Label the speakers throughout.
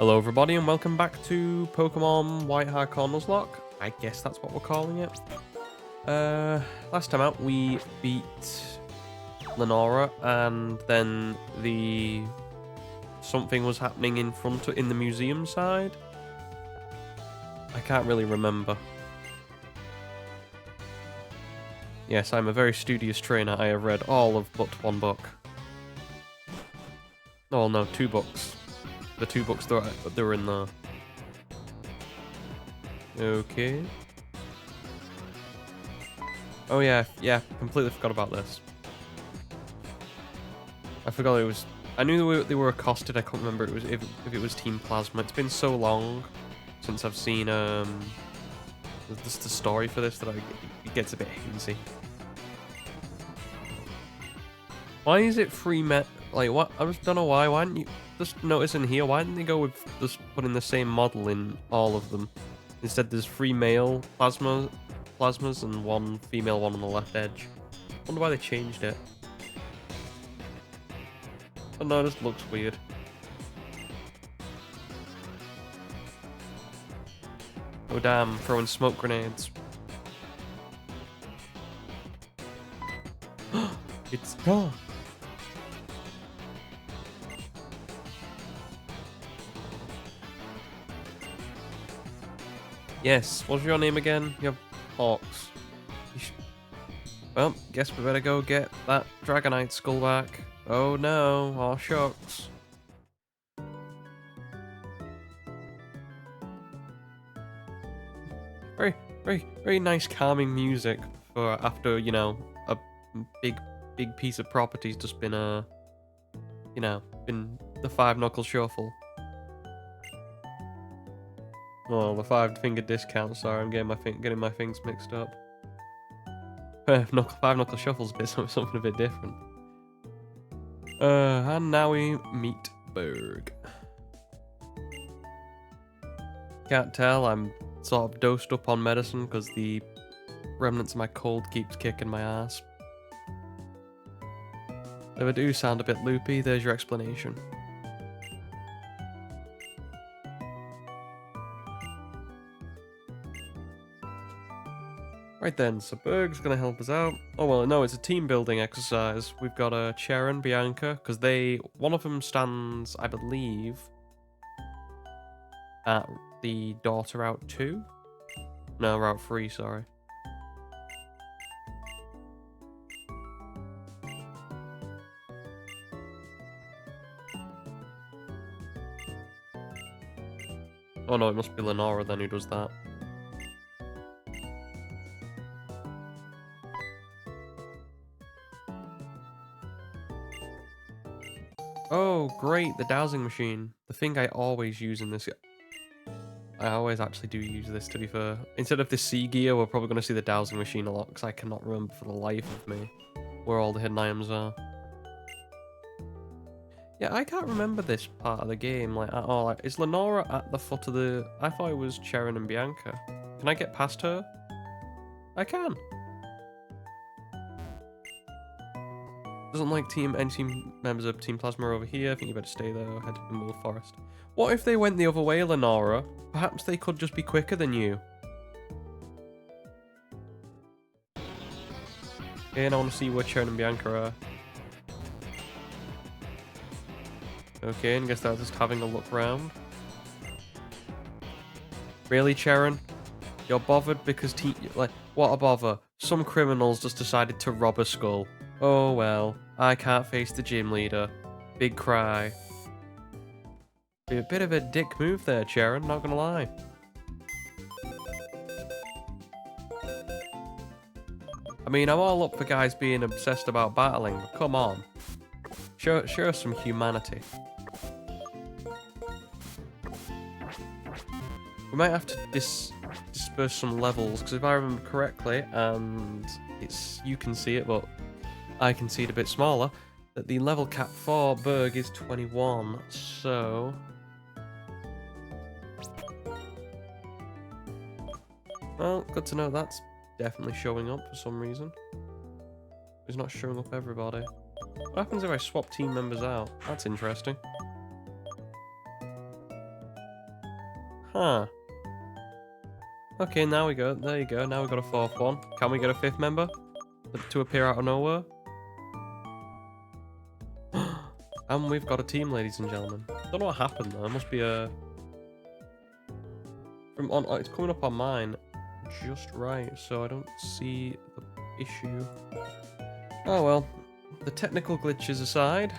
Speaker 1: Hello everybody and welcome back to Pokemon White Hardcore Nuzlocke. I guess that's what we're calling it. Last time out we beat Lenora and then something was happening in the museum side. I can't really remember. Yes, I'm a very studious trainer. I have read all of but one book. Oh no, 2 books. The 2 books that were in there. Okay. Oh yeah, completely forgot about this. I forgot it was... I knew they were accosted, I couldn't remember if it was Team Plasma. It's been so long since I've seen the story for this that it gets a bit hazy. Why is it free like what? I just don't know why. Why didn't you just notice in here? Why didn't they go with just putting the same model in all of them? Instead, there's 3 male plasmas and 1 female one on the left edge. Wonder why they changed it. Oh no, it just looks weird. Oh damn! Throwing smoke grenades. It's gone. Yes, what's your name again? You have Hawks. Well, guess we better go get that Dragonite skull back. Oh no, oh shucks. Very nice calming music for after, you know, a big piece of property's just been been the 5-knuckle shuffle. Oh, the 5-finger discount. Sorry, I'm getting my things mixed up. 5-knuckle shuffle's a bit something a bit different. And now we meet Burgh. Can't tell. I'm sort of dosed up on medicine because the remnants of my cold keeps kicking my ass. If I do sound a bit loopy, there's your explanation. Right then, so Burgh's gonna help us out. Oh well, no, it's a team building exercise. We've got Charon, Bianca, because one of them stands, I believe, at the daughter Route 2? No, Route 3, sorry. Oh no, it must be Lenora then who does that. Oh, great, the dowsing machine. The thing I always use in this... I always actually do use this, to be fair. Instead of the sea gear, we're probably going to see the dowsing machine a lot, because I cannot remember for the life of me where all the hidden items are. Yeah, I can't remember this part of the game, like, at all. Like, is Lenora at the foot of the... I thought it was Charon and Bianca. Can I get past her? I can. Doesn't like any team members of Team Plasma over here. I think you better stay there or head to the Moor Forest. What if they went the other way, Lenora? Perhaps they could just be quicker than you. Okay, and I want to see where Charon and Bianca are. Okay, and guess that's just having a look round. Really, Charon? You're bothered because like, what a bother. Some criminals just decided to rob a skull. Oh well, I can't face the gym leader. Big cry. Be a bit of a dick move there, Charon, not gonna lie. I mean, I'm all up for guys being obsessed about battling, but come on. Show us some humanity. We might have to disperse some levels, because if I remember correctly, and you can see it, but I can see it a bit smaller, that the level cap for Burgh is 21, so... Well, good to know that's definitely showing up for some reason. It's not showing up everybody. What happens if I swap team members out? That's interesting. Huh. Okay, now we go. There you go. Now we got a 4th one. Can we get a 5th member to appear out of nowhere? And we've got a team, ladies and gentlemen. Don't know what happened though. It must be a... It's coming up on mine just right, so I don't see the issue. Oh well. The technical glitches aside,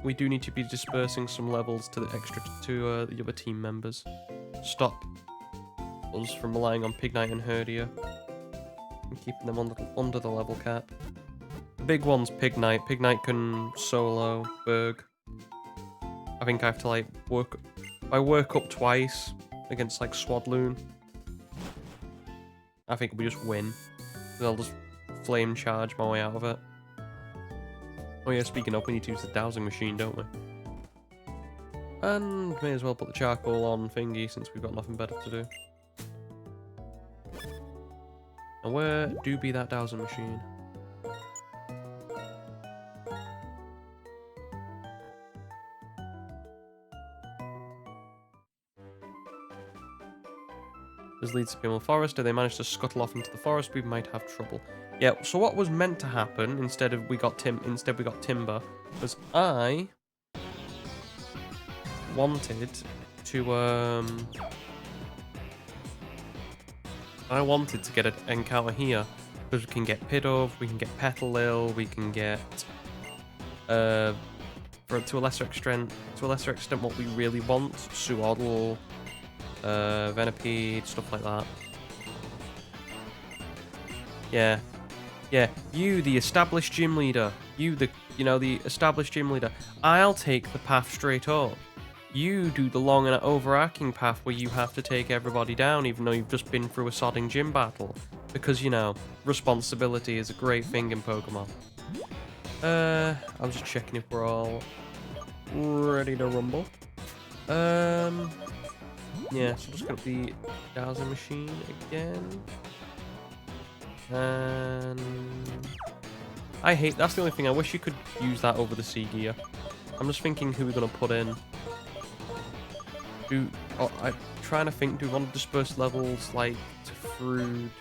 Speaker 1: we do need to be dispersing some levels to the the other team members. Stop us from relying on Pig Knight and Herdia and keeping them under the level cap. The big one's Pig Knight. Pig Knight can solo Burgh. I think I have to like work up twice against like Swadloon. I think we just win. I'll just flame charge my way out of it. Oh yeah, speaking of, we need to use the dowsing machine, don't we? And may as well put the charcoal on thingy since we've got nothing better to do. And where do be that dowsing machine? This leads to Pimmel Forest. If they manage to scuttle off into the forest, we might have trouble. Yeah, so what was meant to happen instead we got Timber was I wanted to get an encounter here because we can get Pidove, we can get Petalil, we can get to a lesser extent what we really want, Suodl, Venipede, stuff like that. Yeah. Yeah, you, the established gym leader. You, the established gym leader. I'll take the path straight up. You do the long and overarching path where you have to take everybody down even though you've just been through a sodding gym battle. Because, responsibility is a great thing in Pokemon. I'm just checking if we're all ready to rumble. Yeah, so just got the dowsing machine again. And that's the only thing. I wish you could use that over the sea gear. I'm just thinking who we're gonna put in. I'm trying to think. Do we want to disperse levels like to Fruit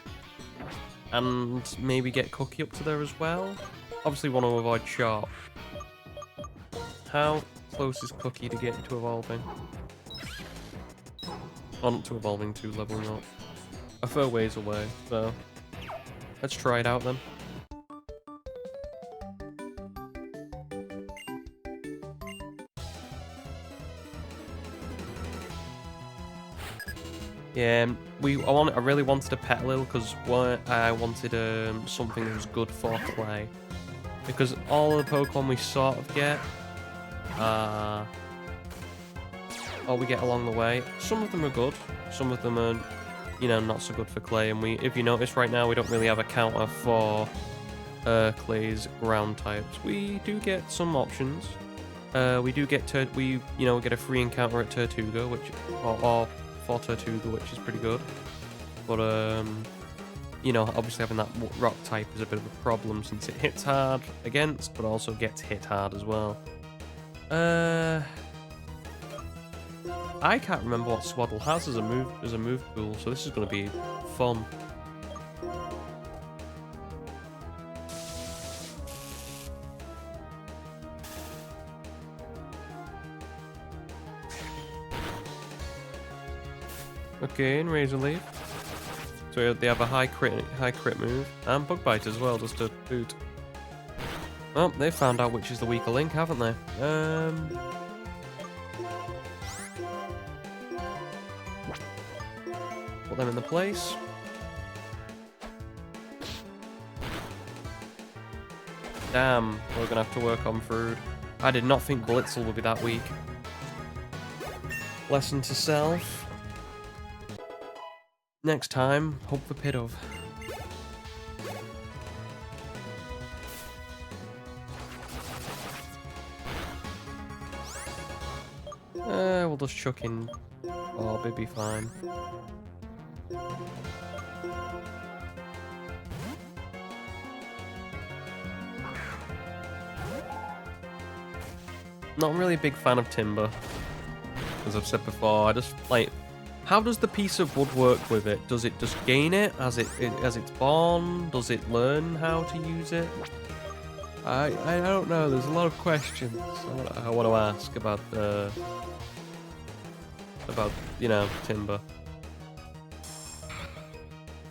Speaker 1: and maybe get Cookie up to there as well? Obviously, want to avoid Sharp. How close is Cookie to getting to evolving? Oh, not to evolving, to leveling up. A fair ways away, so. Let's try it out then. Yeah, I really wanted a Petalil because I wanted something that was good for clay. Because all of the Pokemon we sort of get, or we get along the way, some of them are good, some of them are not so good for clay, and if you notice right now, we don't really have a counter for clay's ground types. We do get some options. We do get we get a free encounter at Tortuga, or for Tortuga, which is pretty good. But obviously having that rock type is a bit of a problem since it hits hard against, but also gets hit hard as well. I can't remember what Swaddle has as a move pool, so this is going to be fun. Okay, and Razor Leaf. So they have a high crit move and Bug Bite as well, just to boot. Well, they've found out which is the weaker link, haven't they? Put them in the place. Damn, we're gonna have to work on Fruit. I did not think Blitzel would be that weak. Lesson to self. Next time, hope for Pidove. We'll just chuck in. Oh, it'll be fine. Not really a big fan of Timber, as I've said before. I just like How does the piece of wood work with it? Does it just gain it as it's born? Does it learn how to use it? I don't know. There's a lot of questions I want to ask about you know, timber.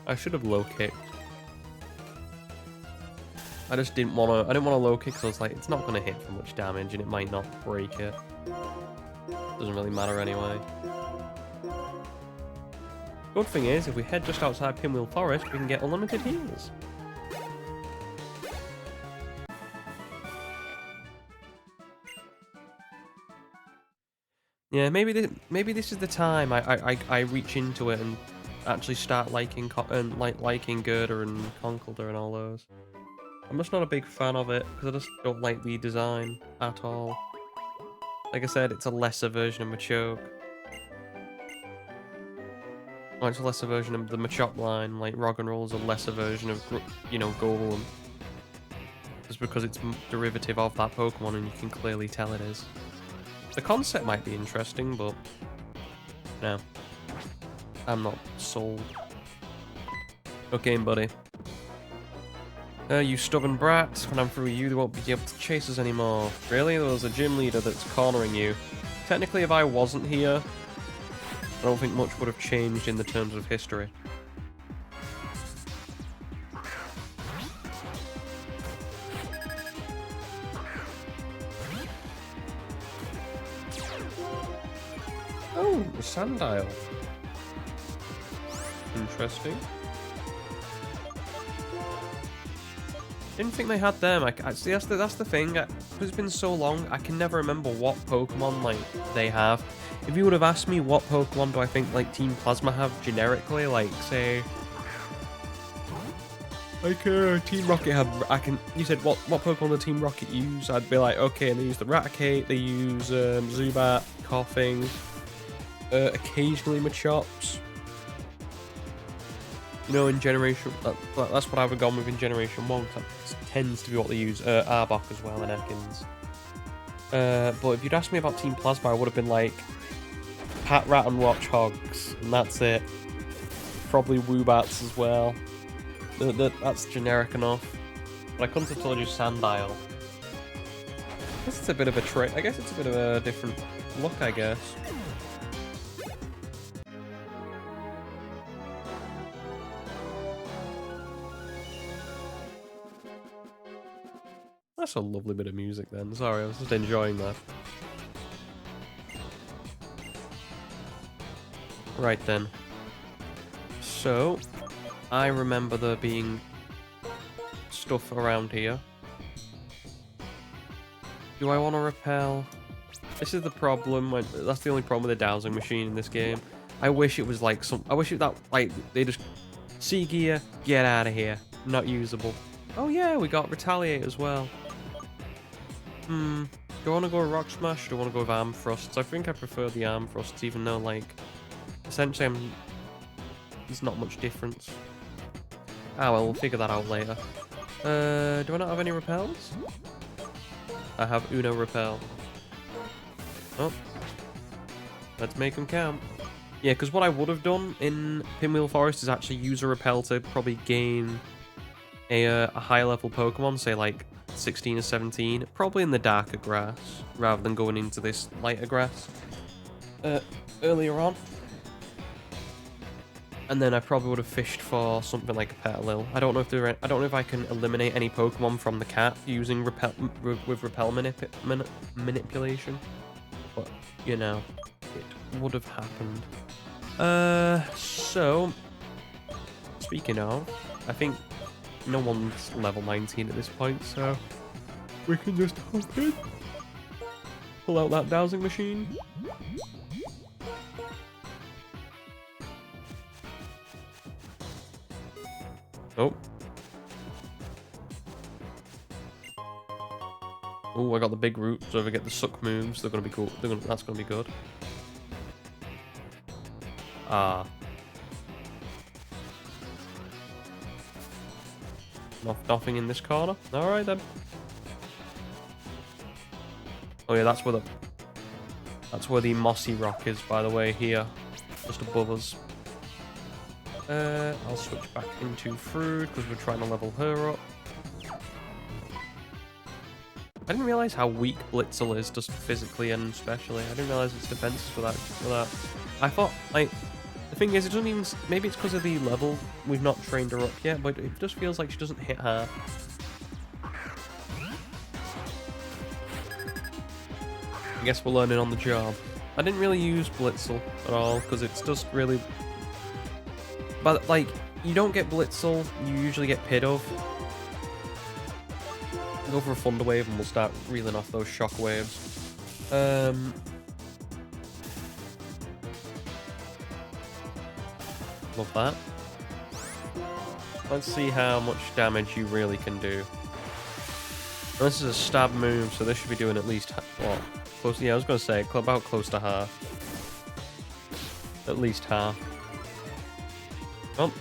Speaker 1: I should have low kicked. I just didn't want to. I didn't want to low kick because I was like, it's not going to hit for much damage and it might not break it. Doesn't really matter anyway. Good thing is, if we head just outside Pinwheel Forest, we can get unlimited heals. Yeah, maybe this is the time I reach into it and actually start liking liking Gerda and Conkeldurr and all those. I'm just not a big fan of it because I just don't like the design at all. Like I said, it's a lesser version of Machoke. Oh, it's a lesser version of the Machop line. Like Roggenroll is a lesser version of, you know, Golem. Just because it's derivative of that Pokemon, and you can clearly tell it is. The concept might be interesting, but no, I'm not sold. Okay, buddy. You stubborn brat. When I'm through you, they won't be able to chase us anymore. Really? There's a gym leader that's cornering you. Technically, if I wasn't here, I don't think much would have changed in the terms of history. Oh, a Sandile. Interesting. Didn't think they had them. See, that's the thing. It's been so long, I can never remember what Pokemon like they have. If you would have asked me what Pokemon do I think like Team Plasma have generically, like say, like Team Rocket have. You said what Pokemon does Team Rocket use? I'd be like, okay, and they use the Raticate, they use Zubat, Coughing, occasionally Machops. You know, in Generation... That's what I would have gone with in Generation 1, because that tends to be what they use. Arbok as well, and Ekans. But if you'd asked me about Team Plasma, I would have been like... Patrat and Watchhogs, and that's it. Probably Woobats as well. That's generic enough. But I couldn't have told you Sandile. I guess it's a bit of a trick. I guess it's a bit of a different look, I guess. That's a lovely bit of music then. Sorry, I was just enjoying that. Right then. So, I remember there being stuff around here. Do I want to repel? This is the problem. That's the only problem with the dowsing machine in this game. I wish it was like some... I wish it that, like, they just... Seagear, get out of here. Not usable. Oh yeah, we got Retaliate as well. Do I want to go with Rock Smash? Do I want to go with Arm Thrusts? I think I prefer the Arm Thrusts, even though, like, essentially there's not much difference. Ah, well, we'll figure that out later. Do I not have any repels? I have Uno Repel. Oh. Let's make them count. Yeah, because what I would have done in Pinwheel Forest is actually use a repel to probably gain a high level Pokemon, say like 16 or 17, probably in the darker grass, rather than going into this lighter grass earlier on. And then I probably would have fished for something like a Petalil. I don't know if I can eliminate any Pokemon from the cat using repel manipulation, but you know, it would have happened. So speaking of, I think no one's level 19 at this point, so we can just hop in, pull out that dowsing machine. Oh. Oh, I got the big root, so if I get the suck moves, they're gonna be cool. That's gonna be good. Ah. Nothing in this corner. All right then. Oh yeah, that's where the mossy rock is, by the way. Here. just above us. I'll switch back into Fruit because we're trying to level her up. I didn't realize how weak Blitzel is, just physically and specially. I didn't realize its defenses for that. I thought, like, the thing is, it doesn't even. Maybe it's because of the level. We've not trained her up yet, but it just feels like she doesn't hit her. I guess we're learning on the job. I didn't really use Blitzel at all because it's just really. But like, you don't get Blitzel, you usually get Pidove. Go for a Thunder Wave and we'll start reeling off those shock waves. Love that. Let's see how much damage you really can do. This is a stab move, so this should be doing at least what? Close. Yeah, I was gonna say about close to half. At least half. Oh,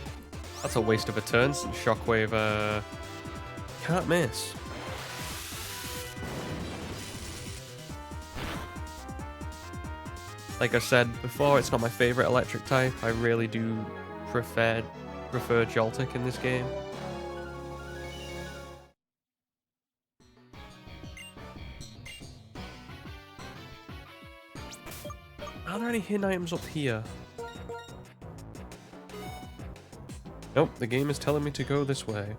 Speaker 1: that's a waste of a turn. Shockwave. Can't miss. Like I said before, it's not my favorite electric type. I really do prefer Joltik in this game. Are there any hidden items up here? Nope, the game is telling me to go this way.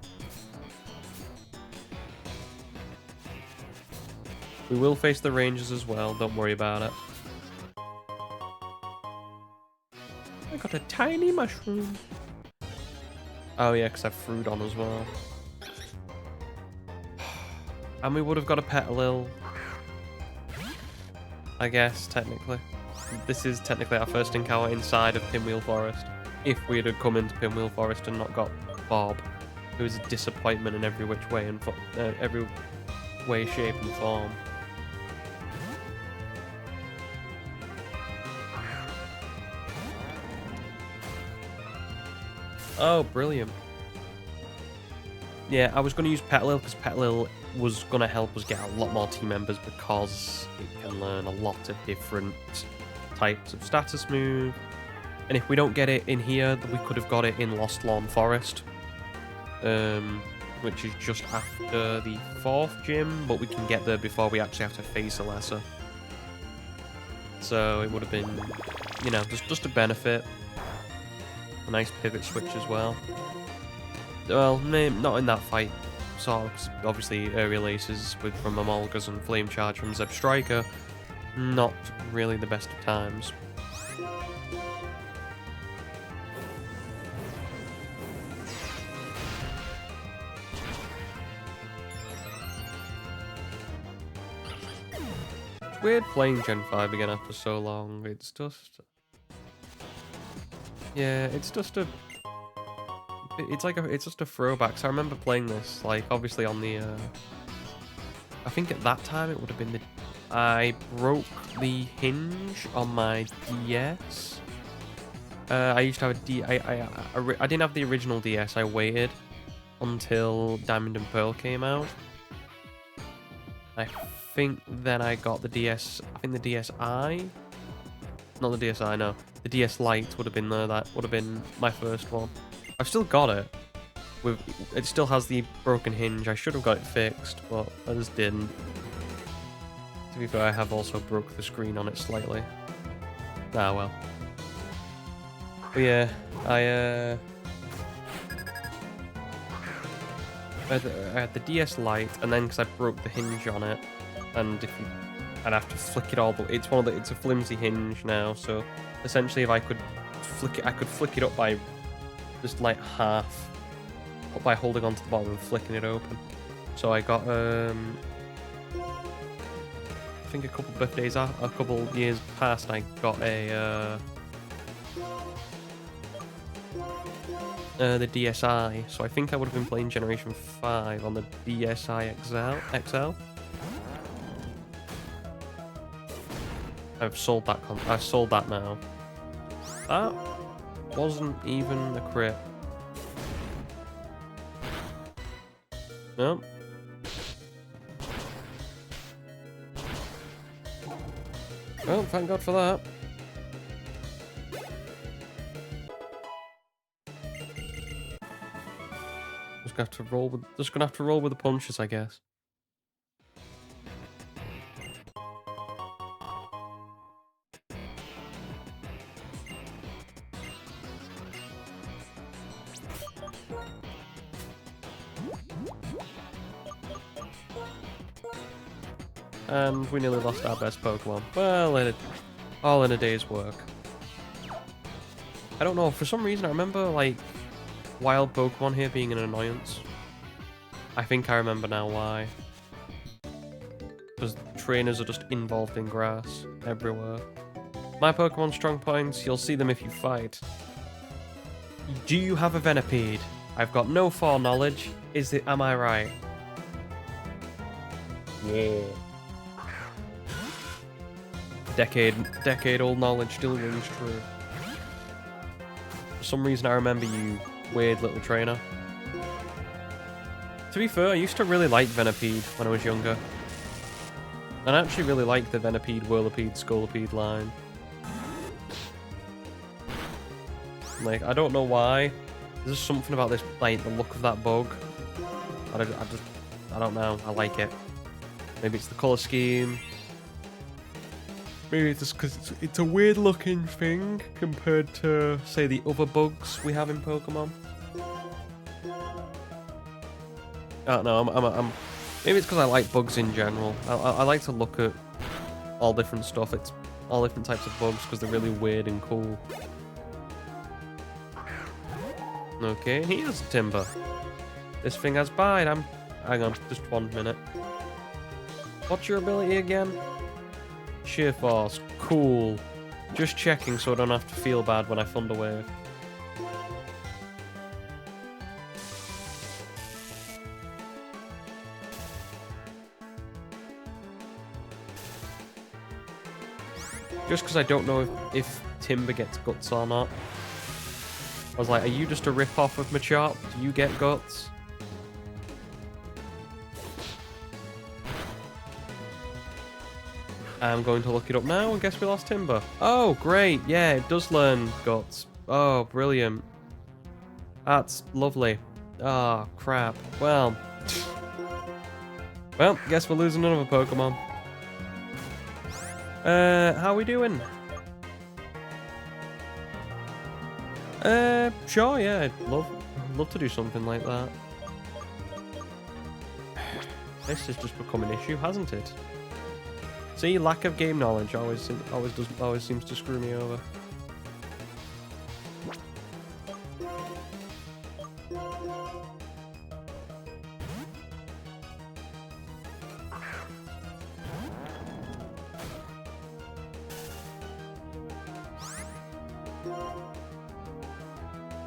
Speaker 1: We will face the rangers as well, don't worry about it. I got a tiny mushroom. Oh yeah, because I have fruit on as well. And we would have got a Petalil. I guess, technically. This is technically our first encounter inside of Pinwheel Forest. If we had come into Pinwheel Forest and not got Bob, it was a disappointment in every which way and every way, shape, and form. Oh, brilliant. Yeah, I was going to use Petalil because Petalil was going to help us get a lot more team members because it can learn a lot of different types of status move. And if we don't get it in here, we could have got it in Lost Lawn Forest, which is just after the 4th gym, but we can get there before we actually have to face a lesser. So it would have been, you know, just a benefit. A nice pivot switch as well. Well, not in that fight. So obviously aerial aces from Amolgas and Flame Charge from Zeb Striker, not really the best of times. It's weird playing Gen 5 again after so long. It's just... Yeah, it's just a... It's just a throwback. So I remember playing this, like, obviously on the... I think at that time it would have been the... I broke the hinge on my DS. I used to have a I didn't have the original DS. I waited until Diamond and Pearl came out. I think then I got the DS... I think the DSi? Not the DSi, no. The DS Lite would have been there. That would have been my first one. I've still got it. It still has the broken hinge. I should have got it fixed, but I just didn't. To be fair, I have also broke the screen on it slightly. Ah, well. But yeah, I had the DS Lite, and then because I broke the hinge on it, and I'd have to flick it all, but it's it's a flimsy hinge now, so essentially if I could flick it, I could flick it up by just like half, by holding onto the bottom and flicking it open. So I got, I think a couple years past, I got the DSi. So I think I would have been playing Generation 5 on the DSi XL. I've sold that now. That wasn't even a crit. Nope. Well, thank God for that. Just gonna have to roll with the punches, I guess. And we nearly lost our best Pokemon. Well, all in a day's work. I don't know, for some reason I remember, like, wild Pokemon here being an annoyance. I think I remember now why. Because trainers are just involved in grass everywhere. My Pokemon strong points, you'll see them if you fight. Do you have a Venipede? I've got no foreknowledge. Am I right? Yeah. Decade old knowledge still rings true. For some reason I remember you, weird little trainer. To be fair, I used to really like Venipede when I was younger. And I actually really like the Venipede, Whirlipede, Scolipede line. Like, I don't know why. There's just something about this, like, the look of that bug. I don't know. I like it. Maybe it's the colour scheme. Maybe it's just because it's a weird looking thing compared to, say, the other bugs we have in Pokemon. I don't know. Maybe it's because I like bugs in general. I like to look at all different stuff. It's all different types of bugs because they're really weird and cool. Okay, here's Timber. This thing has bite. Hang on, just 1 minute. What's your ability again? Sheer Force. Cool. Just checking so I don't have to feel bad when I Thunder Wave. Just because I don't know if Timber gets guts or not. I was like, are you just a rip-off of Machop? Do you get guts? I'm going to look it up now and guess we lost Timber. Oh, great. Yeah, it does learn guts. Oh, brilliant. That's lovely. Oh, crap. Well, guess we're losing another Pokemon. How are we doing? Sure, yeah, I'd love to do something like that. This has just become an issue, hasn't it? See, lack of game knowledge always seems to screw me over.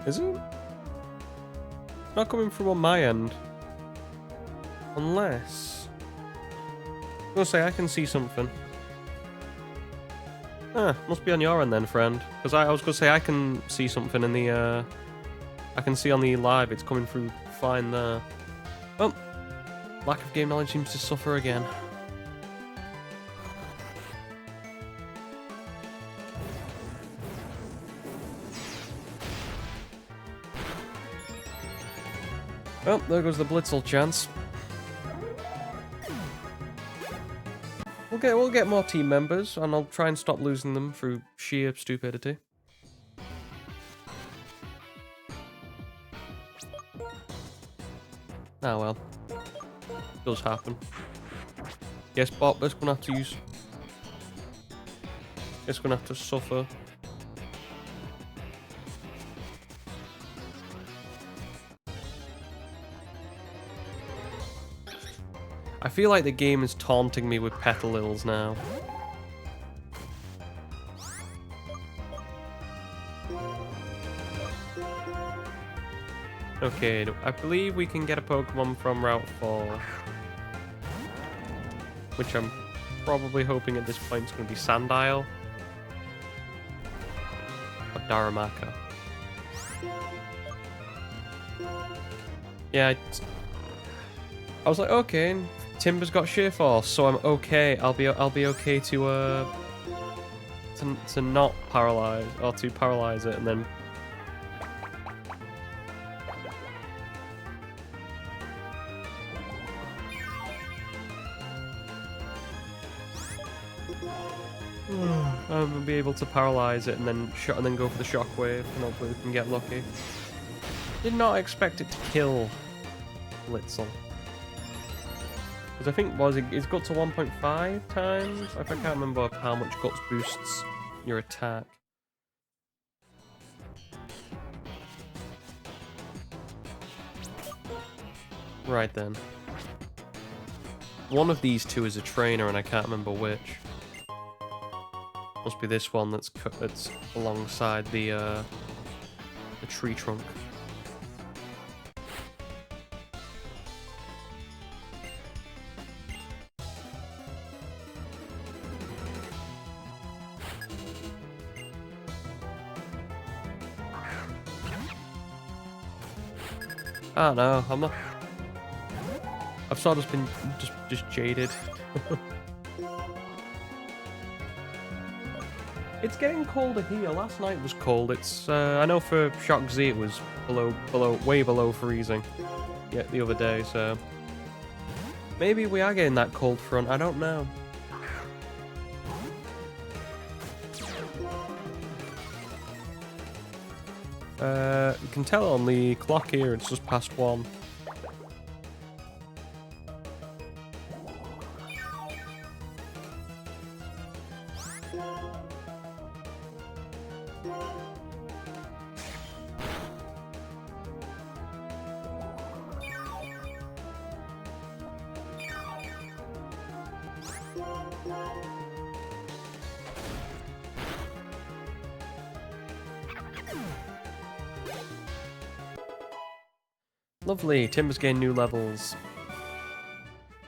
Speaker 1: Is it? Not coming through on my end. Unless... I'm gonna say I can see something. Ah, must be on your end then, friend. Because I was gonna say I can see something in the... I can see on the live, it's coming through fine there. Well, lack of game knowledge seems to suffer again. Oh, there goes the Blitzel chance. We'll get more team members, and I'll try and stop losing them through sheer stupidity. Ah well, does happen. Guess Bob is gonna have to use. It's gonna have to suffer. I feel like the game is taunting me with Petalils now. Okay, I believe we can get a Pokemon from Route 4. Which I'm probably hoping at this point is going to be Sandile. Or Darumaka. Yeah, I was like, okay, Timber's got Sheer Force, so I'm okay. I'll be okay to not paralyze, or to paralyze it, and then We'll be able to paralyze it and then go for the shockwave, and hopefully we can get lucky. Did not expect it to kill Litzel. Because I think it's got to 1.5 times. I can't remember how much guts boosts your attack. Right then. One of these two is a trainer, and I can't remember which. Must be this one that's alongside the tree trunk. Oh no, I'm not. I've sort of been just jaded. It's getting colder here. Last night was cold. It's I know for Shock Z it was way below freezing. Yeah, the other day. So maybe we are getting that cold front. I don't know. You can tell on the clock here it's just past 1. Lovely. Timber's gained new levels.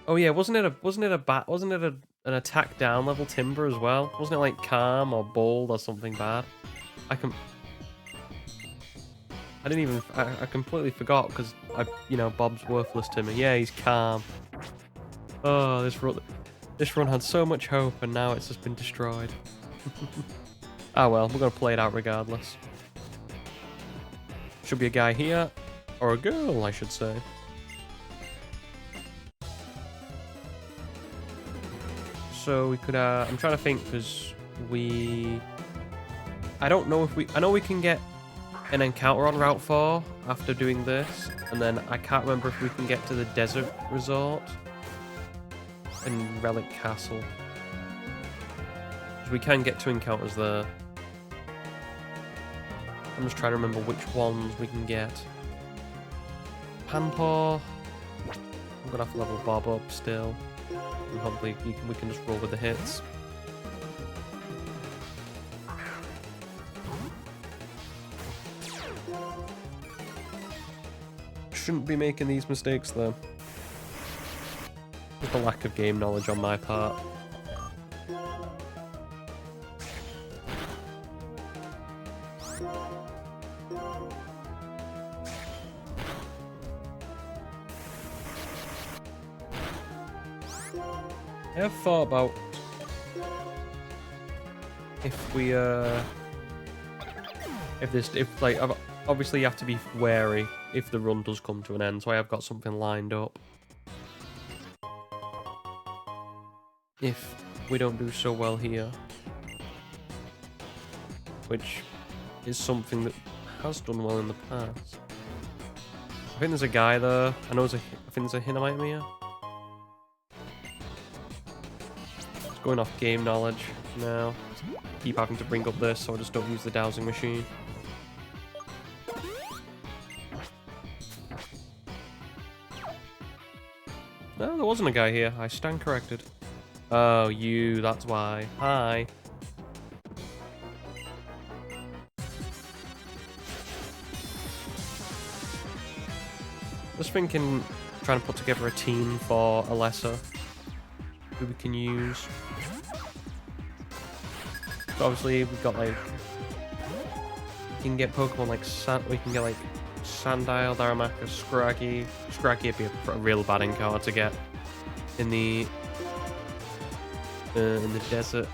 Speaker 1: Oh yeah, wasn't it an attack down level Timber as well? Wasn't it like calm or bold or something bad? I completely forgot because Bob's worthless to me. Yeah, he's calm. Oh, this run had so much hope and now it's just been destroyed. Ah well, we're gonna play it out regardless. Should be a guy here. Or a girl, I should say. So we could, I'm trying to think, because I don't know if I know we can get an encounter on Route 4 after doing this, and then I can't remember if we can get to the Desert Resort and Relic Castle. Because we can get 2 encounters there. I'm just trying to remember which ones we can get. Panpaw. I'm gonna have to level Bob up still. And hopefully we can just roll with the hits. Shouldn't be making these mistakes though. Just a lack of game knowledge on my part. I have thought about obviously you have to be wary if the run does come to an end, so I have got something lined up. If we don't do so well here, which is something that has done well in the past. I think there's a guy there. I think there's a Hinamite here. Going off game knowledge now. Keep having to bring up this so I just don't use the dowsing machine. No, there wasn't a guy here. I stand corrected. Oh, that's why. Hi. Just thinking, trying to put together a team for Alessa who we can use. So obviously we've got like, we can get Pokemon like we can get like Sandile, Darumaka, Scraggy. Scraggy would be a real bad encounter to get in the desert.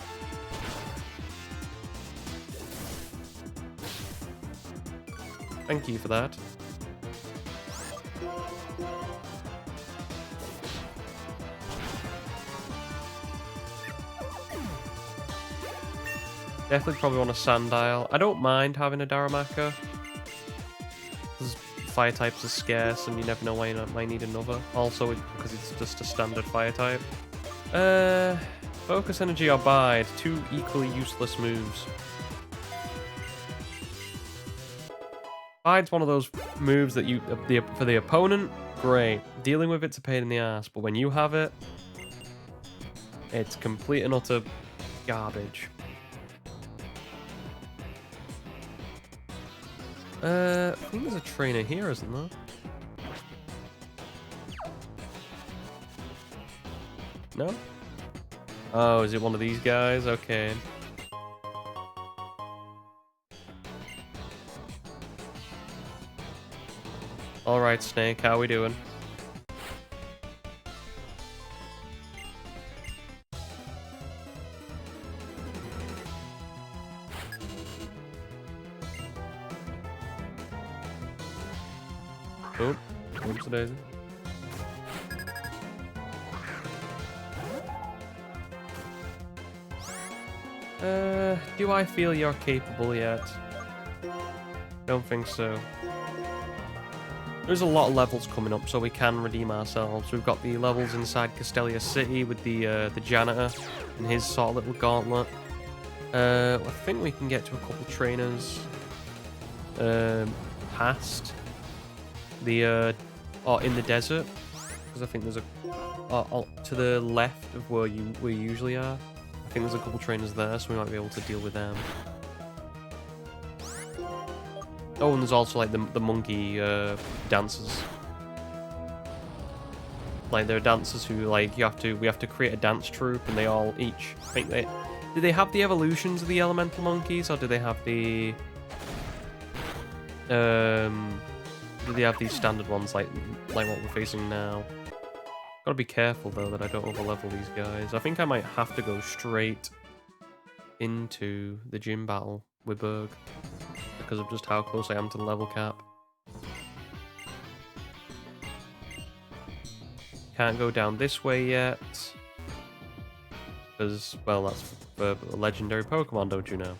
Speaker 1: Thank you for that. Definitely probably want a Sandile. I don't mind having a Darumaka. Because fire types are scarce and you never know when you might need another. Also, because it's just a standard fire type. Focus Energy or Bide. Two equally useless moves. Bide's one of those moves that for the opponent, great. Dealing with it's a pain in the ass, but when you have it, it's complete and utter garbage. I think there's a trainer here, isn't there? No? Oh, is it one of these guys? Okay. Alright, Snake, how we doing? Oh, oops, daisy. Do I feel you're capable yet? Don't think so. There's a lot of levels coming up, so we can redeem ourselves. We've got the levels inside Castelia City with the janitor and his sort of little gauntlet. I think we can get to a couple trainers past the or in the desert, because I think there's a to the left of where we usually are. I think there's a couple trainers there, so we might be able to deal with them. Oh, and there's also like the monkey dancers. Like there are dancers who like we have to create a dance troupe, and they all each do they have the evolutions of the elemental monkeys, or do they have the do they have these standard ones like what we're facing now? Gotta be careful though that I don't overlevel these guys. I think I might have to go straight into the gym battle with Burgh because of just how close I am to the level cap. Can't go down this way yet. Because, well, that's for a legendary Pokemon, don't you know?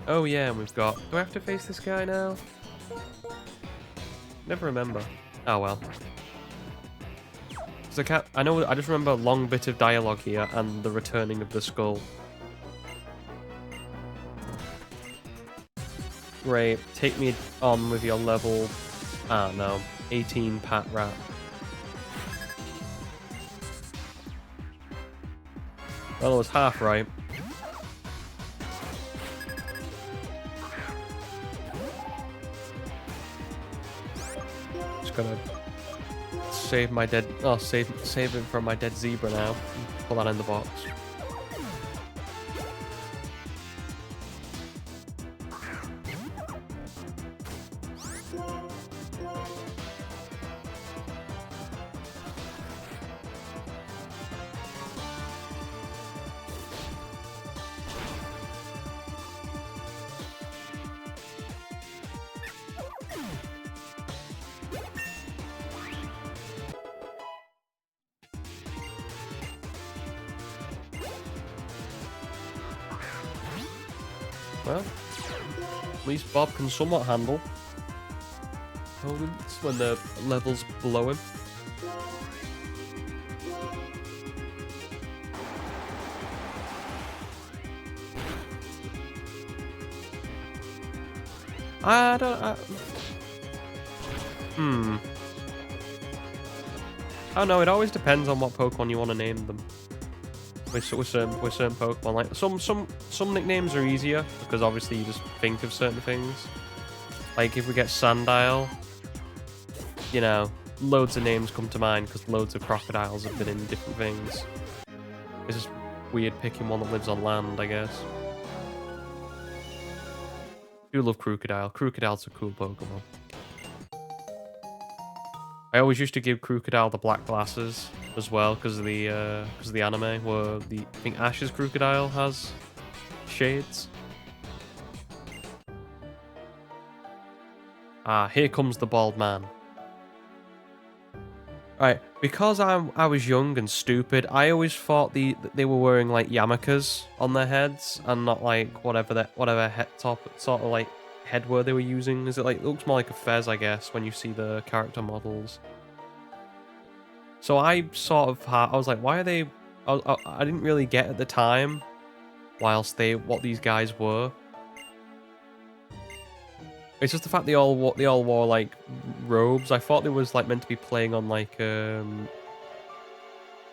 Speaker 1: Oh yeah, and we've got... Do I have to face this guy now? Never remember. Oh well. I just remember a long bit of dialogue here and the returning of the skull. Great, take me on with your level... Ah, no. 18 Pat Rat. Well, I was half right. Just gotta save my dead... Oh, save him from my dead zebra now. Put that in the box. Well, at least Bob can somewhat handle opponents when the level's below him. I don't... Oh no, it always depends on what Pokemon you want to name them. With certain Pokemon, like some nicknames are easier because obviously you just think of certain things. Like if we get Sandile, you know, loads of names come to mind because loads of crocodiles have been in different things. It's just weird picking one that lives on land, I guess. I do love Crocodile. Crocodile's a cool Pokemon. I always used to give Crocodile the black glasses as well because of the anime where I think Ash's Crocodile has shades. Ah, here comes the bald man. Right, because I was young and stupid, I always thought they were wearing like yarmulkes on their heads and not like whatever head top sort of like headwear they were using. Is it like, it looks more like a fez, I guess, when you see the character models. So I sort of I was like, why are they? I didn't really get at the time, what these guys were. It's just the fact they all wore like robes. I thought they was like meant to be playing on like you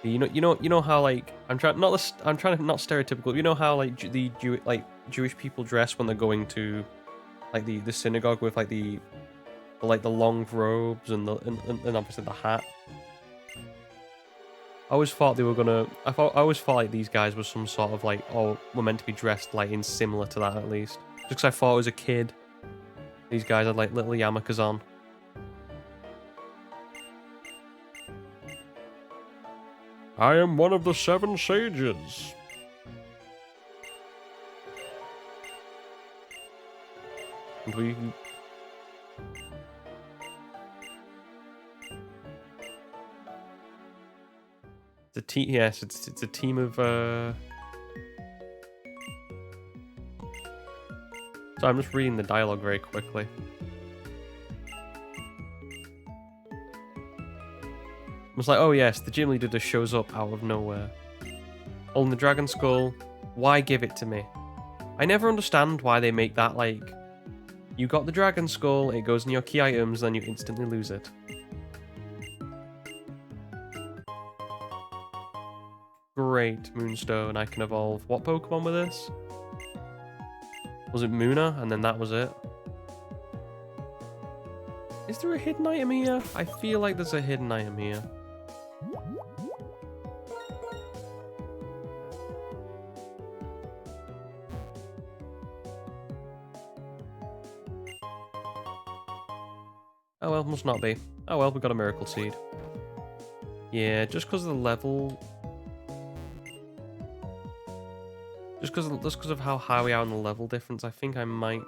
Speaker 1: know how like I'm trying to not stereotypical. You know how like Jewish people dress when they're going to like the synagogue with like the long robes and and obviously the hat. I always thought they were gonna. I always thought like these guys were some sort of like, oh, were meant to be dressed like in similar to that at least. Just because I thought as a kid, these guys had like little yarmulkes on. I am one of the 7 sages. And we. The team, yes, it's a team of. So I'm just reading the dialogue very quickly. I was like, oh yes, the gym leader just shows up out of nowhere. Holding the dragon skull, why give it to me? I never understand why they make that like, you got the dragon skull, it goes in your key items, then you instantly lose it. Great, Moonstone, I can evolve. What Pokemon with this? Was it Muna? And then that was it. Is there a hidden item here? I feel like there's a hidden item here. Oh well, must not be. Oh well, we got a Miracle Seed. Yeah, just because of the level... Just because of how high we are on the level difference, I think I might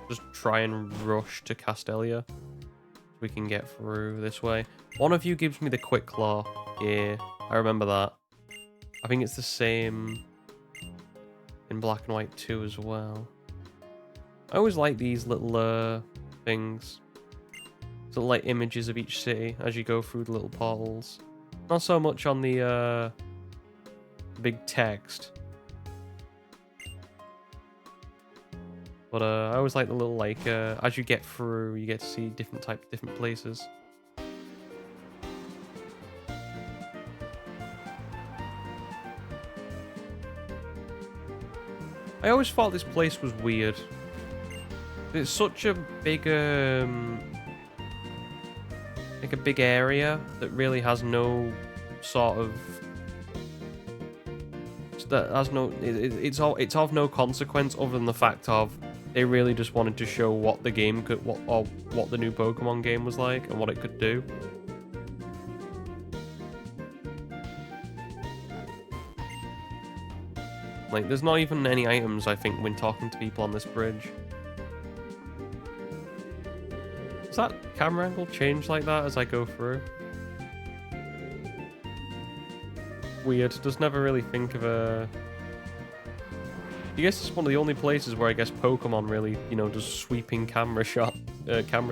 Speaker 1: just try and rush to Castelia. So we can get through this way. One of you gives me the Quick Claw. Yeah, I remember that. I think it's the same in Black and White 2 as well. I always like these little things. Sort of like images of each city as you go through the little portals. Not so much on the big text. But I always like the little like as you get through, you get to see different places. I always thought this place was weird. It's such a big like a big area that really has no sort of it's of no consequence other than the fact of they really just wanted to show what the game could what the new Pokemon game was like and what it could do. Like there's not even any items I think when talking to people on this bridge. Does that camera angle change like that as I go through? Weird. Just never really think of a... I guess it's one of the only places where I guess Pokemon really, you know, does sweeping camera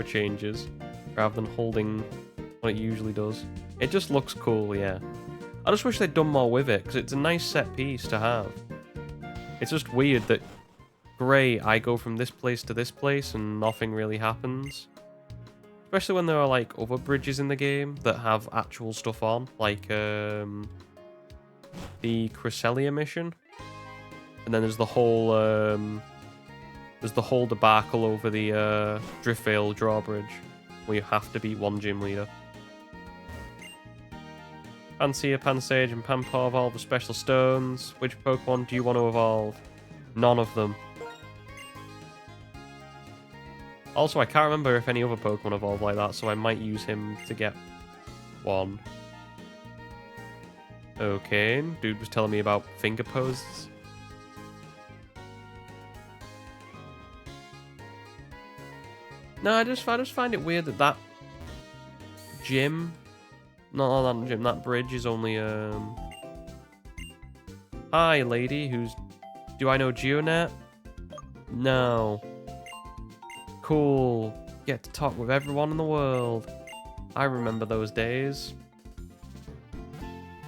Speaker 1: changes rather than holding what it usually does. It just looks cool, yeah. I just wish they'd done more with it because it's a nice set piece to have. It's just weird that, great, I go from this place to this place and nothing really happens. Especially when there are like other bridges in the game that have actual stuff on, like the Castelia mission, and then there's the whole debacle over the Driftvale drawbridge, where you have to beat one gym leader. Pansear, Pansage, and Panpour evolve with special stones. Which Pokemon do you want to evolve? None of them. Also, I can't remember if any other Pokemon evolve like that, so I might use him to get one. Okay, dude was telling me about finger poses. No, I just find it weird that gym Not that gym. That bridge is only Hi, lady. Do I know Geonet? No. Cool. Get to talk with everyone in the world. I remember those days.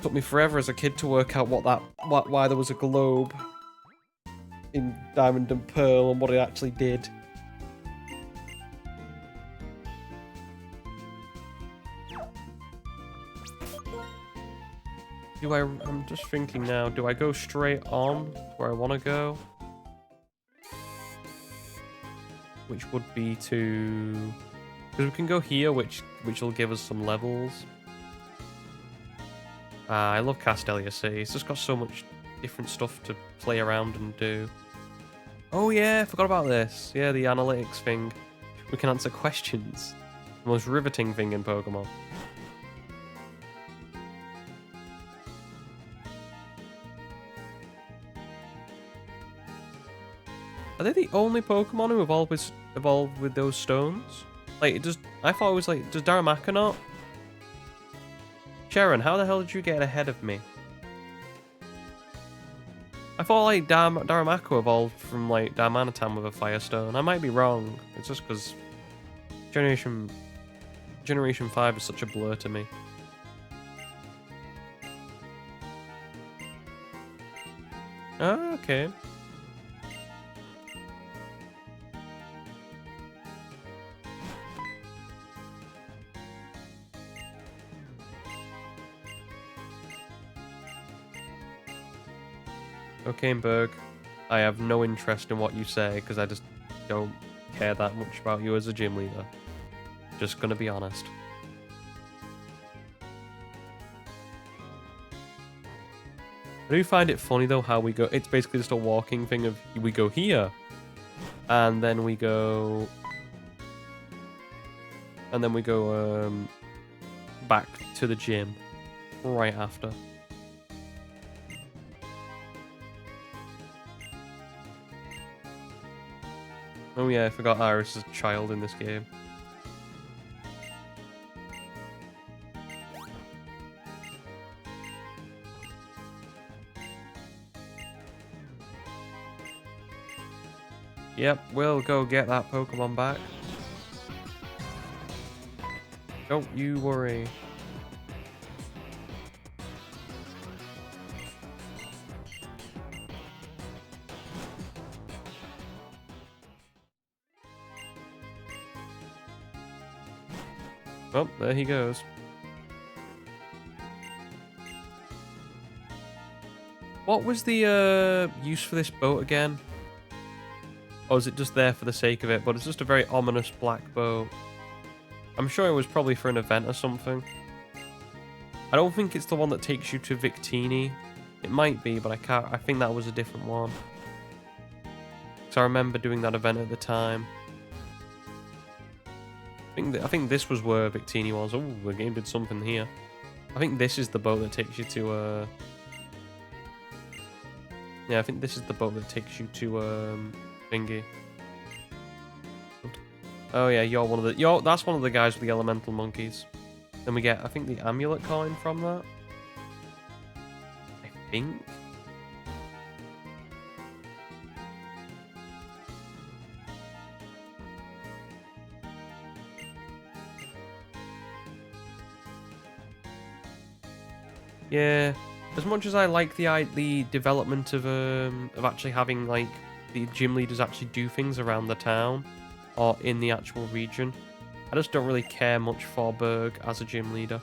Speaker 1: Took me forever as a kid to work out why there was a globe in Diamond and Pearl and what it actually did. I'm just thinking now, do I go straight on where I want to go? Which would be to... Because we can go here, which will give us some levels. I love Castelia City. It's just got so much different stuff to play around and do. Oh yeah, I forgot about this. Yeah, the analytics thing. We can answer questions. The most riveting thing in Pokemon. Are they the only Pokemon who evolved with those stones? Like, I thought it was like, does Darumaka not? Sharon, how the hell did you get ahead of me? I thought like Darumaka evolved from like Darmanitan with a Firestone. I might be wrong. It's just because Generation 5 is such a blur to me. Oh, okay. Okay, Burgh, I have no interest in what you say because I just don't care that much about you as a gym leader. Just gonna be honest. I do find it funny though how we go. It's basically just a walking thing of we go here, and then we go, back to the gym right after. Oh yeah, I forgot Iris is a child in this game. Yep, we'll go get that Pokemon back. Don't you worry. Oh, there he goes. What was the use for this boat again? Or is it just there for the sake of it? But it's just a very ominous black boat. I'm sure it was probably for an event or something. I don't think it's the one that takes you to Victini. It might be, but I think that was a different one. Because I remember doing that event at the time. I think this was where Victini was. Oh, the game did something here. I think this is the boat that takes you to yeah, I think this is the boat that takes you to thingy. Oh yeah, that's one of the guys with the elemental monkeys. Then we get, I think, the amulet coin from that. I think. Yeah, as much as I like the development of actually having like the gym leaders actually do things around the town or in the actual region, I just don't really care much for Burgh as a gym leader.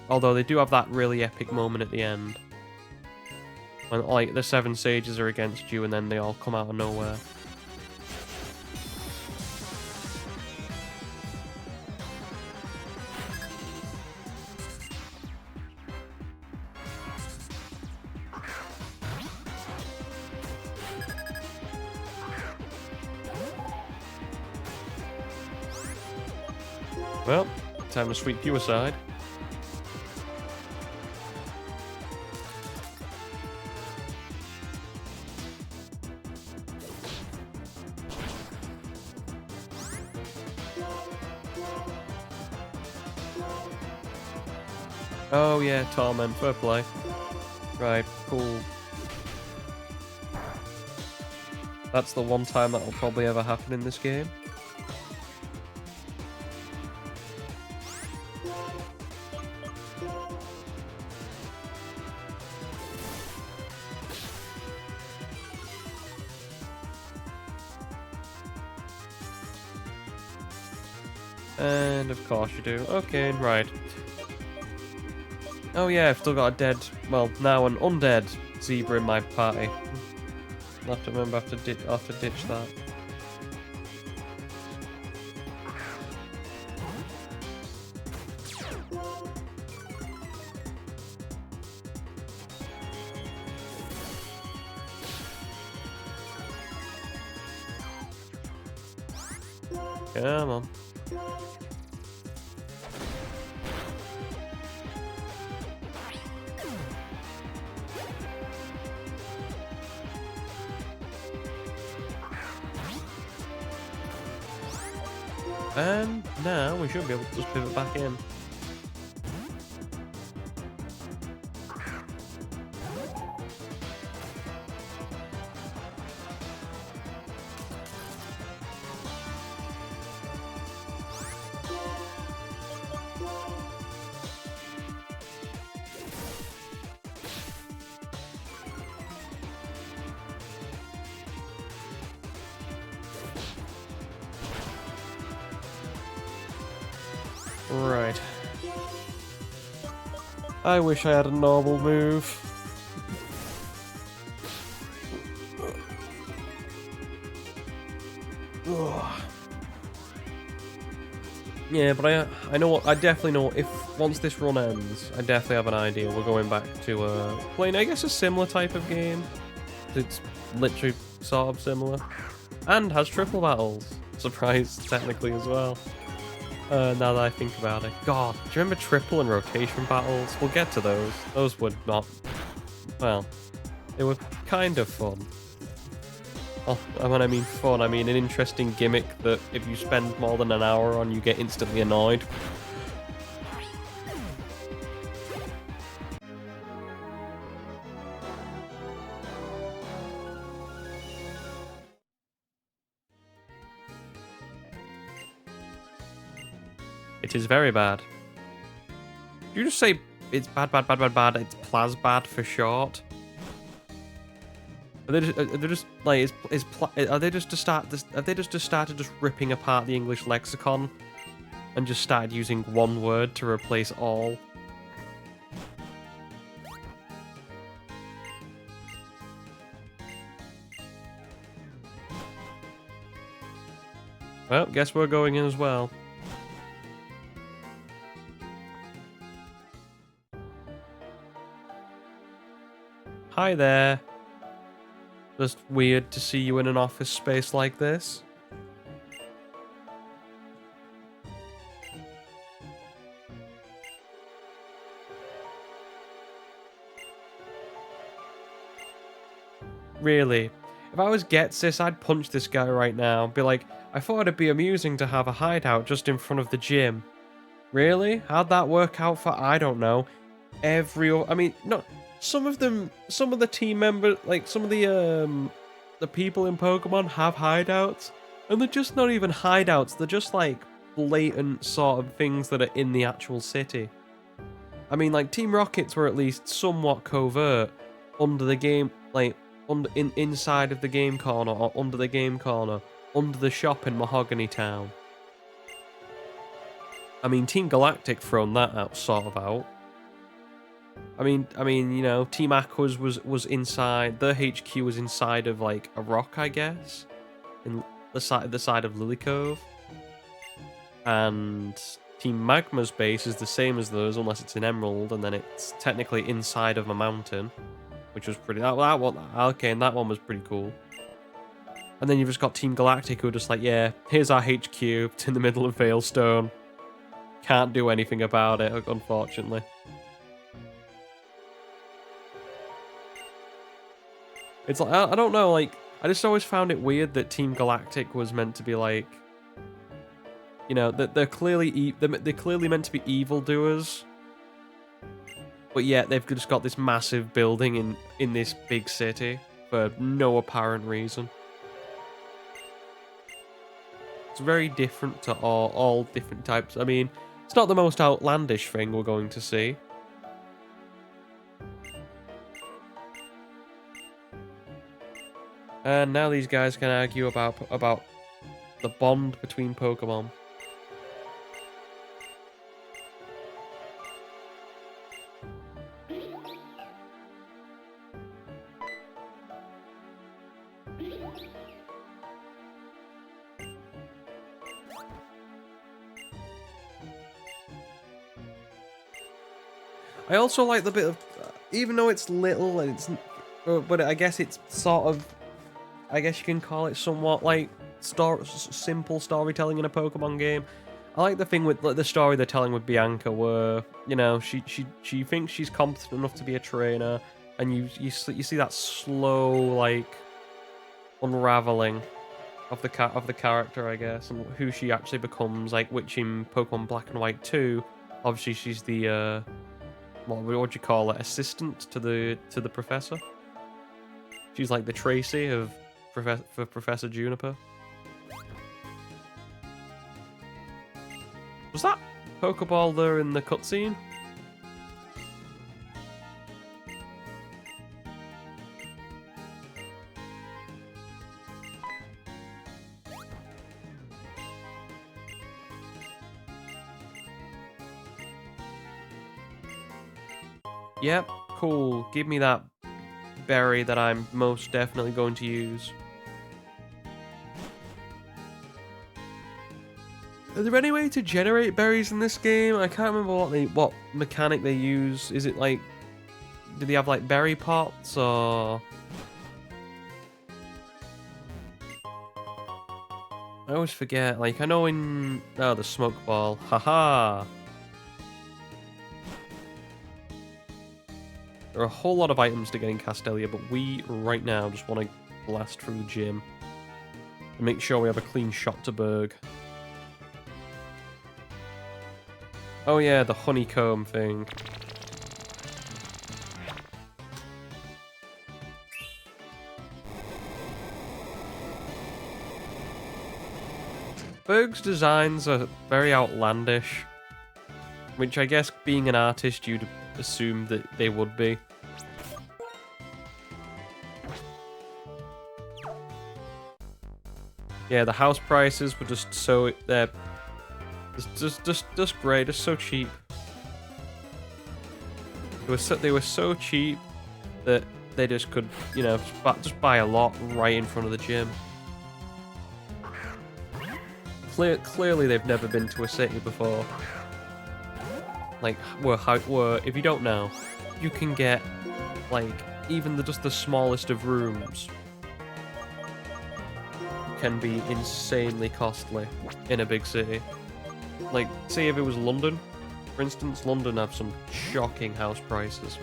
Speaker 1: Although they do have that really epic moment at the end when like the 7 sages are against you and then they all come out of nowhere. Well, time to sweep you aside. Oh yeah, Torment, fair play. Right, cool. That's the one time that will probably ever happen in this game. And of course you do. Okay, right. Oh yeah, I've still got a dead, well, now an undead zebra in my party. I'll have to remember, I'll have to ditch that. Come on. And now we should be able to just pivot back in. Right. I wish I had a normal move. Ugh. Yeah, but I know what I definitely know if once this run ends, I definitely have an idea. We're going back to playing, I guess, a similar type of game. It's literally sort of similar, and has triple battles. Surprise, technically as well. Now that I think about it. God, do you remember triple and rotation battles? We'll get to those. Those were not... Well, they were kind of fun. Oh, and when I mean fun, I mean an interesting gimmick that if you spend more than an hour on, you get instantly annoyed. It is very bad. Did you just say it's bad, bad, bad, bad, bad? It's Plasbad for short. Are they just like are they just to start this? Have they just started just ripping apart the English lexicon and just started using one word to replace all? Well, guess we're going in as well. Hi there. Just weird to see you in an office space like this. Really? If I was Getsis, I'd punch this guy right now. Be like, I thought it'd be amusing to have a hideout just in front of the gym. Really? How'd that work out for, I don't know, I mean, no, some of the team members, like some of the people in Pokemon have hideouts, and they're just not even hideouts, they're just like blatant sort of things that are in the actual city. I mean, like Team Rockets were at least somewhat covert under the game, like inside of the game corner or under the game corner, under the shop in Mahogany Town. I mean, Team Galactic thrown that out, sort of out. I mean, you know, Team Aqua's was inside. Their HQ was inside of like a rock, I guess, in the side of Lily Cove. And Team Magma's base is the same as those, unless it's an emerald, and then it's technically inside of a mountain, which was pretty. That one, okay, and that one was pretty cool. And then you've just got Team Galactic, who are just like, yeah, here's our HQ. It's in the middle of Veilstone. Can't do anything about it, unfortunately. It's like, I don't know, like, I just always found it weird that Team Galactic was meant to be like, you know, that they're clearly meant to be evildoers, But yet they've just got this massive building in this big city for no apparent reason. It's very different to all different types. I mean, it's not the most outlandish thing we're going to see. And now these guys can argue about the bond between Pokemon. I also like the bit of, even though it's little and it's, but I guess it's sort of, I guess you can call it somewhat like simple storytelling in a Pokemon game. I like the thing with like, the story they're telling with Bianca, where you know she thinks she's competent enough to be a trainer, and you see that slow like unraveling of the character, I guess, and who she actually becomes. Like, which in Pokemon Black and White 2, obviously she's the what would you call it? Assistant to the professor. She's like the Tracy of Professor Juniper. Was that Pokeball there in the cutscene? Yep, cool. Give me that berry that I'm most definitely going to use. Is there any way to generate berries in this game? I can't remember what mechanic they use. Is it like, do they have like berry pots or? I always forget. Like I know in the smoke ball. Haha. There are a whole lot of items to get in Castelia, but we right now just want to blast through the gym and make sure we have a clean shot to Burgh. Oh yeah, the honeycomb thing. Burgh's designs are very outlandish, which I guess being an artist you'd assume that they would be. Yeah, the house prices were just so they're just great, just so cheap. They were so cheap that they just could, you know, just buy a lot right in front of the gym. Clearly they've never been to a city before. Like, where if you don't know, you can get like even just the smallest of rooms can be insanely costly in a big city. Like, say if it was London, for instance, London have some shocking house prices.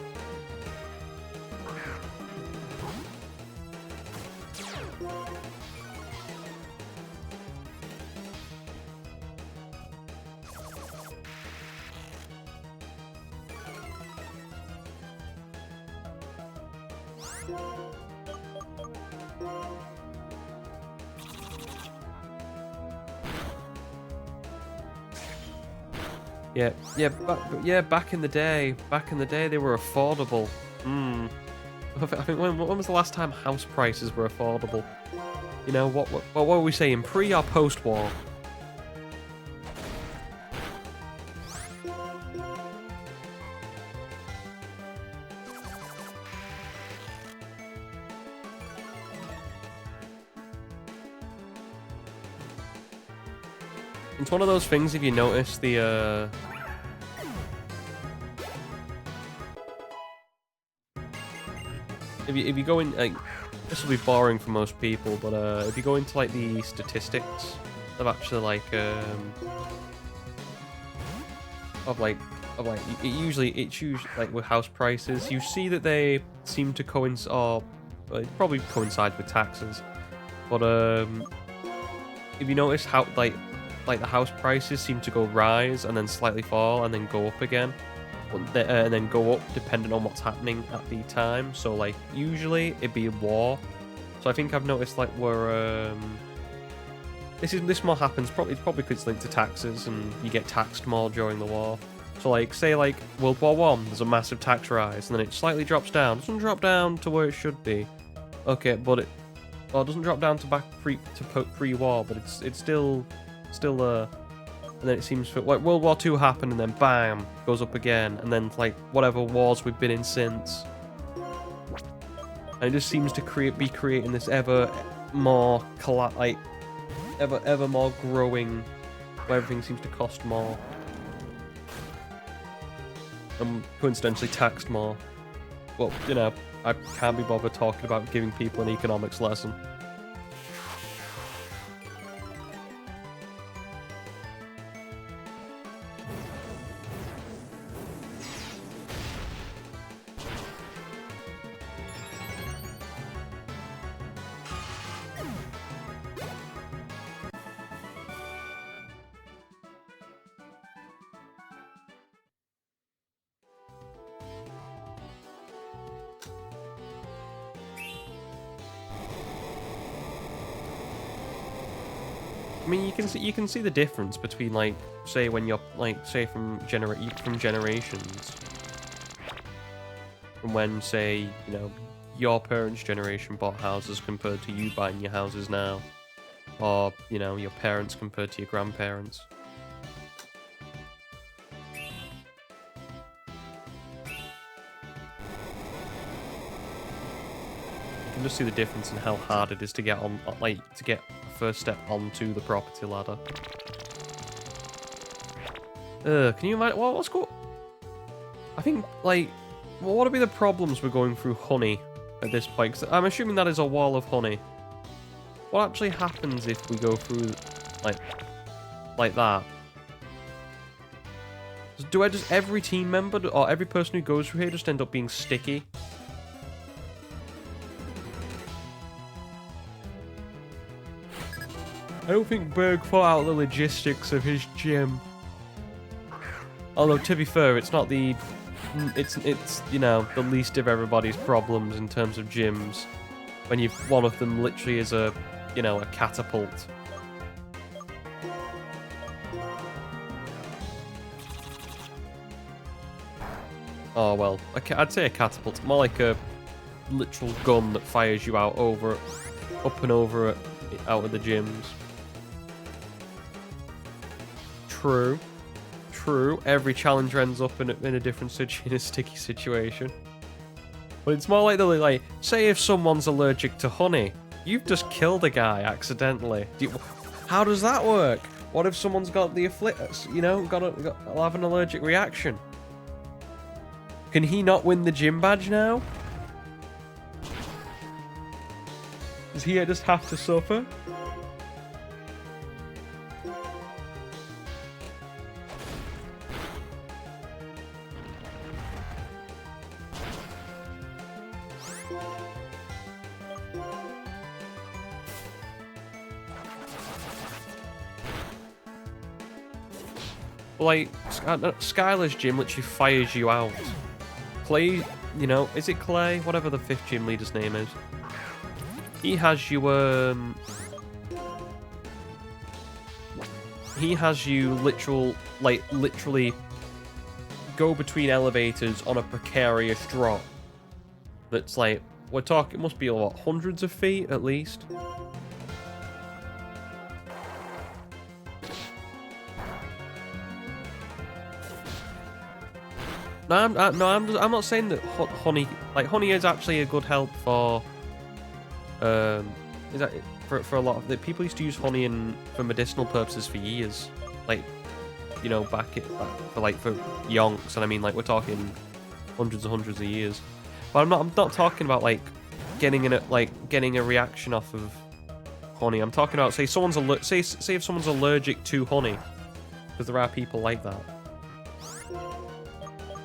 Speaker 1: Back in the day they were affordable. I think when was the last time house prices were affordable? You know, what were we saying, pre or post-war? It's one of those things, if you notice the if you go in, like, this will be boring for most people, but if you go into like the statistics of actually like it's usually like with house prices, you see that they seem to coincide, or it probably coincides with taxes, but if you notice how like the house prices seem to go rise and then slightly fall and then go up again. and then go up depending on what's happening at the time. So like usually it'd be a war. So I think I've noticed like where this more happens probably because it's linked to taxes and you get taxed more during the war. So like say like World War One, there's a massive tax rise and then it slightly drops down. It doesn't drop down to where it should be. Okay, but it doesn't drop down to pre-war, but it's still and then it seems for like World War Two happened and then bam goes up again and then like whatever wars we've been in since. And it just seems to be creating this ever more ever more growing where everything seems to cost more. And coincidentally taxed more. Well, you know, I can't be bothered talking about giving people an economics lesson. I mean, you can see the difference between like say when you're like say from generations, from when say you know your parents' generation bought houses compared to you buying your houses now, or you know your parents compared to your grandparents. You can just see the difference in how hard it is to get on to get first step onto the property ladder. Can you imagine what's going? I think like, what would be the problems with going through honey at this point? 'Cause I'm assuming that is a wall of honey. What actually happens if we go through like that? Does every team member or every person who goes through here just end up being sticky? I don't think Burgh thought out the logistics of his gym. Although to be fair, it's not the it's you know the least of everybody's problems in terms of gyms. When one of them literally is a you know a catapult. Oh well, I'd say a catapult, more like a literal gun that fires you out up and over out of the gyms. True. Every challenger ends up in a different in a sticky situation. But it's more like say if someone's allergic to honey, you've just killed a guy accidentally. How does that work? What if someone's got the will have an allergic reaction? Can he not win the gym badge now? Does he just have to suffer? Like, Skylar's gym literally fires you out. Clay, you know, is it Clay? Whatever the 5th gym leader's name is. He has you, literally go between elevators on a precarious drop. That's like, we're talking, it must be, what, hundreds of feet at least? I'm not saying that honey is actually a good help for is that for a lot of the people used to use honey for medicinal purposes for years, like you know back for yonks, and I mean like we're talking hundreds of years. But I'm not talking about like getting a reaction off of honey. I'm talking about say if someone's allergic to honey, because there are people like that.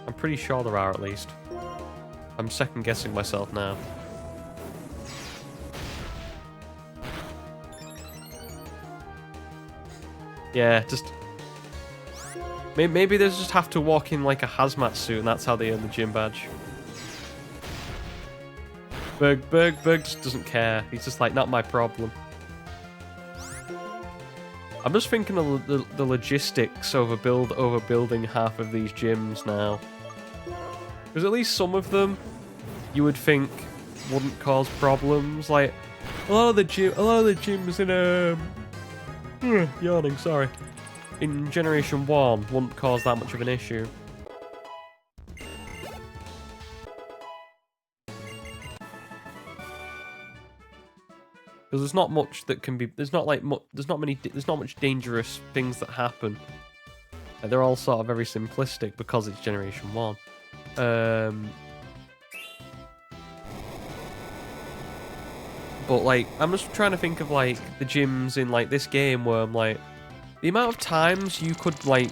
Speaker 1: I'm pretty sure there are, at least. I'm second guessing myself now. Yeah, just Maybe they just have to walk in like a hazmat suit, and that's how they earn the gym badge. Burgh just doesn't care. He's just like, not my problem. I'm just thinking of the logistics over building half of these gyms now. Because at least some of them, you would think, wouldn't cause problems. Like a lot of the gyms in yawning, sorry. In Generation 1 wouldn't cause that much of an issue. Because there's not much that can be. There's not much dangerous things that happen. Like, they're all sort of very simplistic because it's Generation 1. But like, I'm just trying to think of like the gyms in like this game where I'm like, the amount of times you could like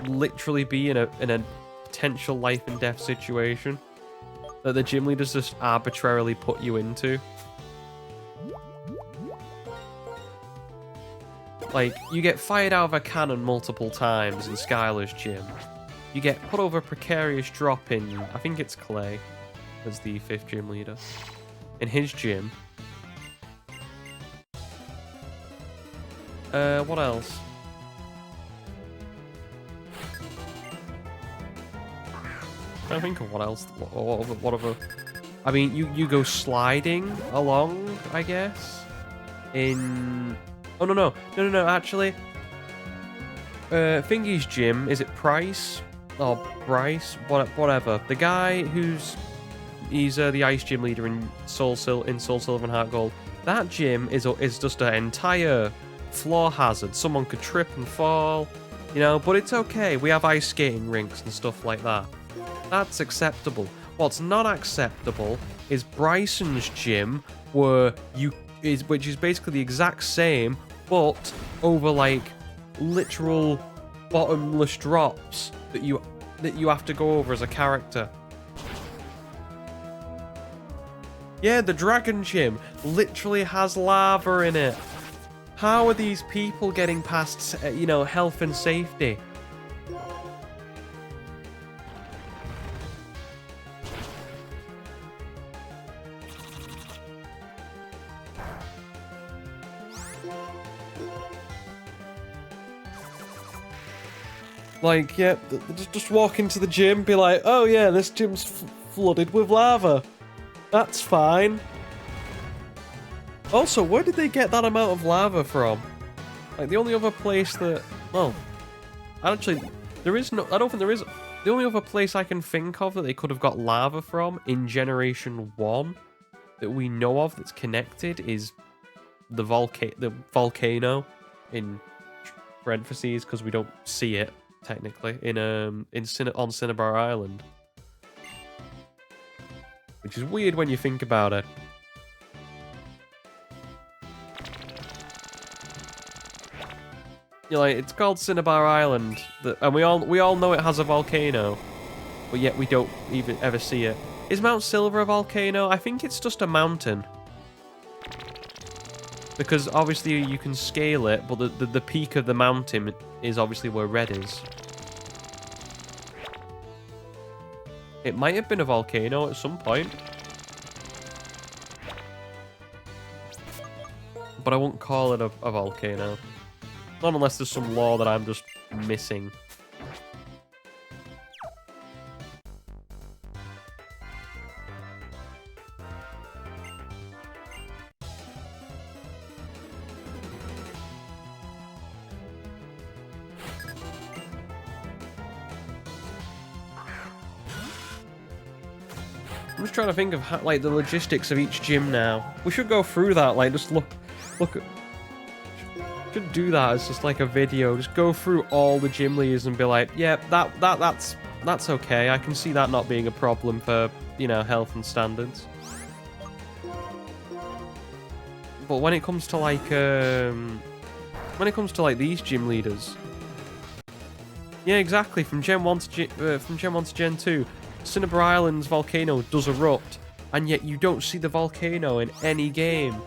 Speaker 1: literally be in a potential life and death situation that the gym leaders just arbitrarily put you into. Like, you get fired out of a cannon multiple times in Skylar's gym. You get put over a precarious drop in, I think it's Clay, as the 5th gym leader, in his gym. What else? I think of what else. What other? I mean, you go sliding along, I guess. In no, actually, Thingy's gym, is it Price or Bryce? Whatever. The guy he's the ice gym leader in Soul Silver and Heart Gold. That gym is just an entire floor hazard. Someone could trip and fall, you know. But it's okay. We have ice skating rinks and stuff like that. That's acceptable. What's not acceptable is Bryson's gym, which is basically the exact same, but over like literal bottomless drops that you have to go over as a character. Yeah, the Dragon Gym literally has lava in it. How are these people getting past, health and safety? Like, yeah, just walk into the gym, be like, oh yeah, this gym's flooded with lava. That's fine. Also, where did they get that amount of lava from? Like, the only other place that... Well, actually, there is no... I don't think there is... The only other place I can think of that they could have got lava from in Generation 1 that we know of that's connected is the volcano in parentheses, because we don't see it. Technically, on Cinnabar Island, which is weird when you think about it. You're like, it's called Cinnabar Island, and we all know it has a volcano, but yet we don't even ever see it. Is Mount Silver a volcano? I think it's just a mountain, because obviously you can scale it, but the peak of the mountain is obviously where Red is. It might have been a volcano at some point, but I won't call it a volcano. Not unless there's some law that I'm just missing. I'm just trying to think of how, like, the logistics of each gym now. We should go through that, like, just look at... Should do that as just like a video. Just go through all the gym leaders and be like, yeah, that's okay. I can see that not being a problem for, health and standards. But when it comes to like these gym leaders, yeah, exactly. From Gen 1 to Gen 2. Cinnabar Island's volcano does erupt, and yet you don't see the volcano in any game.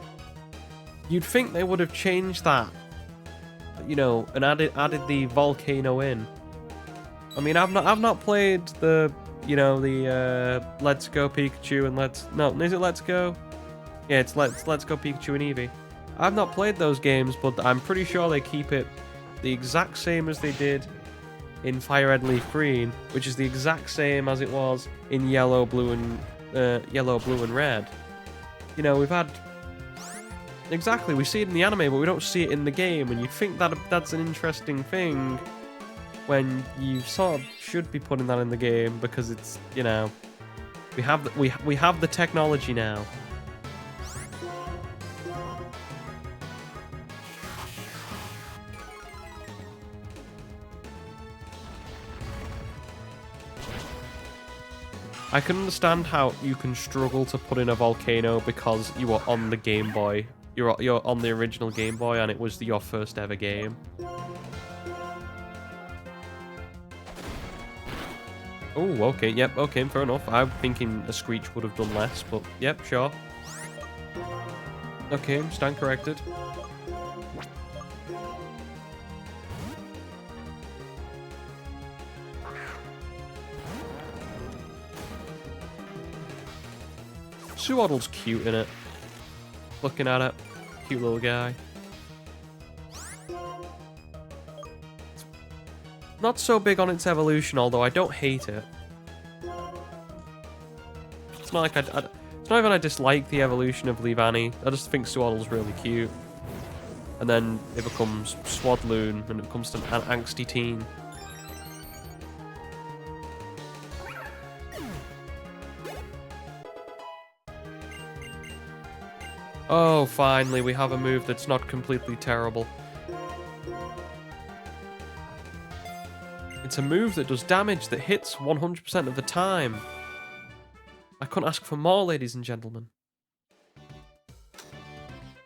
Speaker 1: You'd think they would have changed that, and added the volcano in. I mean, I've not played the, you know, the Let's Go Pikachu and is it Let's Go? Yeah, it's Let's Go Pikachu and Eevee. I've not played those games, but I'm pretty sure they keep it the exact same as they did in Fire Red Leaf Green, which is the exact same as it was in Yellow, Blue, and Red. You know, we've had exactly, we see it in the anime, but we don't see it in the game, and you think that that's an interesting thing when you sort of should be putting that in the game because it's, you know, we have the technology now. I can understand how you can struggle to put in a volcano because you were on the Game Boy. You're on the original Game Boy and it was your first ever game. Oh, okay, yep, okay, fair enough. I'm thinking a Screech would have done less, but yep, sure. Okay, stand corrected. Suoddle's cute in it. Looking at it. Cute little guy. Not so big on its evolution, although I don't hate it. It's not like it's not even I dislike the evolution of Leavanny. I just think Suoddle's really cute. And then it becomes Swadloon, and it becomes an angsty teen. Oh, finally, we have a move that's not completely terrible. It's a move that does damage that hits 100% of the time. I couldn't ask for more, ladies and gentlemen.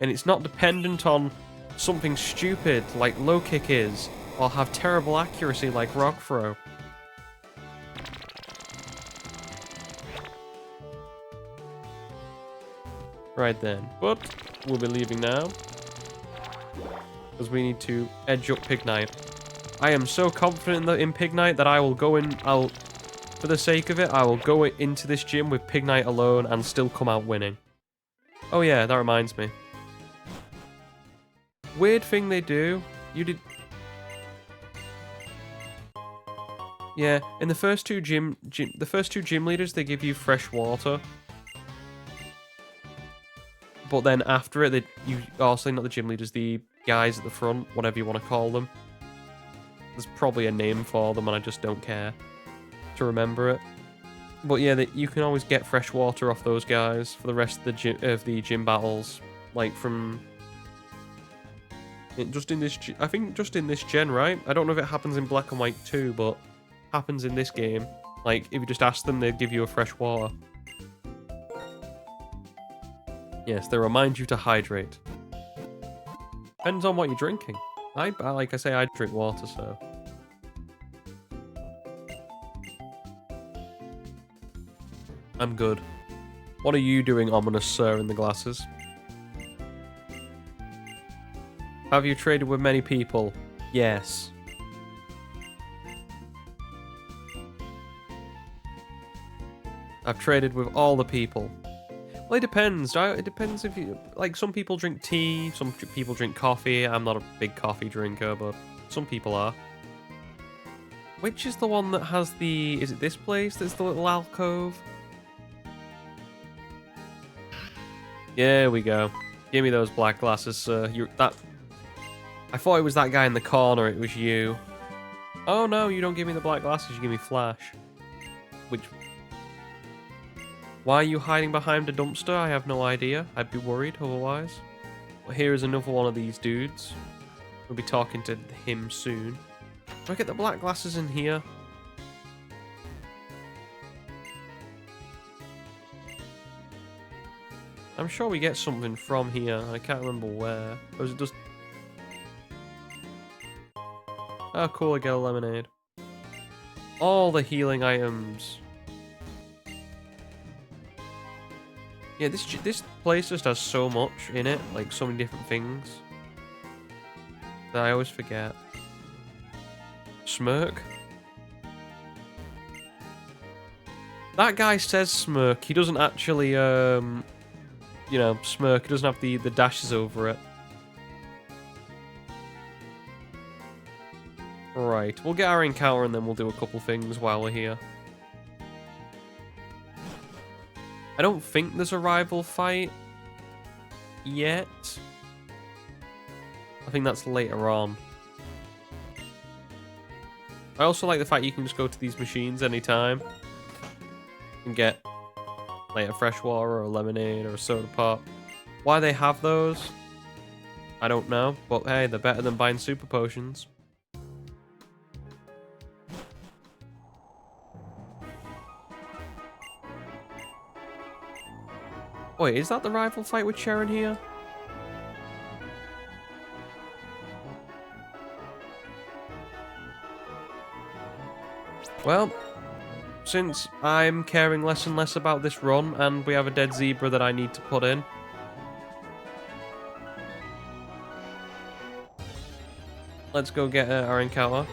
Speaker 1: And it's not dependent on something stupid like low kick is, or have terrible accuracy like rock throw. Right then, but we'll be leaving now because we need to edge up Pignite. I am so confident in Pignite that I will go in. For the sake of it, I will go into this gym with Pignite alone and still come out winning. Oh yeah, that reminds me. Weird thing they do. Yeah, in the first two gym leaders, they give you fresh water. But then after it, not the gym leaders, the guys at the front, whatever you want to call them. There's probably a name for them, and I just don't care to remember it. But yeah, you can always get fresh water off those guys for the rest of the gym battles, like from just in this. I think just in this gen, right? I don't know if it happens in Black and White too, but happens in this game. Like if you just ask them, they'd give you a fresh water. Yes, they remind you to hydrate. Depends on what you're drinking. Like I say, I drink water, so. I'm good. What are you doing, ominous sir, in the glasses? Have you traded with many people? Yes. I've traded with all the people. Well, it depends. It depends if you... Like, some people drink tea, some people drink coffee. I'm not a big coffee drinker, but some people are. Which is the one that has the... Is it this place that's the little alcove? There we go. Give me those black glasses, sir. I thought it was that guy in the corner. It was you. Oh, no, you don't give me the black glasses. You give me flash. Which... Why are you hiding behind a dumpster? I have no idea. I'd be worried otherwise. But here is another one of these dudes. We'll be talking to him soon. Do I get the black glasses in here? I'm sure we get something from here. I can't remember where. Or is it just... Oh, cool, I get a lemonade. All the healing items. Yeah, this place just has so much in it, like so many different things that I always forget. Smirk. That guy says smirk. He doesn't actually, you know, smirk. He doesn't have the dashes over it. Right, we'll get our encounter and then we'll do a couple things while we're here. I don't think there's a rival fight yet. I think that's later on. I also like the fact you can just go to these machines anytime and get like a fresh water or a lemonade or a soda pop. Why they have those, I don't know, but hey, they're better than buying super potions. Wait, is that the rival fight with Sharon here? Well, since I'm caring less and less about this run and we have a dead zebra that I need to put in, let's go get our encounter.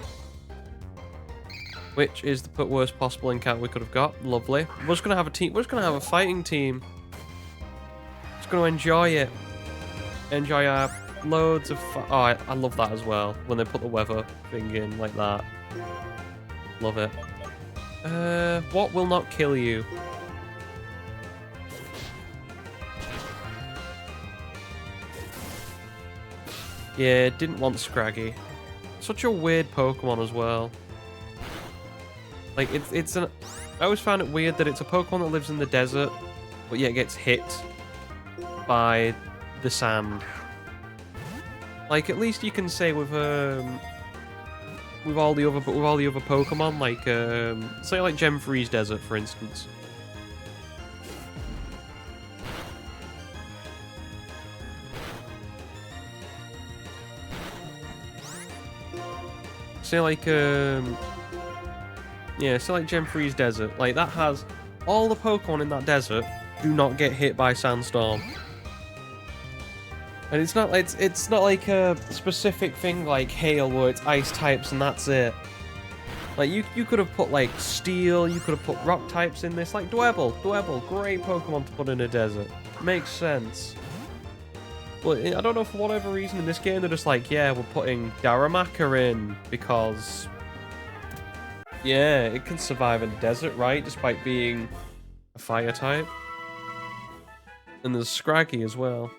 Speaker 1: Which is the worst possible encounter we could have got. Lovely. We're just gonna have a team. We're just gonna have a fighting team. Just gonna enjoy it. Enjoy our loads of fun. Oh, I love that as well. When they put the weather thing in like that. Love it. What will not kill you? Yeah, didn't want Scraggy. Such a weird Pokemon as well. Like, it's an... I always found it weird that it's a Pokemon that lives in the desert, but yet gets hit by the sand. Like, at least you can say with all the other Pokemon, like say like Gem Freeze Desert, for instance. Say like yeah, so like Gem Freeze Desert, like that has all the Pokemon in that desert do not get hit by Sandstorm. And it's not like a specific thing like Hail where it's ice types and that's it. Like you could have put like Steel, you could have put Rock types in this, like Dwebble, great Pokemon to put in a desert. Makes sense. But I don't know, for whatever reason in this game they're just like, yeah, we're putting Darumaka in because yeah, it can survive in the desert, right? Despite being a fire type. And there's Scraggy as well.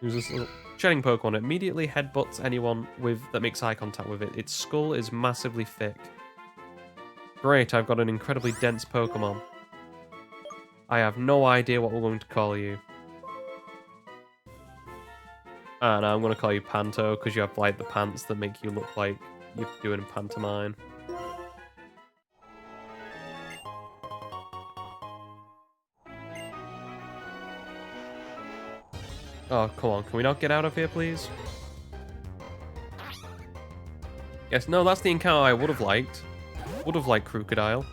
Speaker 1: Who's this little shedding Pokemon. It immediately headbutts anyone that makes eye contact with it. Its skull is massively thick. Great, I've got an incredibly dense Pokemon. I have no idea what we're going to call you. Ah, no, I'm going to call you Panto, because you have, like, the pants that make you look like you're doing a pantomime. Oh, come on. Can we not get out of here, please? Yes, no, that's the encounter I would have liked. Would have liked Crocodile.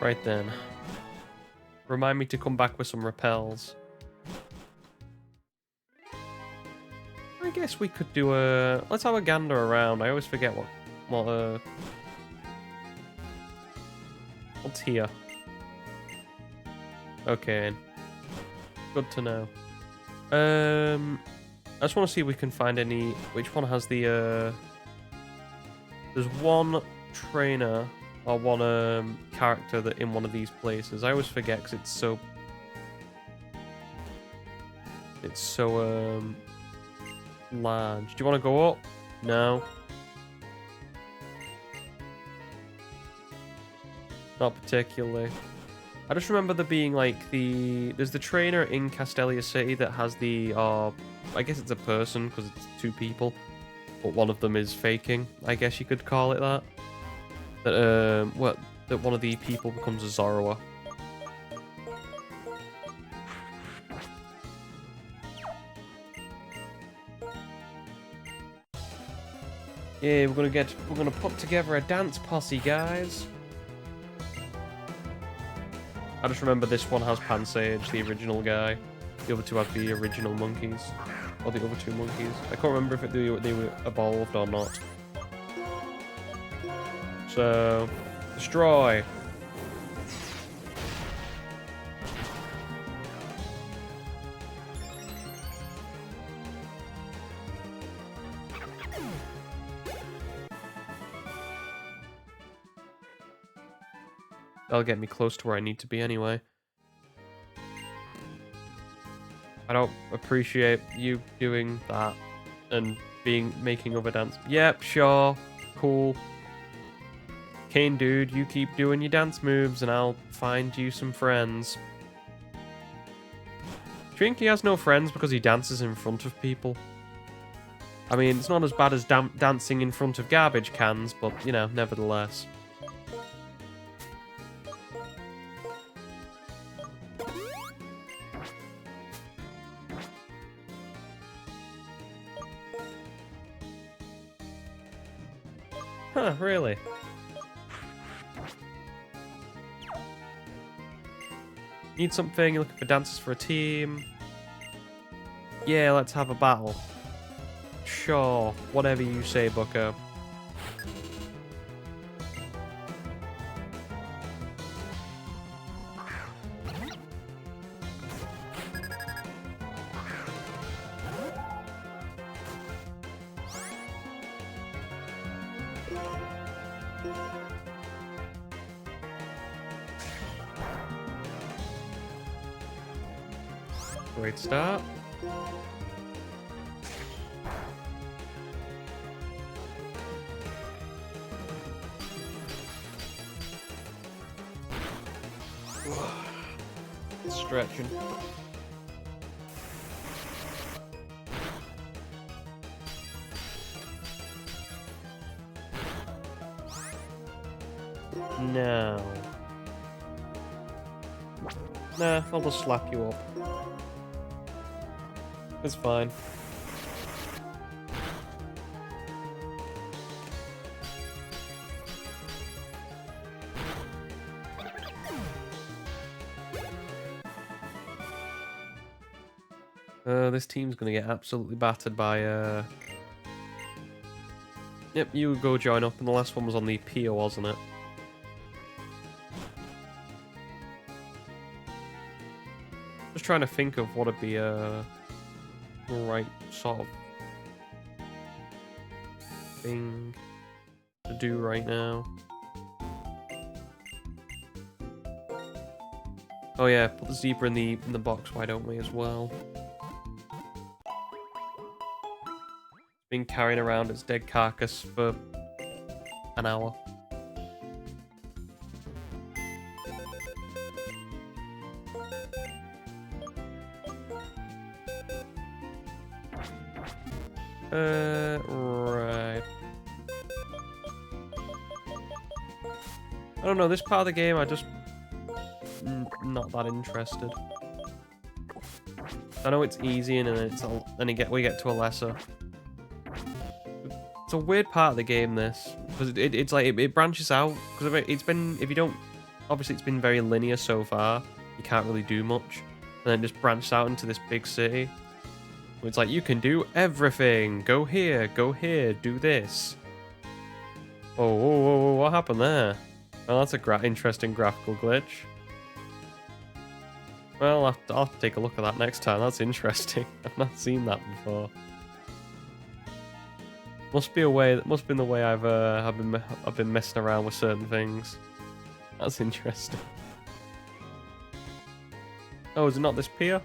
Speaker 1: Right then. Remind me to come back with some repels. I guess we could do a... Let's have a gander around. I always forget what's here. Okay. Good to know. I just want to see if we can find any... Which one has the... There's one trainer... or one character that in one of these places. I always forget because it's so large. Do you want to go up? No. Not particularly. I just remember there being like there's the trainer in Castelia City that has I guess it's a person because it's two people, but one of them is faking. I guess you could call it that. That one of the people becomes a Zorua. Yeah, we're gonna put together a dance posse, guys. I just remember this one has Pansage, the original guy. The other two have the original monkeys. Or the other two monkeys. I can't remember if they were evolved or not. So, destroy. That'll get me close to where I need to be anyway. I don't appreciate you doing that and making other dance. Yep, sure, cool. Kane dude, you keep doing your dance moves and I'll find you some friends. Do you think he has no friends because he dances in front of people? I mean, it's not as bad as dancing in front of garbage cans, but, you know, nevertheless. Huh, really? Need something, you're looking for dancers for a team. Yeah, let's have a battle. Sure, whatever you say, bucko. Great start. Stretching. No. Nah, I'll just slap you up. It's fine. This team's gonna get absolutely battered by, Yep, you go join up, and the last one was on the pier, wasn't it? Just trying to think of what would be the right sort of thing to do right now. Oh yeah, put the zebra in the box, why don't we, as well? Been carrying around its dead carcass for an hour. Right. I don't know, this part of the game, I just not that interested. I know it's easy and then we get to a lesser. It's a weird part of the game, this, because it's like it branches out. Because it's been, if you don't, obviously it's been very linear so far. You can't really do much, and then just branches out into this big city. It's like you can do everything. Go here, do this. Oh, whoa, whoa, whoa, what happened there? Oh, that's a interesting graphical glitch. Well, I'll have to take a look at that next time. That's interesting. I've not seen that before. Must be the way I've been messing around with certain things. That's interesting. Oh, is it not this pier?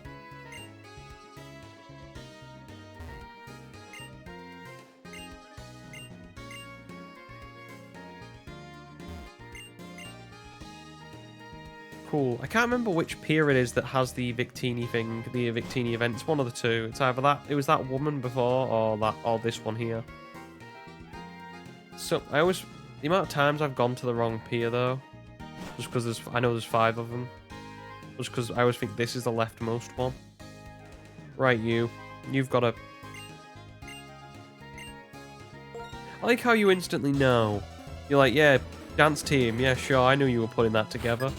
Speaker 1: Cool. I can't remember which pier it is that has the Victini thing, the Victini event. It's one of the two. It's either that, it was that woman before, or this one here. So the amount of times I've gone to the wrong pier though, just because I know there's 5 of them. Just because I always think this is the leftmost one. Right, you've got to. I like how you instantly know. You're like, yeah, dance team. Yeah, sure, I knew you were putting that together.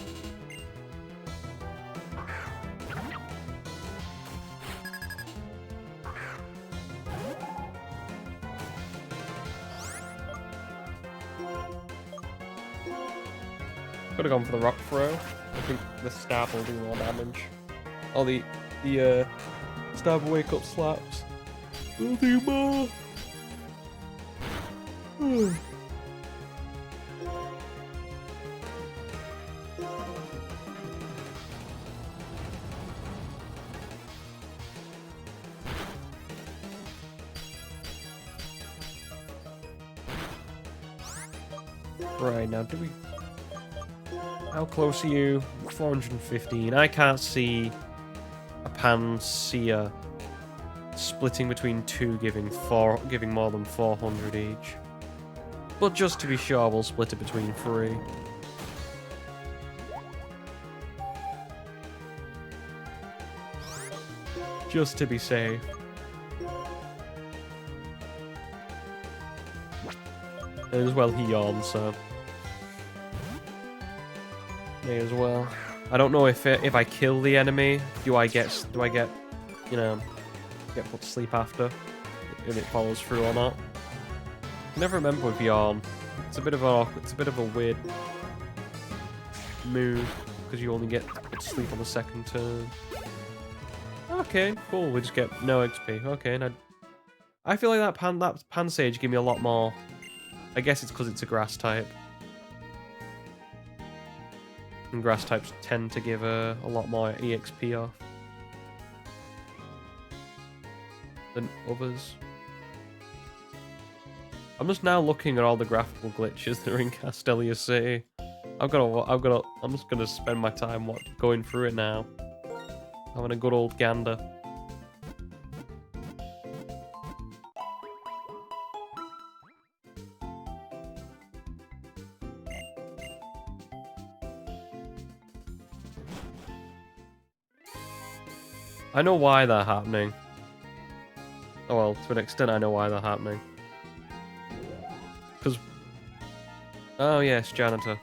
Speaker 1: Could have gone for the rock throw. I think the stab will do more damage. Or the stab wake up slaps will do more. Right, now do we... How close are you? 415. I can't see a Panacea splitting between two giving more than 400 each. But just to be sure, we'll split it between 3. Just to be safe. And as well, he yawns, so may as well. I don't know if I kill the enemy, do I get you know, get put to sleep after if it follows through or not. I never remember with yawn. It's a bit of a weird move because you only get put to sleep on the second turn. Okay, cool. We just get no XP. Okay, and I feel like that Pan Sage give me a lot more. I guess it's because it's a grass type. And grass types tend to give a lot more EXP off than others. I'm just now looking at all the graphical glitches that are in Castelia City. I'm just gonna spend my time going through it now. Having a good old gander. I know why they're happening. Oh well, to an extent I know why they're happening. Because... Oh yes, janitor.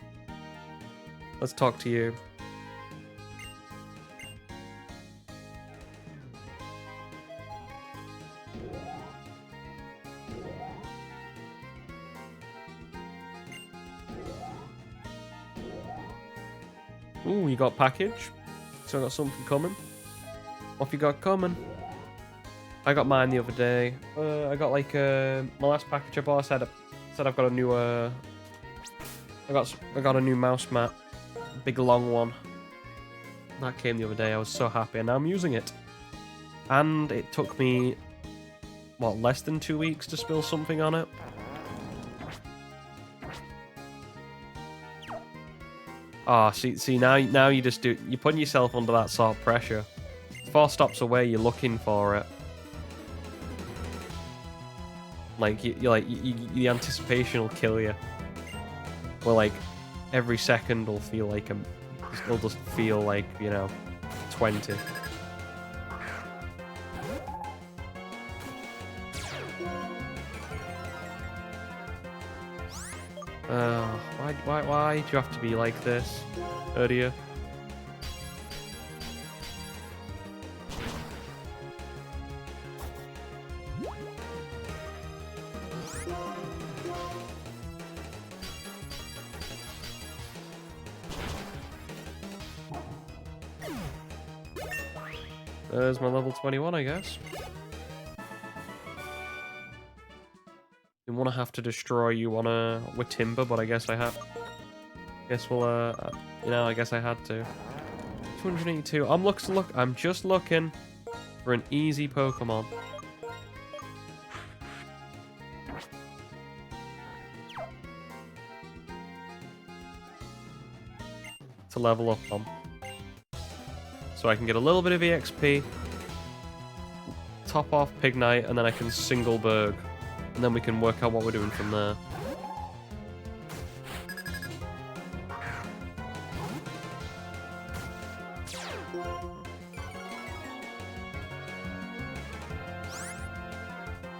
Speaker 1: Let's talk to you. Ooh, you got package? So I got something coming. What have you got coming? I got mine the other day. I got like my last package I bought. I said I've got a new I got a new mouse mat, big long one. That came the other day. I was so happy, and now I'm using it. And it took me what, less than 2 weeks to spill something on it. Ah, see now you're putting yourself under that sort of pressure. 4 stops away, you're looking for it. Like the anticipation will kill you. Where like every second will feel like it'll just feel like, you know, 20. Why do you have to be like this, Urdia? There's my level 21, I guess. Didn't want to have to destroy you with timber, but I guess I have. Guess we'll you know, I guess I had to. 282. I'm just looking for an easy Pokemon. To level up on. So I can get a little bit of EXP, top off Pignite, and then I can single Burgh. And then we can work out what we're doing from there.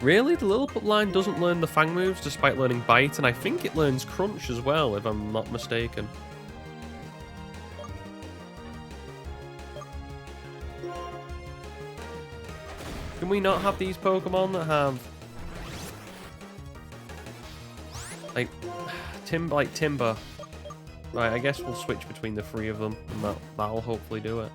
Speaker 1: Really? The Lilliput line doesn't learn the Fang moves despite learning Bite, and I think it learns Crunch as well, if I'm not mistaken. Can we not have these Pokemon that have... like Timber? Right, I guess we'll switch between the 3 of them, and that'll hopefully do it.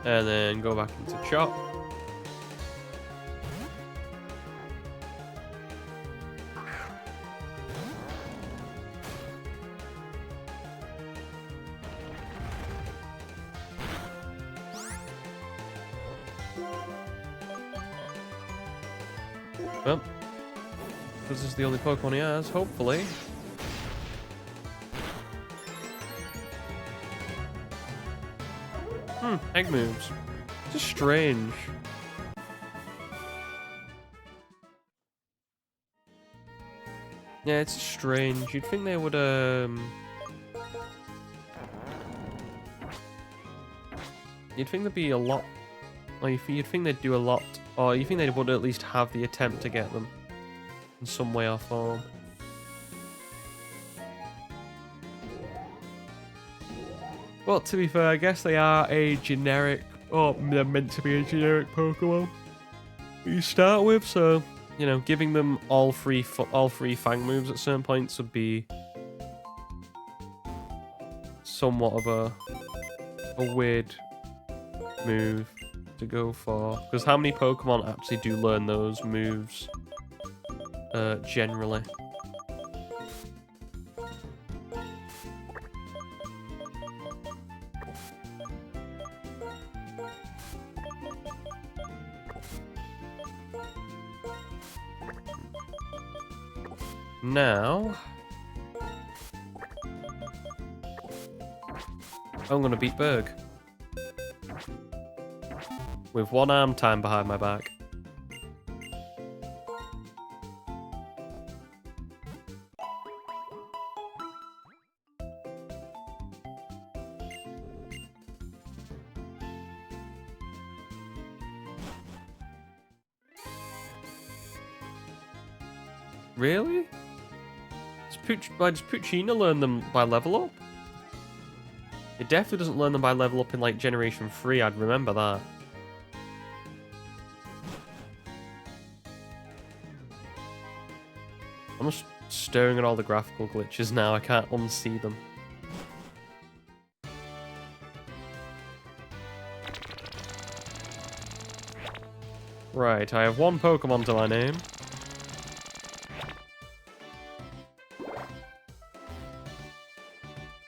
Speaker 1: And then go back into Chop. Well, this is the only Pokemon he has, hopefully. Egg moves. Just strange. Yeah, it's strange. You'd think they would, you'd think there'd be a lot... or you'd think they'd do a lot... or you think they would at least have the attempt to get them. In some way or form. Well, to be fair, I guess they are a generic... or they're meant to be a generic Pokemon you start with, so... you know, giving them all three Fang moves at certain points would be... somewhat of a weird move to go for. Because how many Pokemon actually do learn those moves, generally? Now, I'm going to beat Burgh. With one arm time behind my back. Really? Does Puccina learn them by level up? It definitely doesn't learn them by level up in like Generation 3, I'd remember that. I'm just staring at all the graphical glitches now, I can't unsee them. Right, I have one Pokemon to my name.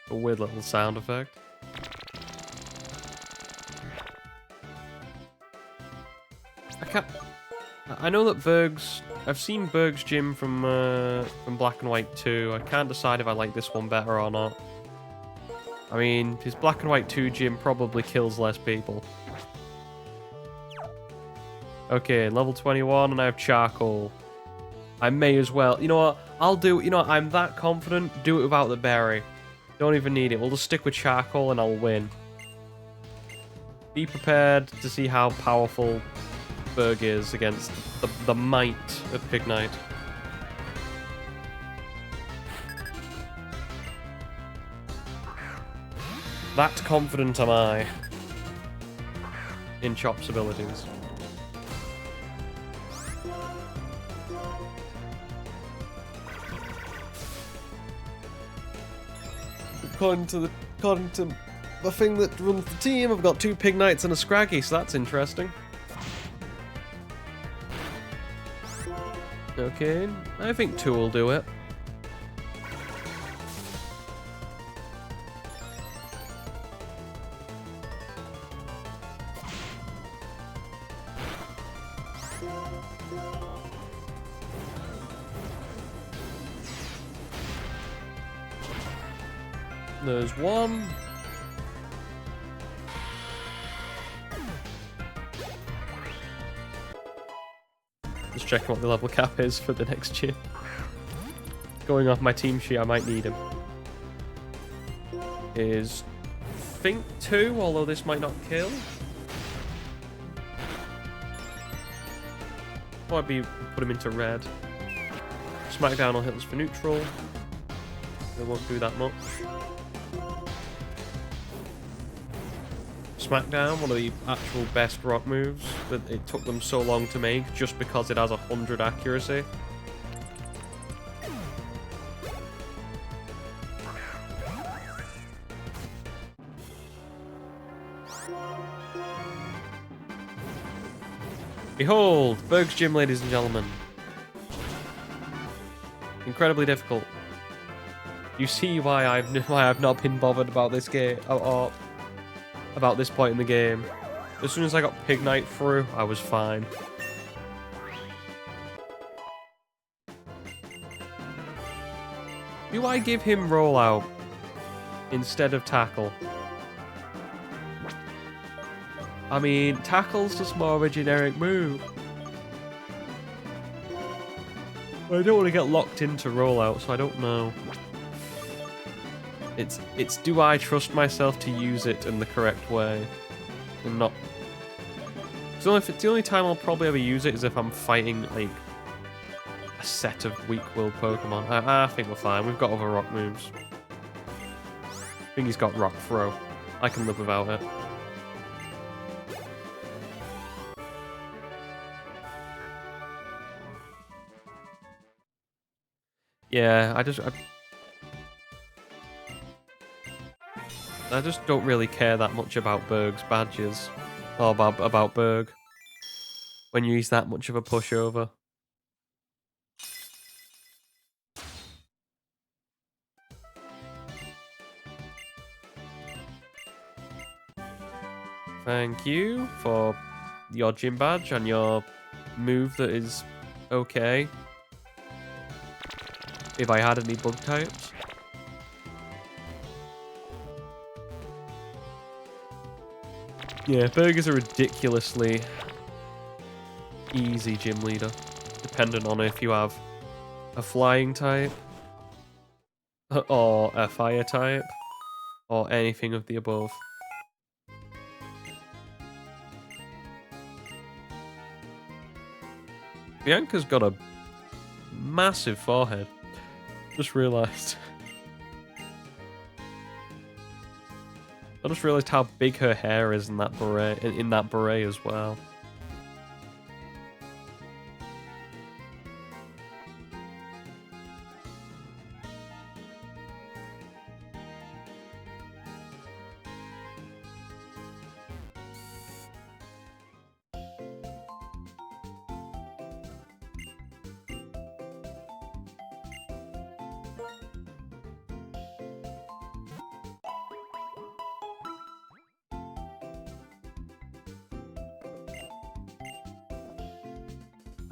Speaker 1: A weird little sound effect. I know that Burgh's... I've seen Burgh's gym from Black and White 2. I can't decide if I like this one better or not. I mean, his Black and White 2 gym probably kills less people. Okay, level 21 and I have Charcoal. I may as well. You know what? I'll do... you know what? I'm that confident. Do it without the berry. Don't even need it. We'll just stick with Charcoal and I'll win. Be prepared to see how powerful Burgh is against the might of Pignite. That confident am I in Chop's abilities. According to the thing that runs the team, I've got 2 Pignites and a Scraggy, so that's interesting. Okay, I think 2 will do it. There's 1. Just checking what the level cap is for the next gym. Going off my team sheet, I might need him. Is, I think 2, although this might not kill. Might be put him into red. Smackdown will hit us for neutral. It won't do that much. Smackdown, one of the actual best rock moves that it took them so long to make just because it has 100 accuracy. Behold, Burgh's Gym, ladies and gentlemen. Incredibly difficult. You see why I've not been bothered about this game, or about this point in the game. As soon as I got Pig Knight through, I was fine. Do I give him rollout instead of tackle? I mean, tackle's just more of a generic move. I don't want to get locked into rollout, so I don't know. It's do I trust myself to use it in the correct way and not. So if it's the only time I'll probably ever use it is if I'm fighting like a set of weak-willed Pokemon. I think we're fine. We've got other rock moves. I think he's got Rock Throw. I can live without it. Yeah, I just don't really care that much about Burgh's badges. Or about Burgh. When you use that much of a pushover. Thank you for your gym badge and your move that is okay. If I had any bug types. Yeah, Burgh is a ridiculously easy gym leader, depending on if you have a flying type, or a fire type, or anything of the above. Bianca's got a massive forehead. Just realised. I just realised how big her hair is in that beret as well.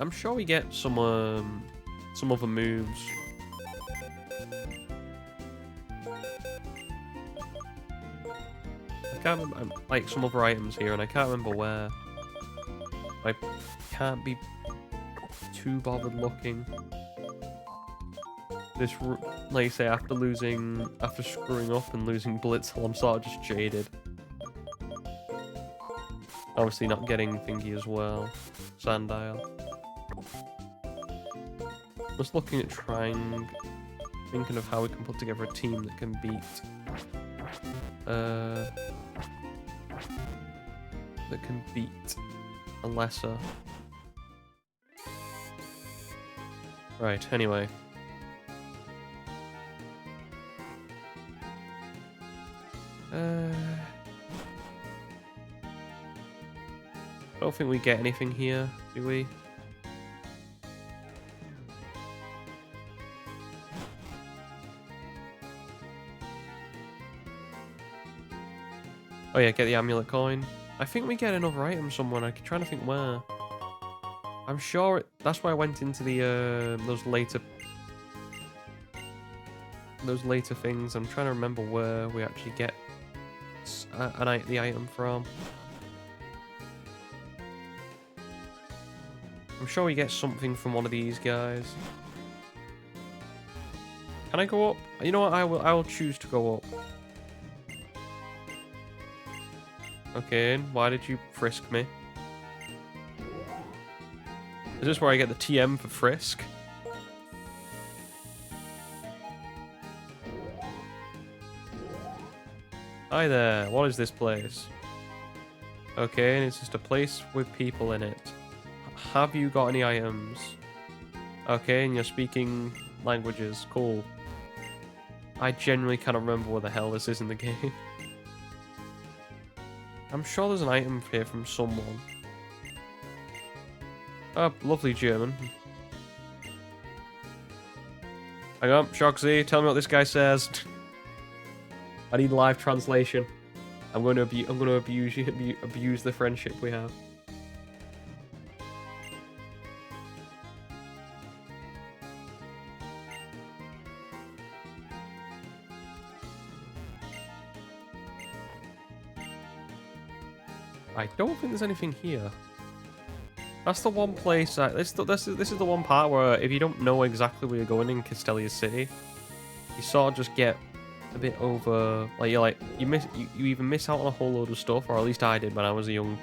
Speaker 1: I'm sure we get some other moves. I can't remember, like some other items here, and I can't remember where. I can't be too bothered looking. This, like you say, after screwing up and losing Blitzel, I'm sort of just jaded. Obviously not getting Thingy as well. Sandile. Just looking at thinking of how we can put together a team that can beat a lesser. Right, anyway. I don't think we get anything here, do we? Oh yeah, get the amulet coin. I think we get another item somewhere. I'm trying to think where. I'm sure that's why I went into the those later things. I'm trying to remember where we actually get the item from. I'm sure we get something from one of these guys. Can I go up? You know what? I will choose to go up. Okay, why did you frisk me? Is this where I get the TM for frisk? Hi there, what is this place? Okay, and it's just a place with people in it. Have you got any items? Okay, and you're speaking languages. Cool. I genuinely cannot remember where the hell this is in the game. I'm sure there's an item here from someone. Oh, lovely German. Hang on, Shoxy, tell me what this guy says. I need live translation. I'm going to abuse the friendship we have. I don't think there's anything here. That's the one place. This is the one part where if you don't know exactly where you're going in Castelia City, you sort of just get a bit over. Like you either miss out on a whole load of stuff, or at least I did when I was young.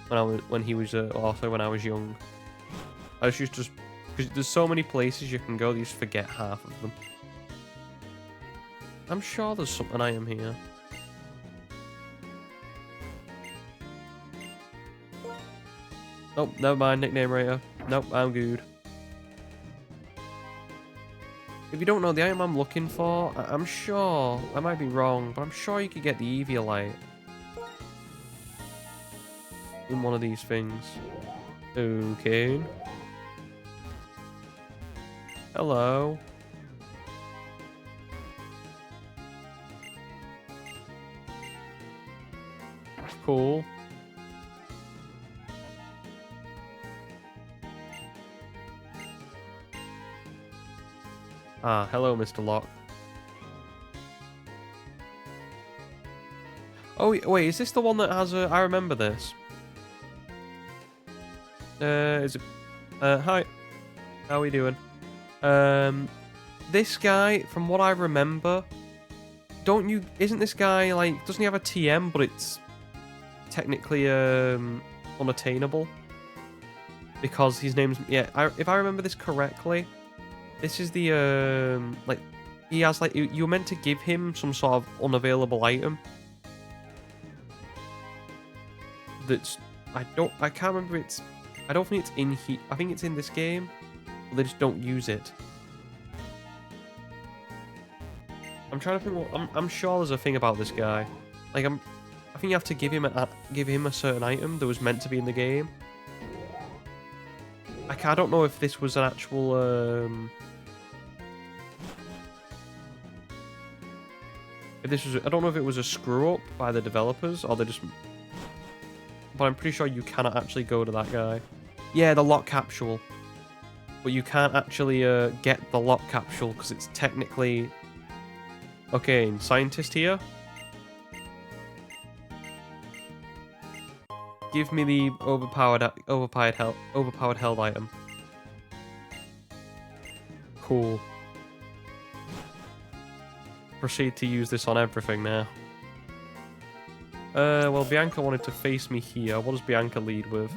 Speaker 1: When he was also when I was young. I was just because there's so many places you can go, you just forget half of them. I'm sure there's something I am here. Nope, never mind, nickname rater. Nope, I'm good. If you don't know the item I'm looking for, I'm sure, I might be wrong, but I'm sure you could get the Eviolite in one of these things. Okay. Hello. Cool. Ah, hello, Mr. Locke. Oh, wait, is this the one that has a... I remember this. Is it... hi. How are we doing? This guy, from what I remember... Don't you... Isn't this guy, like... Doesn't he have a TM, but it's... technically, unattainable? Because his name's... Yeah, if I remember this correctly... This is the, like, he has, like, you're meant to give him some sort of unavailable item. That's, I can't remember I don't think it's in here. I think it's in this game, but they just don't use it. I'm trying to think I'm sure there's a thing about this guy. Like, I think you have to give him a certain item that was meant to be in the game. I don't know if this was an actual, I don't know if it was a screw up by the developers or they just... But I'm pretty sure you cannot actually go to that guy. Yeah, the lock capsule. But you can't actually get the lock capsule because it's technically... Okay, scientist here. Give me the overpowered held item. Cool. Proceed to use this on everything now. Well, Bianca wanted to face me here. What does Bianca lead with?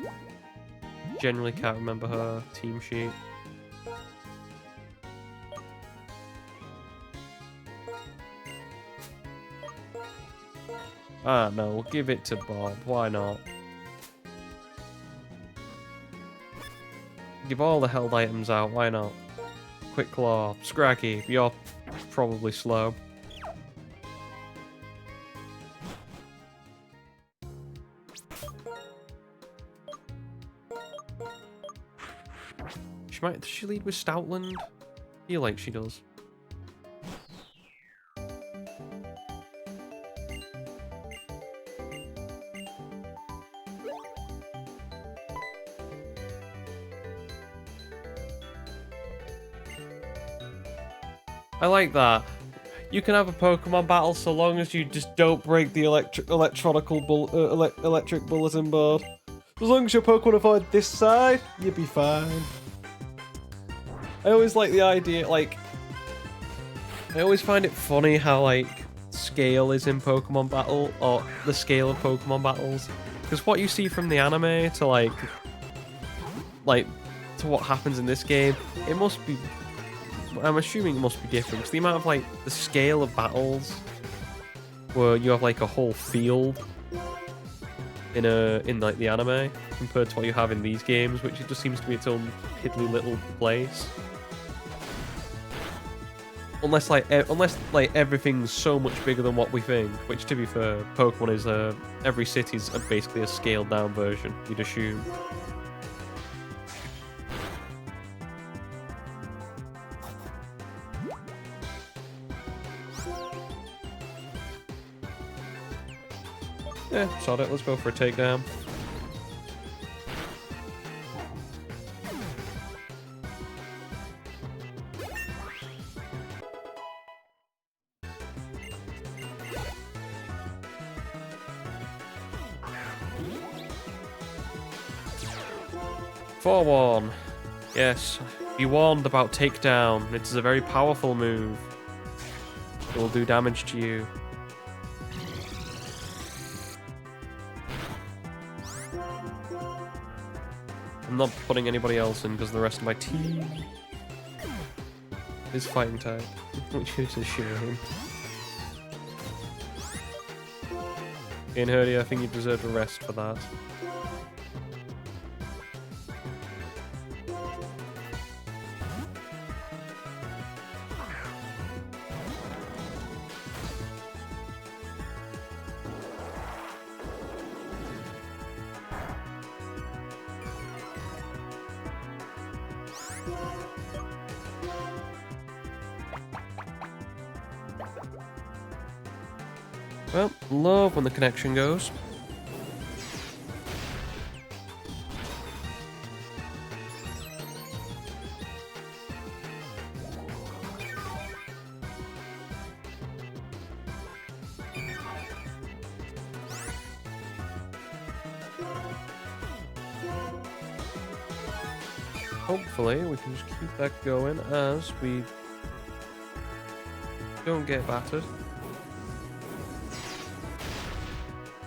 Speaker 1: Generally can't remember her team sheet. Ah, no, we'll give it to Bob. Why not? Give all the held items out. Why not? Quick Claw. Scraggy. You're probably slow. Does she lead with Stoutland? I feel like she does. I like that. You can have a Pokemon battle so long as you just don't break the electric bulletin board. As long as your Pokemon avoid this side, you'll be fine. I always like the idea, like... I always find it funny how, like, scale is in Pokemon Battle, or the scale of Pokemon battles. Because what you see from the anime to, like, to what happens in this game, it must be... I'm assuming it must be different, because the amount of, like, the scale of battles, where you have, like, a whole field in like, the anime, compared to what you have in these games, which it just seems to be its own piddly little place. Unless everything's so much bigger than what we think, which to be fair, Pokemon is every city's basically a scaled down version, you'd assume. Yeah, sod it, let's go for a takedown. Forewarn. Yes, be warned about takedown. It is a very powerful move. It will do damage to you. I'm not putting anybody else in because the rest of my team is fighting type, which is a shame. In Herdy, I think you deserve a rest for that. Well, love when the connection goes. Hopefully, we can just keep that going as we don't get battered.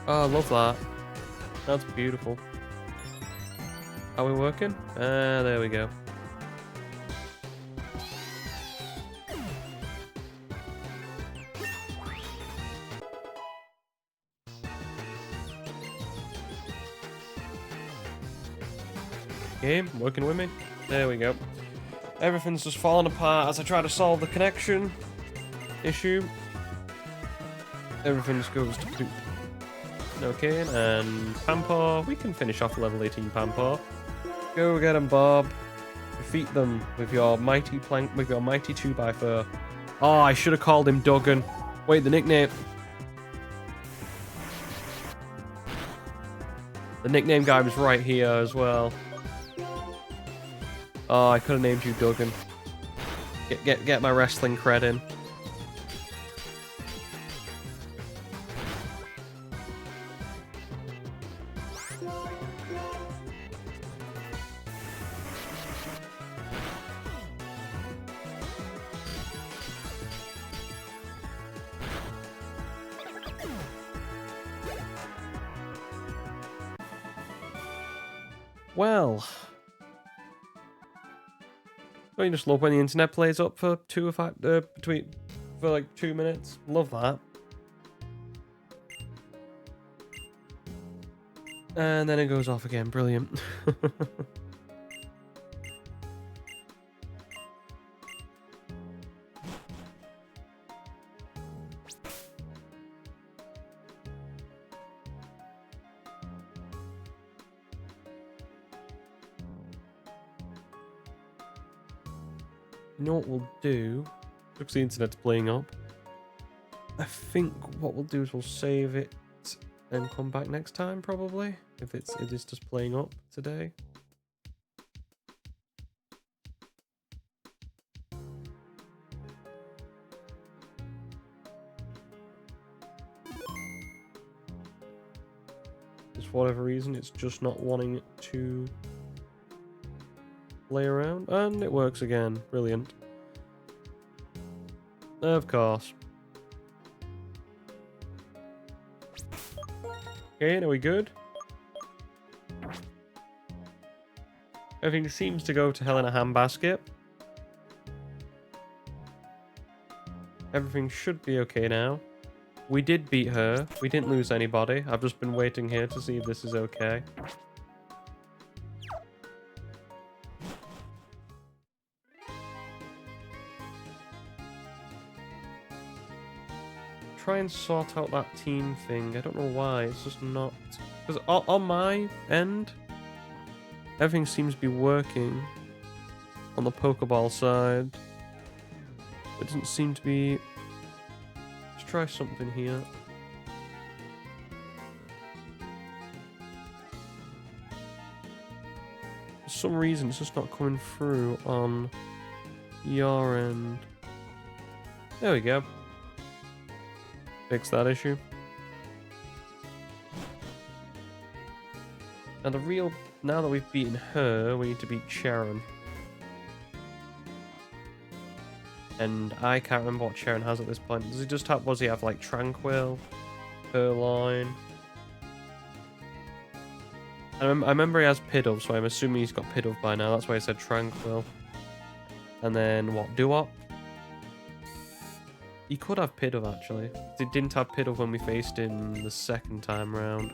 Speaker 1: Oh, I love that. That's beautiful. Are we working? There we go. Game, working with me. There we go. Everything's just falling apart as I try to solve the connection issue. Everything just goes to poop. Okay, and Pampor, we can finish off level 18 Pampor. Go get him, Bob. Defeat them with your mighty 2x4. Oh, I should have called him Duggan. Wait, the nickname. The nickname guy was right here as well. Oh, I could have named you Duggan. Get my wrestling cred in. Well, don't you just love when the internet plays up for like 2 minutes? Love that. And then it goes off again. Brilliant. You know what we'll do? Because the internet's playing up. I think what we'll do is we'll save it and come back next time, probably. If it is just playing up today. Just for whatever reason, it's just not wanting to play around. And it works again. Brilliant. Of course. Okay, are we good? Everything seems to go to hell in a handbasket. Everything should be okay now. We did beat her. We didn't lose anybody. I've just been waiting here to see if this is okay. Try and sort out that team thing. I don't know why. It's just not... Because on my end, everything seems to be working on the Pokeball side. It doesn't seem to be... Let's try something here. For some reason, it's just not coming through on your end. There we go. Fix that issue. And now that we've beaten her, we need to beat Sharon. And I can't remember what Sharon has at this point. Does he have like Tranquil, Purloin? I remember he has Pidove, so I'm assuming he's got Pidove by now. That's why I said Tranquil. And then what? Duop? He could have Pidove actually. He didn't have Pidove when we faced him the second time round.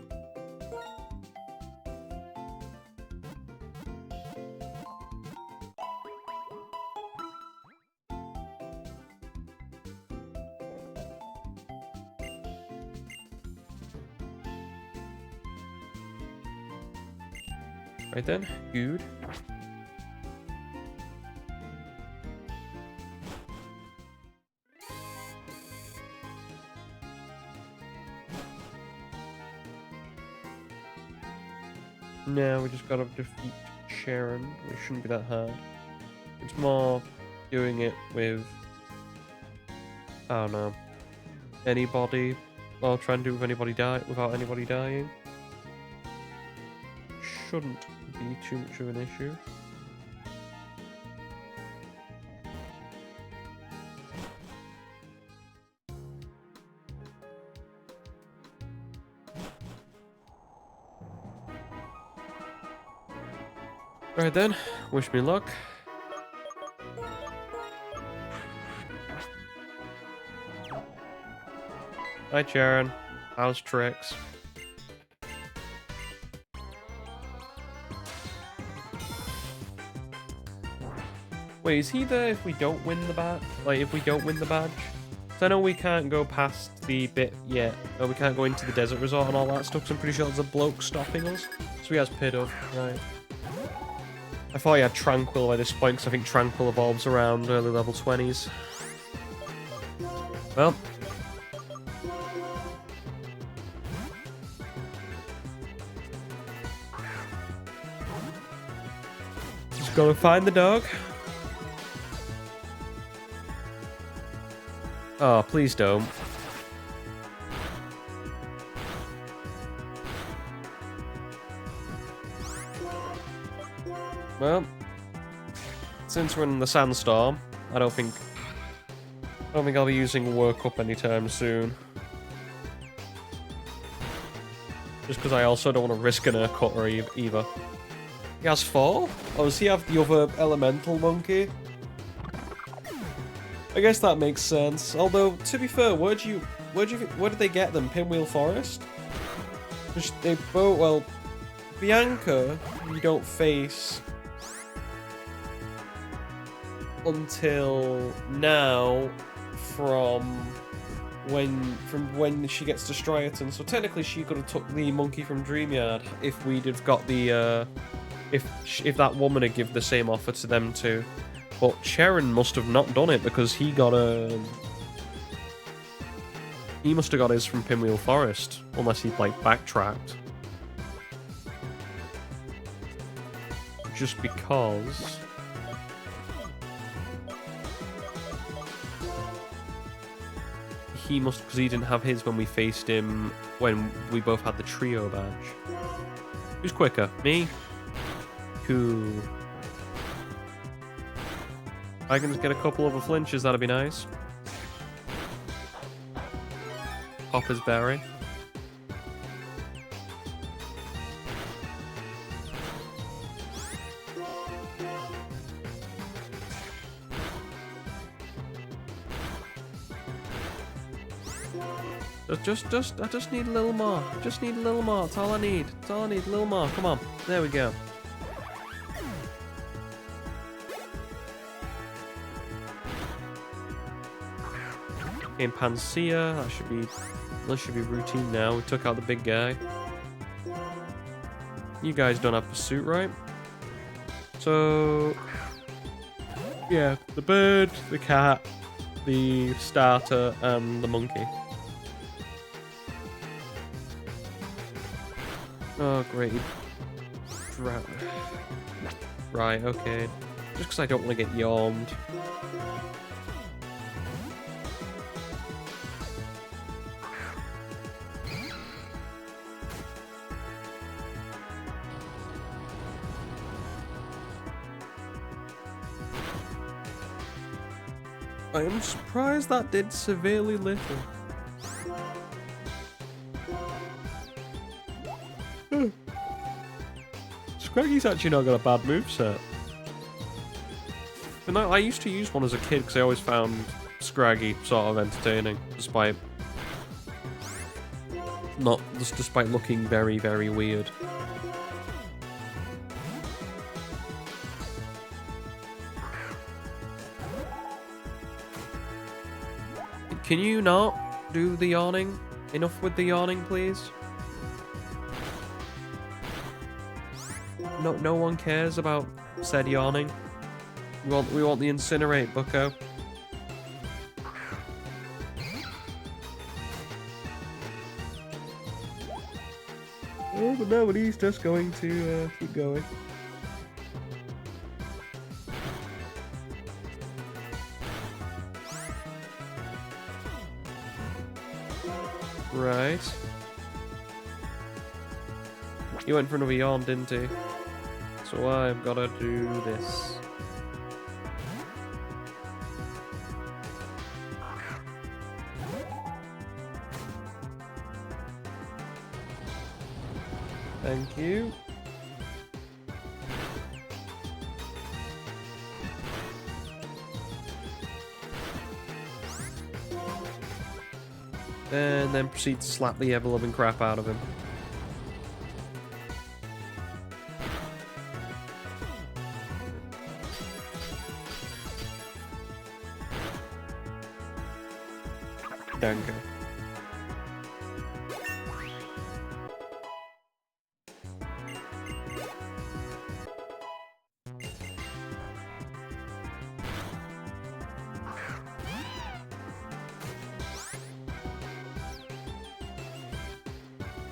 Speaker 1: Right then, good. Now we just gotta defeat Sharon, which shouldn't be that hard. It's more doing it with, I don't know, anybody, or trying to do it with anybody without anybody dying. Shouldn't be too much of an issue. Right then, wish me luck. Hi Sharon, how's tricks? Wait, is he there if we don't win the badge? Like, if we don't win the badge? So I know we can't go past the bit yet. Or we can't go into the desert resort and all that stuff, because I'm pretty sure there's a bloke stopping us. So he has Pidove, right. I thought he had Tranquil by this point, because I think Tranquil evolves around early level 20s. Well. Just gotta find the dog. Oh, please don't. Well, since we're in the sandstorm, I don't think I'll be using Work Up anytime soon. Just because I also don't want to risk an Urcut or either. He has 4? Or does he have the other elemental monkey? I guess that makes sense. Although, to be fair, where did they get them? Pinwheel Forest? They both, well, Bianca, you don't face until now from when she gets to Striaton. So technically, she could have took the monkey from Dreamyard if we'd have got the if that woman had given the same offer to them too. But Sharon must have not done it because he got he must have got his from Pinwheel Forest, unless he'd like backtracked. Just because he must, because he didn't have his when we faced him when we both had the trio badge. Who's quicker? Me? Cool. I can just get a couple of flinches, that'd be nice. Pop his berry. I just need a little more. Just need a little more. That's all I need. That's all I need. A little more. Come on. There we go. Game Panacea. That should be routine now. We took out the big guy. You guys don't have pursuit, right? So yeah, the bird, the cat, the starter, and the monkey. Oh, great. Right, okay. Just because I don't want to get yawned. I am surprised that did severely little. Scraggy's actually not got a bad moveset. And I used to use one as a kid because I always found Scraggy sort of entertaining, despite looking very, very weird. Can you not do the yawning? Enough with the yawning, please. No one cares about said yawning. We want the incinerate, bucko. Oh, but nobody's just going to keep going. Right. He went for another yawn, didn't he? So I've got to do this. Thank you. And then proceed to slap the ever-loving crap out of him. Dango.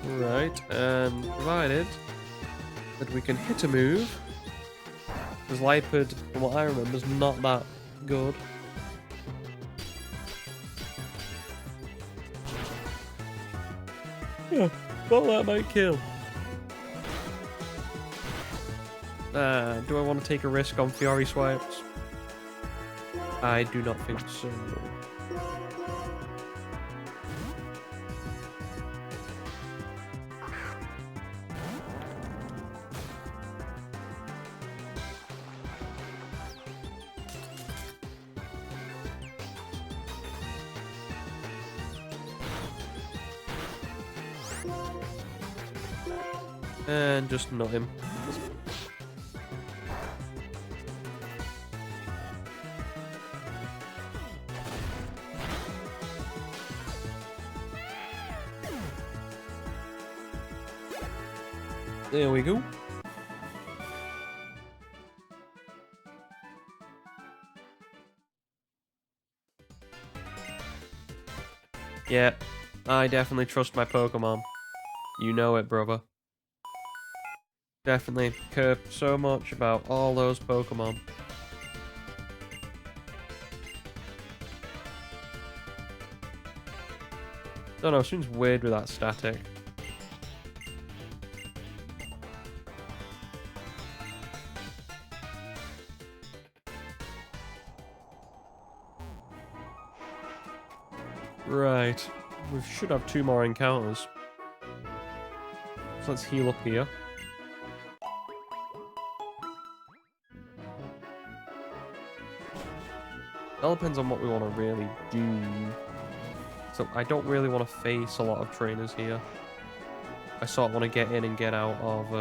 Speaker 1: Right, and provided that we can hit a move, because Lipid, from what I remember, is not that good. Yeah, well, that might kill. Do I want to take a risk on Fury Swipes? I do not think so. And just nut him. There we go. Yeah, I definitely trust my Pokemon. You know it, brother. Definitely care so much about all those Pokemon. Don't know, seems weird with that static. Right. We should have 2 more encounters. So let's heal up here. It all depends on what we want to really do. So I don't really want to face a lot of trainers here. I sort of want to get in and get out of...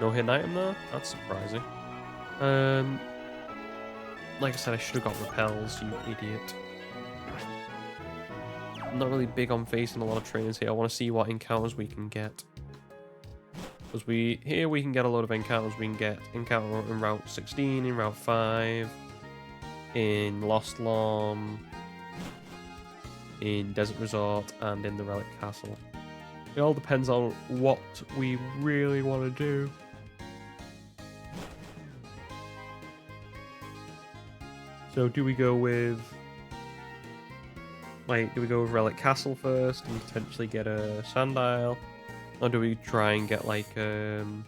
Speaker 1: No hidden item there? That's surprising. Like I said, I should have got repels, you idiot. I'm not really big on facing a lot of trainers here. I want to see what encounters we can get. Because here we can get a lot of encounters. We can get encounter in Route 16, in Route 5, in Lost Lawn, in Desert Resort, and in the Relic Castle. It all depends on what we really want to do. So do we go with... Like, do we go with Relic Castle first and potentially get a Sandile? Or do we try and get like, do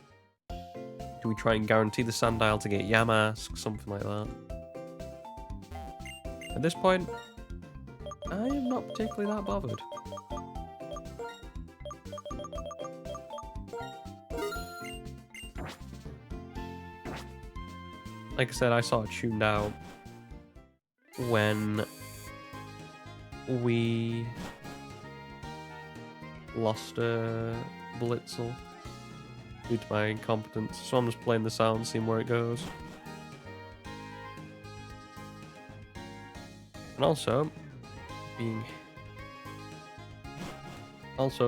Speaker 1: we try and guarantee the Sandile to get Yamask, something like that? At this point, I am not particularly that bothered. Like I said, I sort of tuned out when we lost Blitzel due to my incompetence, so I'm just playing the sound, seeing where it goes. And also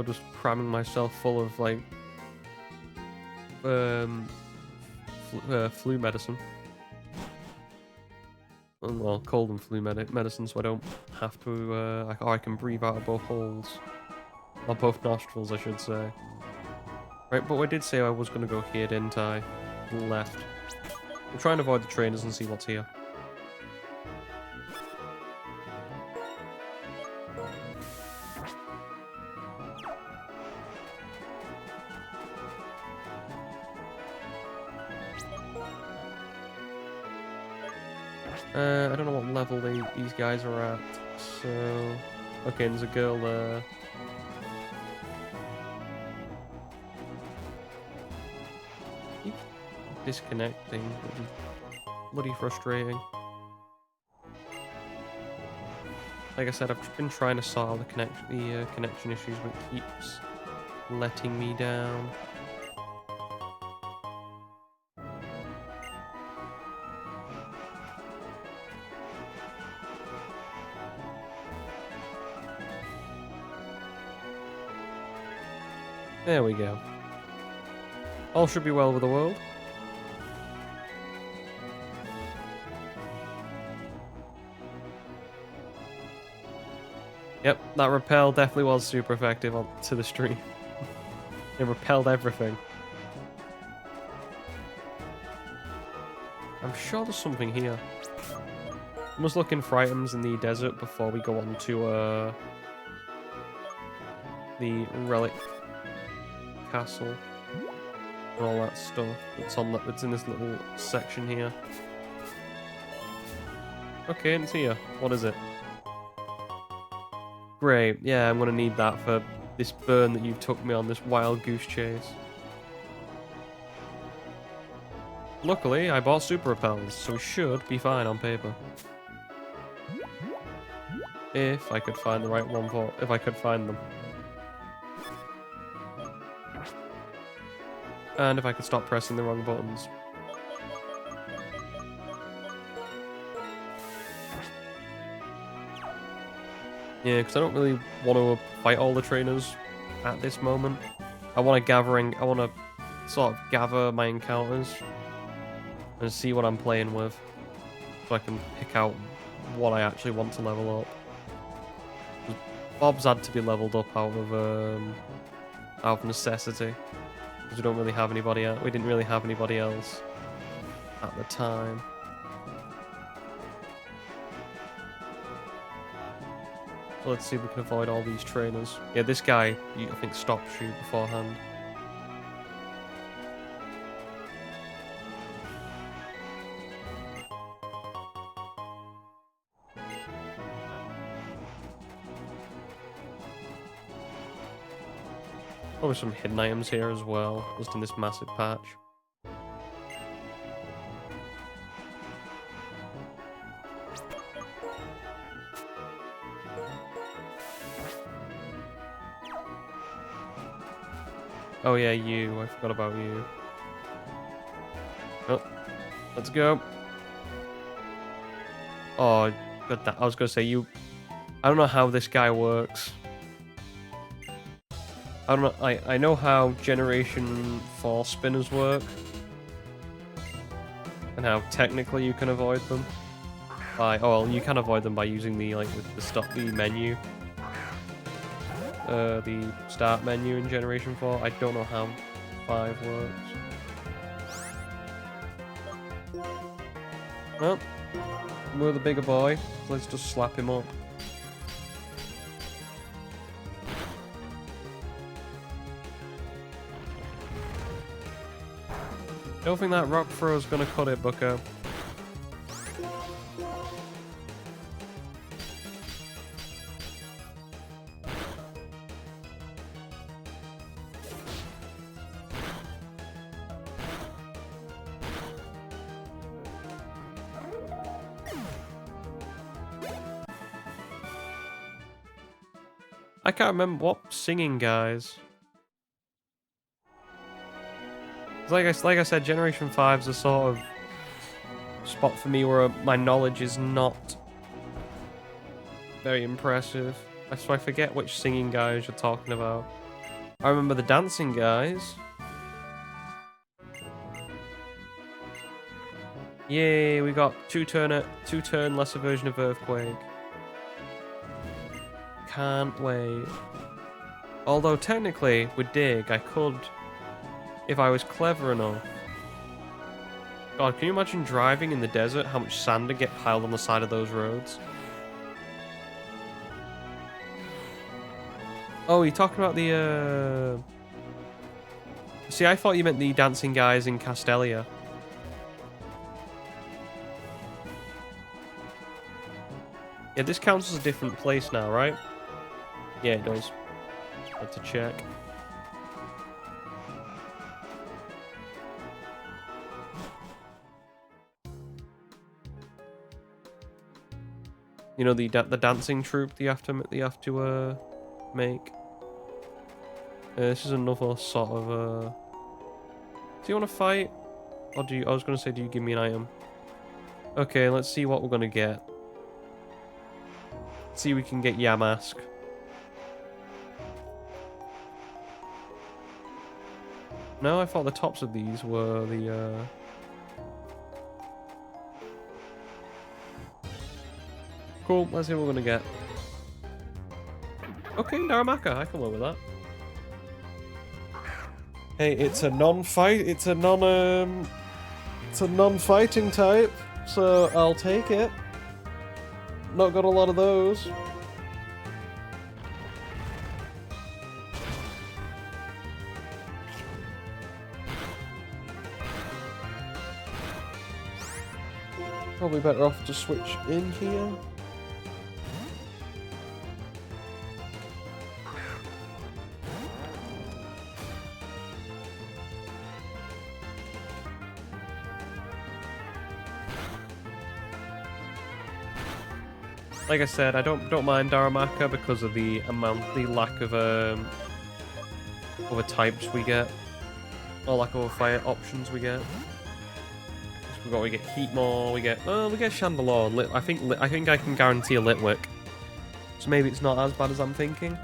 Speaker 1: just cramming myself full of like flu medicine. Well, cold and flu medicine, so I don't have to, I can breathe out of both holes. Or both nostrils, I should say. Right, but I did say I was going to go here, didn't I? Left. We'll try and avoid the trainers and see what's here. I don't know what level these guys are at, so... Okay, there's a girl there. Keep disconnecting, which is bloody frustrating. Like I said, I've been trying to solve the connection issues, but it keeps letting me down. There we go. All should be well with the world. Yep, that repel definitely was super effective to the stream. It repelled everything. I'm sure there's something here. I must look in for items in the desert before we go on to the Relic Castle and all that stuff that's in this little section here. Okay, it's here. What is it? Great. Yeah, I'm gonna need that for this burn that you took me on, this wild goose chase. Luckily, I bought super repels, so we should be fine on paper. If I could find the right one if I could find them. And if I could stop pressing the wrong buttons. Yeah, because I don't really want to fight all the trainers at this moment. I want to sort of gather my encounters and see what I'm playing with, so I can pick out what I actually want to level up. Bob's had to be leveled up out of necessity. We don't really have anybody else. We didn't really have anybody else at the time. So let's see if we can avoid all these trainers. Yeah, this guy, I think, stops you beforehand. Probably some hidden items here as well, just in this massive patch. Oh yeah, you. I forgot about you. Oh, let's go. Oh, got that. I was gonna say you. I don't know how this guy works. I don't know. I know how Generation 4 spinners work, and how technically you can avoid them. Well, you can avoid them by using the the menu, the start menu in Generation 4. I don't know how 5 works. Well, we're the bigger boy. Let's just slap him up. Don't think that rock throw's gonna cut it, bucko. I can't remember what singing guys. Like I said, Generation 5's a sort of spot for me where my knowledge is not very impressive. So I forget which singing guys you're talking about. I remember the dancing guys. Yay, we got two-turn lesser version of Earthquake. Can't wait. Although technically, with Dig, I could... If I was clever enough. God, can you imagine driving in the desert? How much sand would get piled on the side of those roads? Oh, you're talking about the, See, I thought you meant the dancing guys in Castelia. Yeah, this counts as a different place now, right? Yeah, it does. Had to check. You know the dancing troupe that you have to make. This is another sort of Do you want to fight, or do you? I was gonna say, do you give me an item? Okay, let's see what we're gonna get. Let's see if we can get Yamask. No, I thought the tops of these were the Cool, let's see what we're gonna get. Okay, Naramaka, I can work with that. Hey, it's a it's a non-fighting type, so I'll take it. Not got a lot of those. Probably better off to switch in here. Like I said, I don't mind Daramaka because of the lack of other types we get, or lack of fire options we get. We get Heatmore, we get Chandelure. I think I can guarantee a Litwick, so maybe it's not as bad as I'm thinking.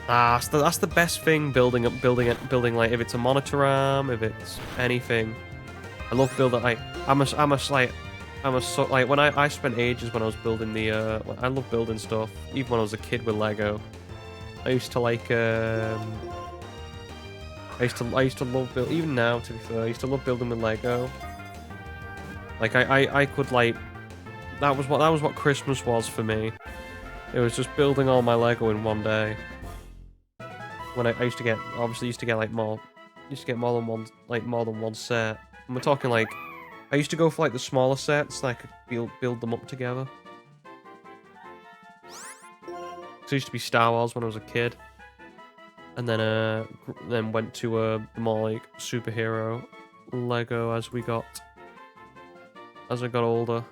Speaker 1: That's the best thing building like if it's a monitor arm, if it's anything. I love building when I spent ages when I was building the I love building stuff even when I was a kid with Lego. I used to like I used to love build even now, to be fair. I used to love building with Lego. Like I could like that was what Christmas was for me. It was just building all my Lego in one day. When I used to get like more than one set. And we're talking like I used to go for like the smaller sets so I could build them up together. So it used to be Star Wars when I was a kid. And then went to the more like superhero Lego as I got older.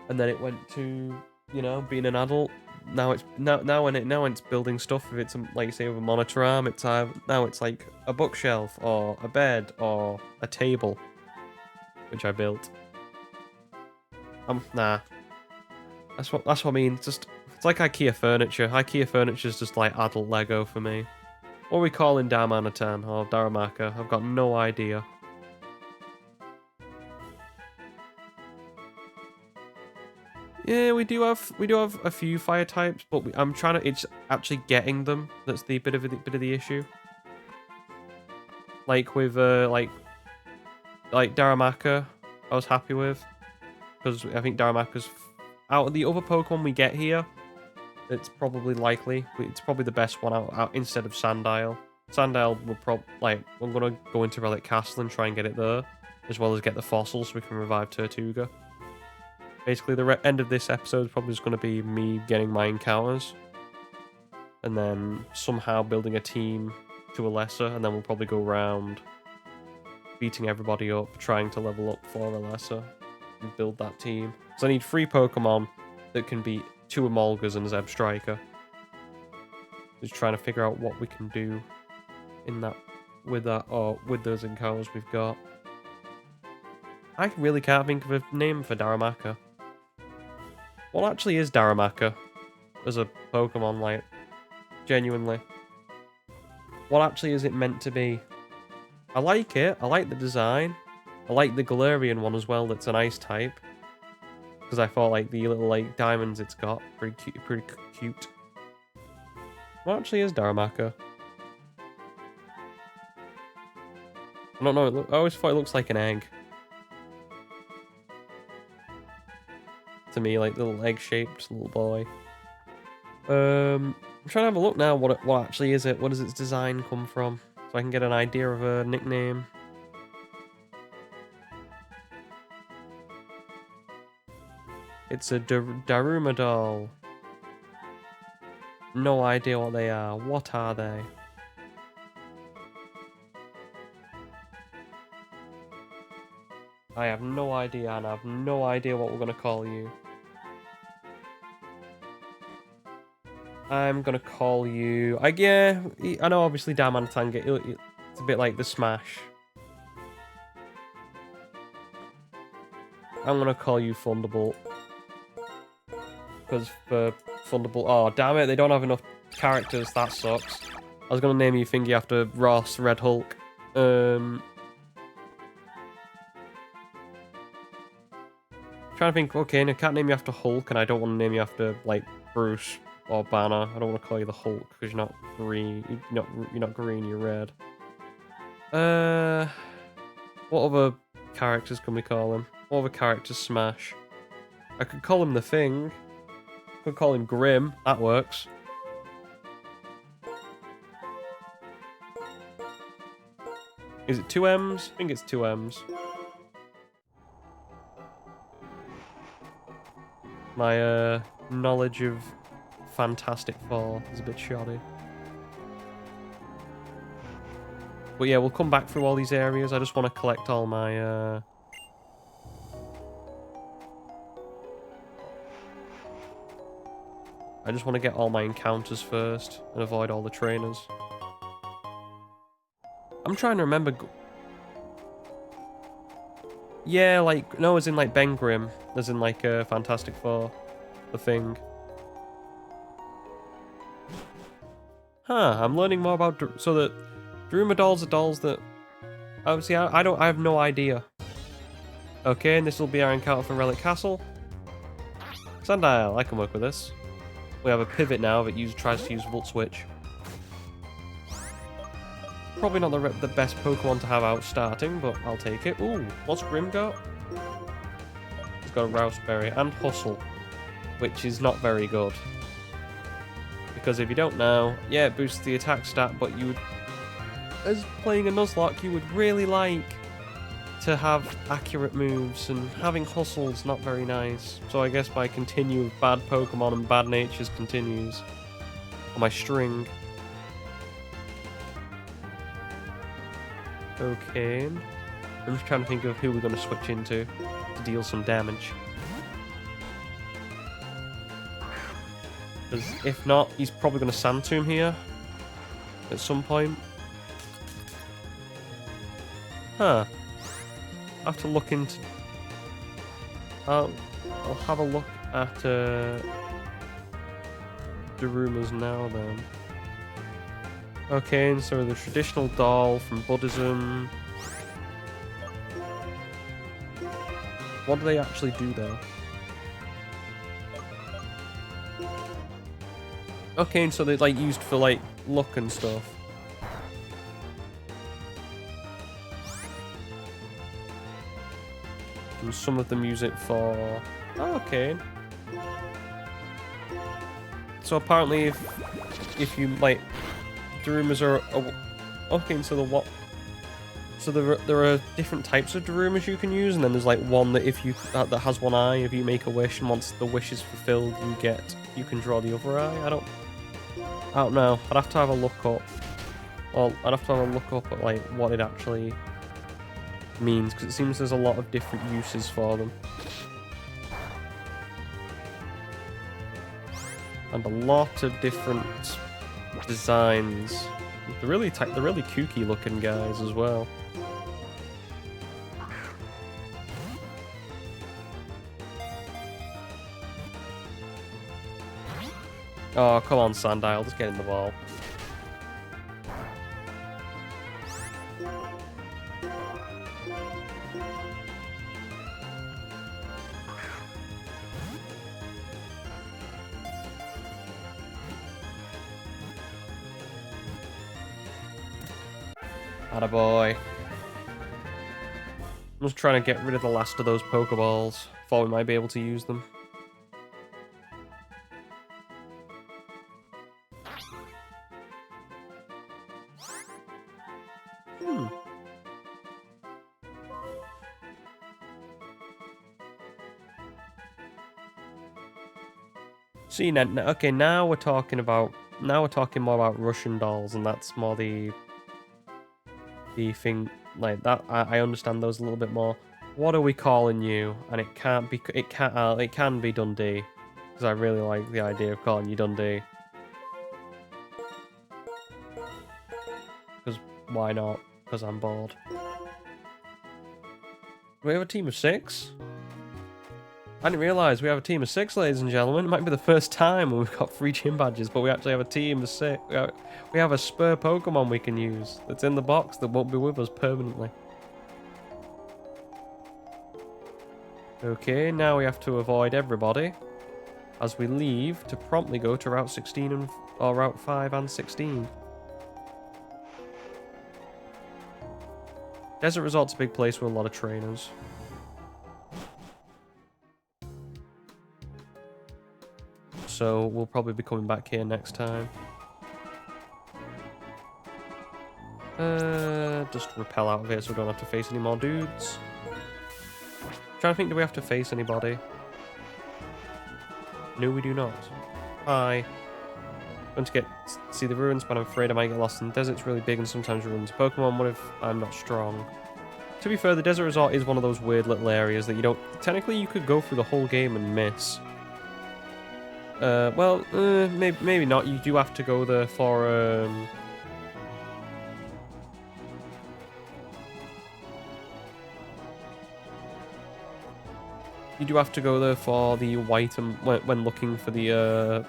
Speaker 1: And then it went to, you know, being an adult. Now it's when it's building stuff. If it's like say with a monitor arm, now it's like a bookshelf or a bed or a table, which I built. Nah. That's what I mean. It's like IKEA furniture. IKEA furniture is just like adult Lego for me. What are we calling Darmanitan or Daramaka? I've got no idea. Yeah, we do have a few fire types, but I'm trying to. It's actually getting them that's the bit of the issue. Like with like Daramaka, I was happy with because I think Daramaka's out of the other Pokemon we get here. It's probably the best one out instead of Sandile. Sandile will I'm gonna go into Relic Castle and try and get it there, as well as get the fossils so we can revive Tortuga. Basically, the end of this episode is probably just going to be me getting my encounters. And then somehow building a team to a lesser. And then we'll probably go around beating everybody up, trying to level up for a lesser. And build that team. So I need 3 Pokemon that can beat 2 Emolgas and Zeb Striker. Just trying to figure out what we can do in that with those encounters we've got. I really can't think of a name for Daramaka. What actually is Daramaka as a Pokemon, like, genuinely? What actually is it meant to be? I like it. I like the design. I like the Galarian one as well that's an ice type. Because I thought, like, the little, like, diamonds it's got. Pretty cute. What actually is Daramaka? I don't know. I always thought it looks like an egg. To me, like little egg-shaped little boy. I'm trying to have a look now. What actually is it? What does its design come from? So I can get an idea of a nickname. It's a Darumadol. No idea what they are. What are they? I have no idea, and I have no idea what we're gonna call you. I'm gonna call you. I know obviously Darmanitan. It's a bit like the Smash. I'm gonna call you Thunderbolt. Because for Thunderbolt, oh damn it, they don't have enough characters. That sucks. I was gonna name you Thingy after Ross Red Hulk. Trying to think. Okay, and I can't name you after Hulk, and I don't want to name you after like Bruce or Banner. I don't want to call you the Hulk because you're not green. You're not green. You're red. What other characters can we call him? What other characters smash? I could call him the Thing. I could call him Grim. That works. Is it 2 M's? I think it's 2 M's. My knowledge of Fantastic Four is a bit shoddy. But yeah, we'll come back through all these areas. I just want to collect all my... I just want to get all my encounters first and avoid all the trainers. I'm trying to remember... Yeah, like... No, as in like Ben Grimm. As in like Fantastic Four. The Thing. Huh, I'm learning more about... So that... Drumadolls are dolls that... Obviously, I have no idea. Okay, and this will be our encounter for Relic Castle. Sandile, I can work with this. We have a pivot now that tries to use Volt Switch. probably not the best Pokemon to have out starting, but I'll take it. Ooh, what's Grim got? He's got a Rouseberry and Hustle, which is not very good. Because if you don't know, yeah, it boosts the attack stat, but you would, as playing a Nuzlocke, you would really like to have accurate moves, and having Hustle's not very nice. So I guess my continue with bad Pokemon and bad natures continues. On my string. Okay. I'm just trying to think of who we're going to switch into to deal some damage. Because if not, he's probably going to Sand Tomb here at some point. Huh. I have to look into... I'll have a look at the rumors now then. Okay, and so the traditional doll from Buddhism. What do they actually do though? Okay, and so they're like used for like luck and stuff. And some of them use it for... Oh, okay. So apparently if you like... The rumors are... Okay, so the what... So there are different types of Darumas you can use, and then there's like one that if you... That has one eye, if you make a wish, and once the wish is fulfilled, you can draw the other eye. I don't know. I'd have to have a look up. Well, I'd have to have a look up at like what it actually means, because it seems there's a lot of different uses for them. And a lot of different designs. They're really kooky looking guys as well. Oh, come on, Sandile, just get in the ball. Attaboy. I'm just trying to get rid of the last of those Pokeballs before we might be able to use them. See, okay, now we're talking more about Russian dolls, and that's more the thing like that. I understand those a little bit more. What are we calling you? And it can be Dundee, because I really like the idea of calling you Dundee. Because why not? Because I'm bored. Do we have a team of 6? I didn't realise we have a team of 6, ladies and gentlemen. It might be the first time when we've got 3 gym badges, but we actually have a team of 6. We have a spur Pokemon we can use that's in the box that won't be with us permanently. Okay, now we have to avoid everybody as we leave to promptly go to Route 16 or Route 5 and 16. Desert Resort's a big place with a lot of trainers. So we'll probably be coming back here next time. Just repel out of here so we don't have to face any more dudes. Trying to think, do we have to face anybody? No, we do not. Hi. I'm going to see the ruins, but I'm afraid I might get lost in the desert. It's really big and sometimes ruins Pokemon. What if I'm not strong? To be fair, the Desert Resort is one of those weird little areas that you don't... Technically, you could go through the whole game and miss. Maybe not. You do have to go there for, You do have to go there for the white and when looking for the,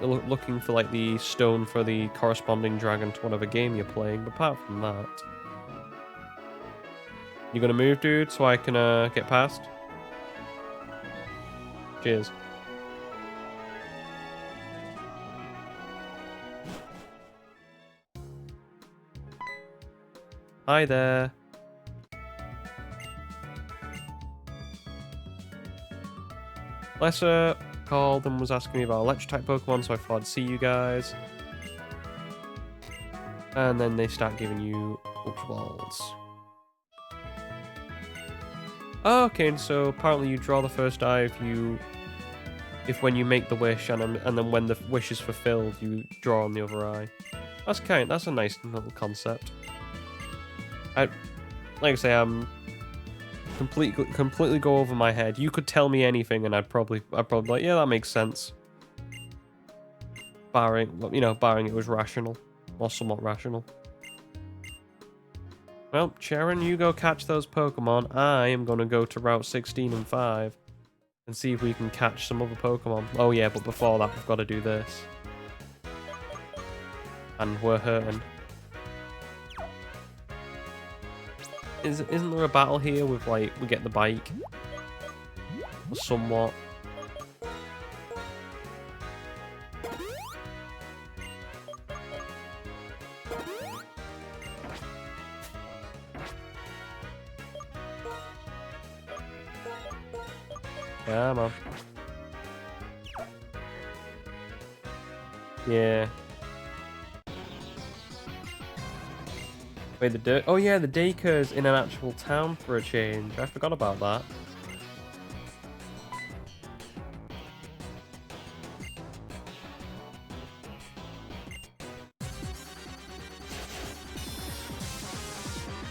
Speaker 1: looking for, like, the stone for the corresponding dragon to whatever game you're playing. But apart from that... You gonna move, dude, so I can, get past? Cheers. Hi there. Lesser called and was asking me about electric type Pokemon, so I thought I'd see you guys. And then they start giving you Ultra Balls. Okay, and so apparently you draw the first eye if when you make the wish, and then when the wish is fulfilled, you draw on the other eye. That's a nice little concept. Like I say, I'm completely go over my head. You could tell me anything, and I'd probably be like, yeah, that makes sense. Barring it was rational or somewhat rational. Well, Sharon, you go catch those Pokemon. I am gonna go to Route 16 and 5 and see if we can catch some other Pokemon. Oh yeah, but before that, we've got to do this. And we're hurting. Isn't there a battle here with, like, we get the bike? Or somewhat. Come on. Yeah. Wait, oh yeah, the daycare's in an actual town for a change. I forgot about that.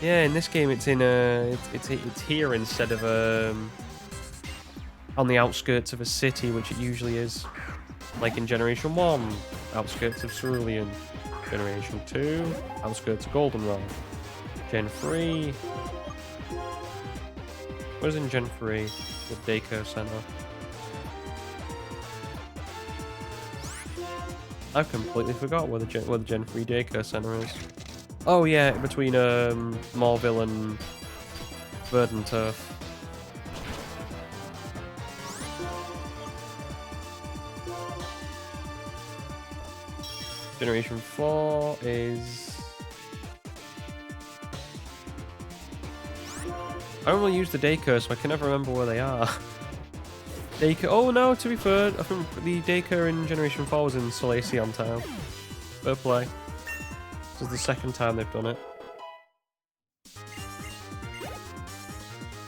Speaker 1: Yeah, in this game it's in it's here instead of on the outskirts of a city, which it usually is. Like in Generation 1, outskirts of Cerulean. Generation 2, outskirts of Goldenrod. Gen 3. What is in Gen 3? The daycare center. I've completely forgot where the Gen 3 daycare center is. Oh yeah, between Morville and Verdant Turf. Generation 4 is... I don't really use the daycare, so I can never remember where they are. Daycare... Oh no, to be fair, I think the daycare in Generation 4 was in Solaceon Town. Fair play. This is the second time they've done it.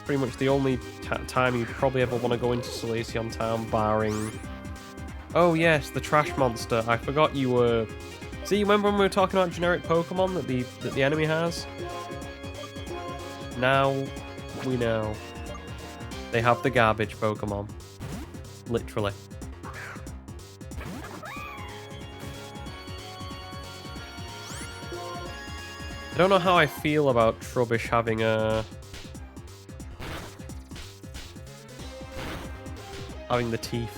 Speaker 1: Pretty much the only time you'd probably ever want to go into Solaceon Town, barring... Oh yes, the trash monster. I forgot you were... See, you remember when we were talking about generic Pokemon that the enemy has? Now we know. They have the garbage Pokemon. Literally. I don't know how I feel about Trubbish having the teeth.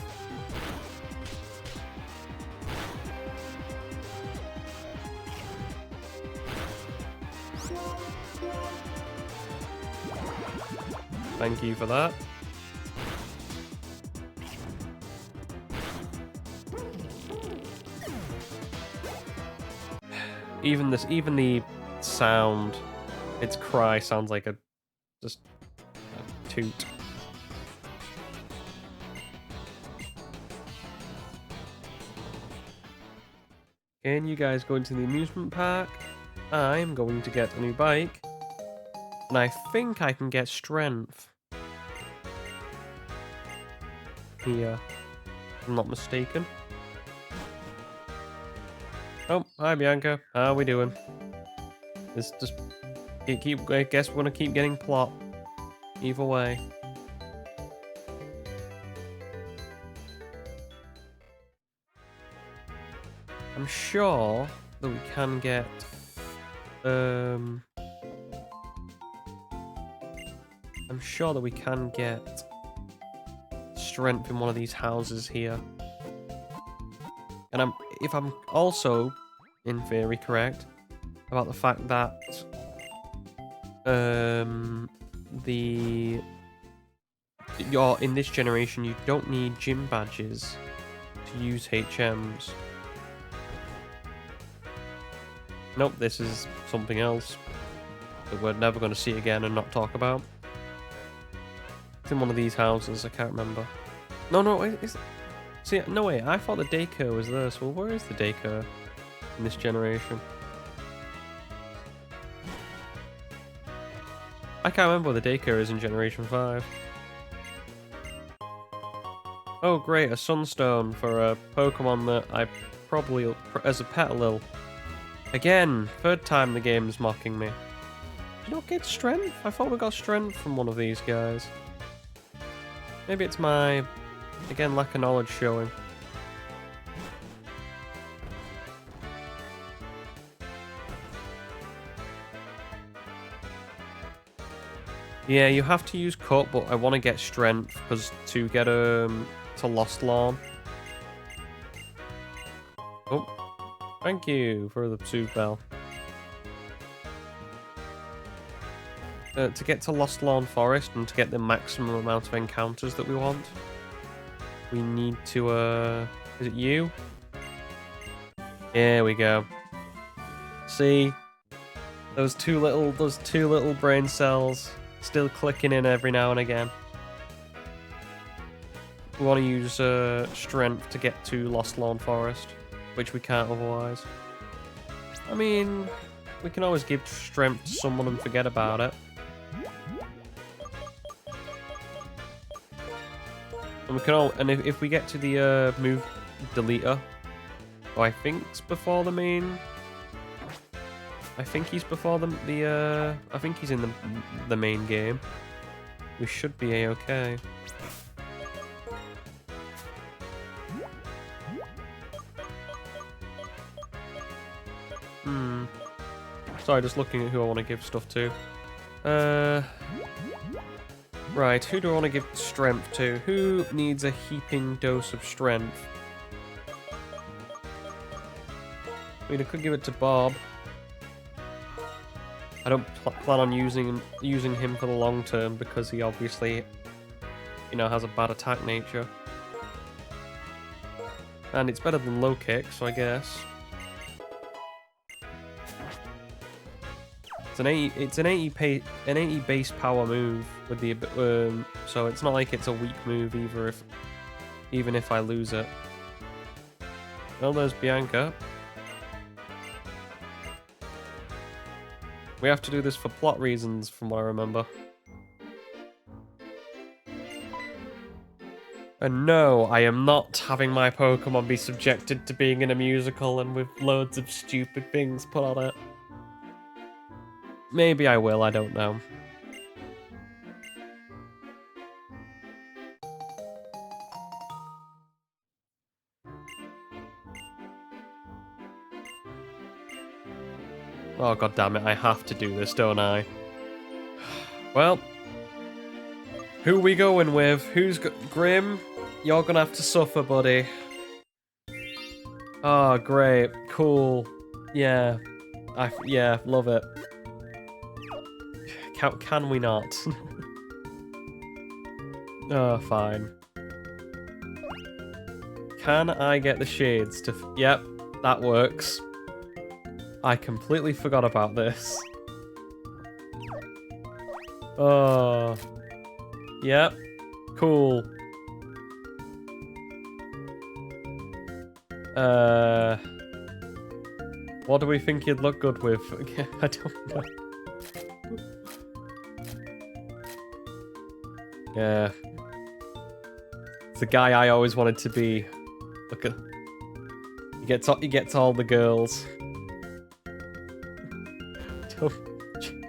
Speaker 1: Thank you for that. Even the sound, its cry sounds like a toot. Can you guys go into the amusement park? I'm going to get a new bike. And I think I can get strength. Here. If I'm not mistaken. Oh, hi Bianca. How are we doing? It's just... I guess we're gonna keep getting plot. Either way. I'm sure that we can get... I'm sure that we can get strength in one of these houses here. And if I'm also, in theory, correct about the fact that in this generation you don't need gym badges to use HMs. Nope, this is something else. that we're never going to see again and not talk about. It's in one of these houses. I can't remember. No, see, no way. I thought the daycare was this. Well, where is the daycare in this generation? I can't remember where the daycare is in Generation 5. Oh, great, a sunstone for a Pokemon that I probably, as a pet, Lil. Again, third time the game's mocking me. Did you not get strength? I thought we got strength from one of these guys. Maybe it's my, again, lack of knowledge showing. Yeah, you have to use cut, but I want to get strength because to get to Lost Lawn. Oh, thank you for the soup bell. To get to Lost Lawn Forest and to get the maximum amount of encounters that we want, we need to, is it you? There we go. See? Those two little brain cells still clicking in every now and again. We want to use strength to get to Lost Lawn Forest, which we can't otherwise. I mean, we can always give strength to someone and forget about it. And we can all, and if we get to the move deleter, oh, I think it's before the main. I think he's before I think he's in the main game. We should be a-okay. Sorry, just looking at who I want to give stuff to. Right, who do I want to give strength to? Who needs a heaping dose of strength? I mean, I could give it to Bob. I don't plan on using him for the long term because he obviously, you know, has a bad attack nature. And it's better than low kick, so I guess. It's an 80 base power move with the so it's not like it's a weak move either even if I lose it. Well, there's Bianca. We have to do this for plot reasons, from what I remember. And no, I am not having my Pokemon be subjected to being in a musical and with loads of stupid things put on it. Maybe I will, I don't know. Oh, god damn it, I have to do this, don't I? Well, who are we going with? Grim? You're gonna have to suffer, buddy. Oh, great. Cool. Yeah. Yeah, love it. Can we not? Oh, fine. Can I get the shades to... Yep, that works. I completely forgot about this. Oh. Yep. Cool. What do we think you'd look good with? I don't know. Yeah. It's the guy I always wanted to be. Look at... He gets all the girls.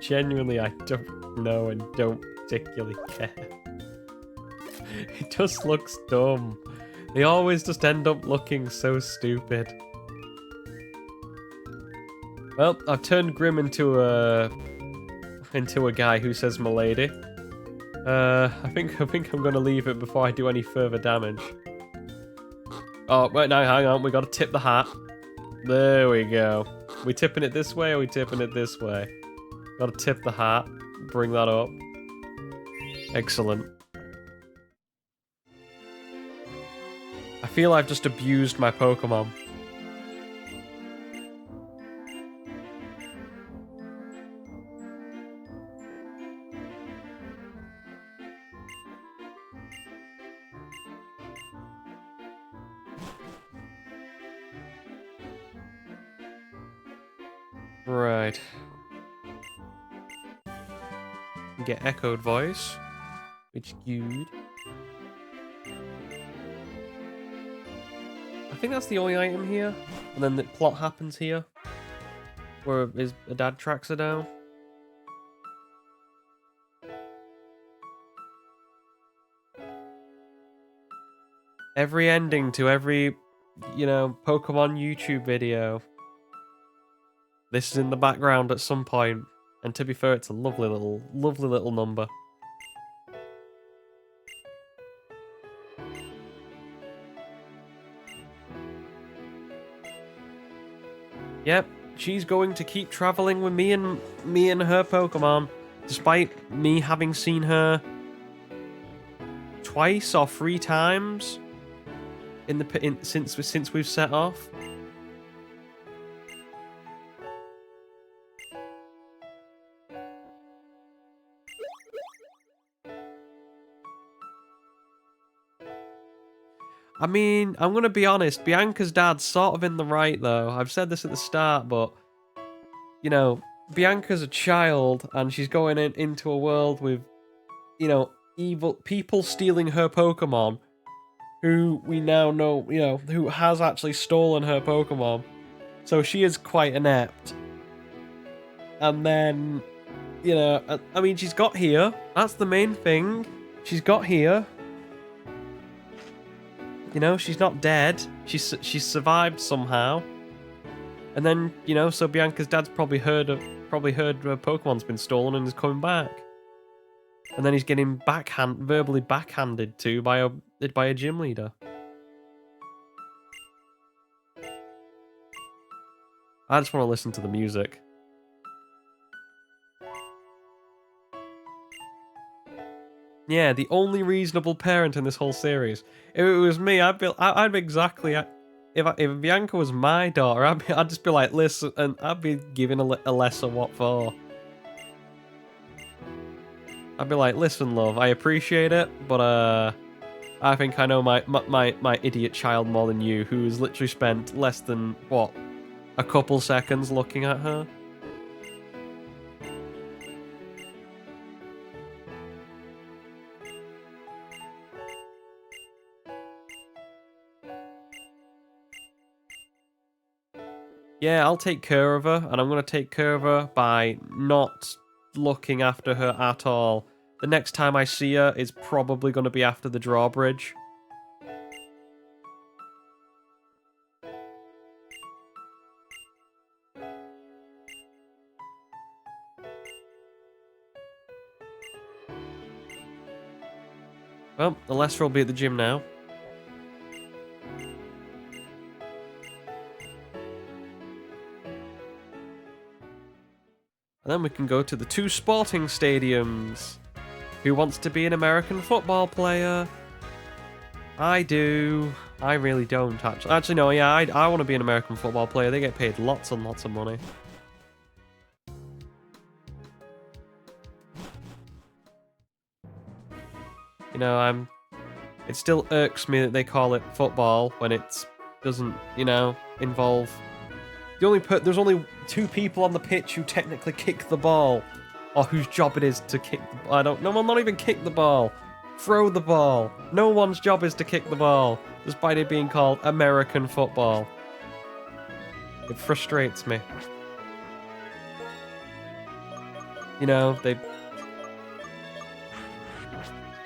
Speaker 1: Genuinely, I don't know and don't particularly care. It just looks dumb. They always just end up looking so stupid. Well, I've turned Grim into a guy who says "milady." I think I'm gonna leave it before I do any further damage. Oh wait, no, hang on. We gotta tip the hat. There we go. We tipping it this way or we tipping it this way? Gotta tip the hat. Bring that up. Excellent. I feel I've just abused my Pokemon. Right. Get echoed voice, which is good. I think that's the only item here. And then the plot happens here. Where his dad tracks her down. Every ending to every, you know, Pokemon YouTube video. This is in the background at some point. And to be fair, it's a lovely little number. Yep, she's going to keep traveling with me and her Pokemon, despite me having seen her twice or 3 times since we've set off. I mean, I'm gonna be honest, Bianca's dad's sort of in the right though. I've said this at the start, but you know, Bianca's a child and she's going into a world with, you know, evil people stealing her Pokemon, who we now know, you know, who has actually stolen her Pokemon. So she is quite inept. And then, you know, I mean, she's got here. That's the main thing. She's got here. You know, she's not dead. She's survived somehow. And then, you know, so Bianca's dad's probably heard her Pokemon's been stolen and is coming back. And then he's getting verbally backhanded to by a gym leader. I just want to listen to the music. Yeah, the only reasonable parent in this whole series. If it was me, I'd be exactly. If Bianca was my daughter, I'd just be like, listen, and I'd be giving a lesser what for. I'd be like, listen, love, I appreciate it, but I think I know my idiot child more than you, who's literally spent less than what, a couple seconds looking at her. Yeah, I'll take care of her, and I'm going to take care of her by not looking after her at all. The next time I see her is probably going to be after the drawbridge. Well, Alestra will be at the gym now. And then we can go to the 2 sporting stadiums. Who wants to be an American football player? I do. I really don't, actually. Actually, no, yeah, I want to be an American football player. They get paid lots and lots of money. You know, it still irks me that they call it football when it doesn't, you know, involve... There's only 2 people on the pitch who technically kick the ball, or whose job it is to kick the... No one, not even kick the ball. Throw the ball. No one's job is to kick the ball, despite it being called American football. It frustrates me. You know, they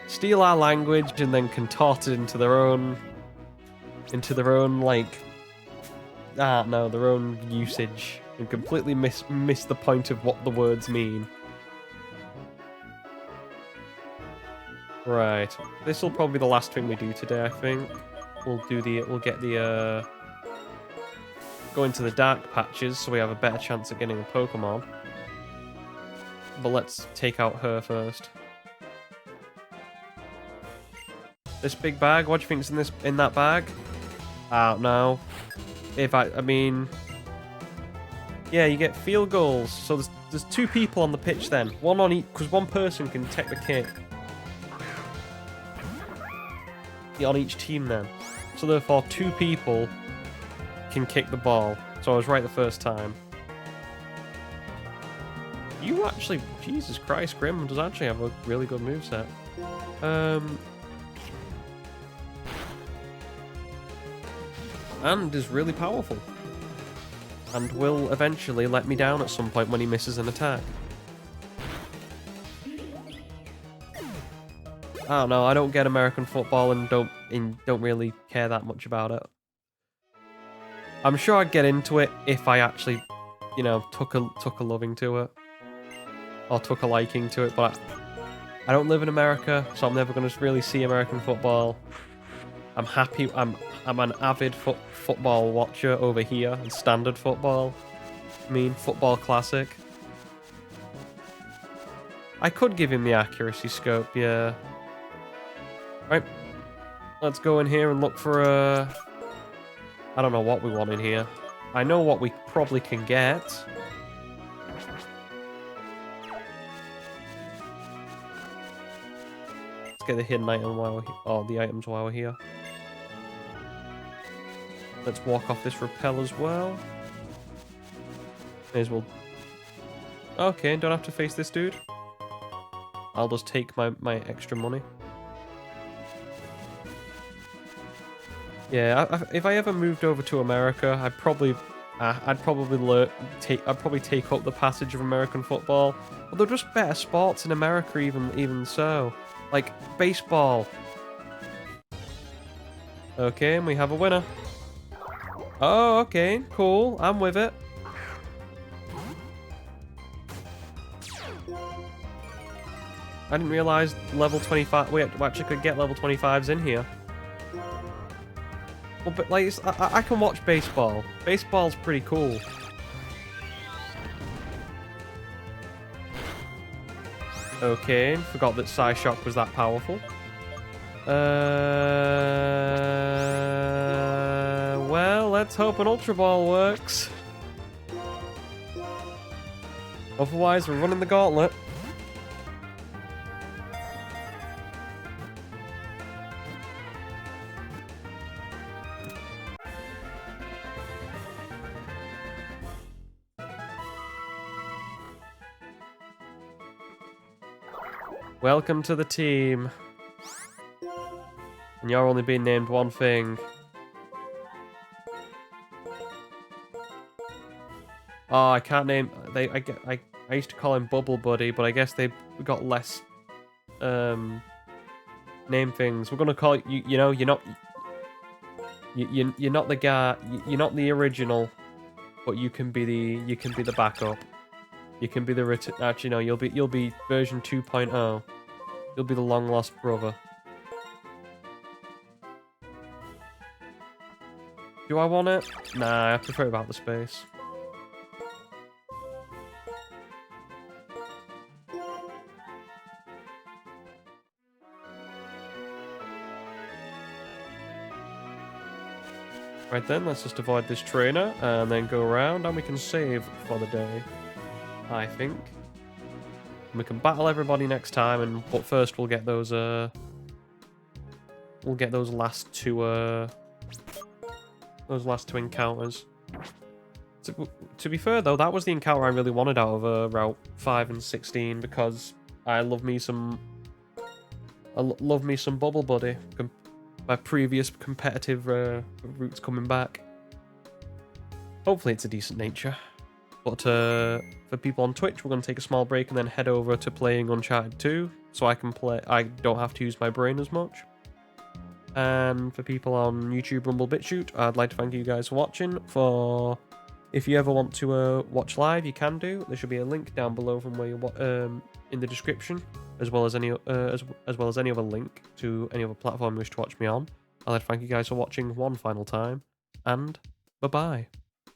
Speaker 1: steal our language and then contort it into their own, like, their own usage, and completely miss the point of what the words mean. Right, this will probably be the last thing we do today, I think. We'll go into the dark patches so we have a better chance of getting a Pokemon. But let's take out her first. This big bag, what do you think's in that bag? I don't know. I mean... Yeah, you get field goals. So there's 2 people on the pitch then. One on each, because one person can take the kick. On each team then. So therefore 2 people can kick the ball. So I was right the first time. You actually, Jesus Christ, Grim does actually have a really good moveset. And is really powerful. And will eventually let me down at some point when he misses an attack. I don't know, I don't get American football and don't really care that much about it. I'm sure I'd get into it if I actually, you know, took a loving to it. Or took a liking to it, but I don't live in America, so I'm never going to really see American football. I'm happy, I'm an avid football watcher over here, and standard football. I mean, football classic. I could give him the accuracy scope, yeah. Right, let's go in here and look for a... I don't know what we want in here. I know what we probably can get. Let's get the hidden item while we're here. Oh, the items while we're here. Let's walk off this rappel as well. May as well... Okay, don't have to face this dude. I'll just take my extra money. Yeah, if I ever moved over to America, I'd probably take up the passage of American football. But they're just better sports in America, even so. Like baseball. Okay, and we have a winner. Oh, okay, cool. I'm with it. I didn't realize level 25. We actually could get level 25s in here. Well, but like, I can watch baseball. Baseball's pretty cool. Okay, forgot that Psyshock was that powerful. Well, let's hope an Ultra Ball works. Otherwise, we're running the gauntlet. Welcome to the team. And you're only being named one thing. Oh, I can't name... I used to call him Bubble Buddy, but I guess they got less... name things. We're gonna call it... You know, you're not... You're not the guy... You're not the original, but you can be the backup. You can be the... Actually, no, you'll be version 2.0. You'll be the long-lost brother. Do I want it? Nah, I prefer about the space. Right then, let's just avoid this trainer and then go around and we can save for the day. I think. And we can battle everybody next time, but first we'll get those last two encounters. To be fair though, that was the encounter I really wanted out of Route 5 and 16 because I love me some Bubble Buddy. My previous competitive routes coming back. Hopefully it's a decent nature. But for people on Twitch, we're going to take a small break and then head over to playing Uncharted 2, so I don't have to use my brain as much. And for people on YouTube, Rumble, BitChute, I'd like to thank you guys for watching. If you ever want to watch live, you can do. There should be a link down below from where you in the description, as well as any other link to any other platform you wish to watch me on. I'd like to thank you guys for watching one final time, and bye bye.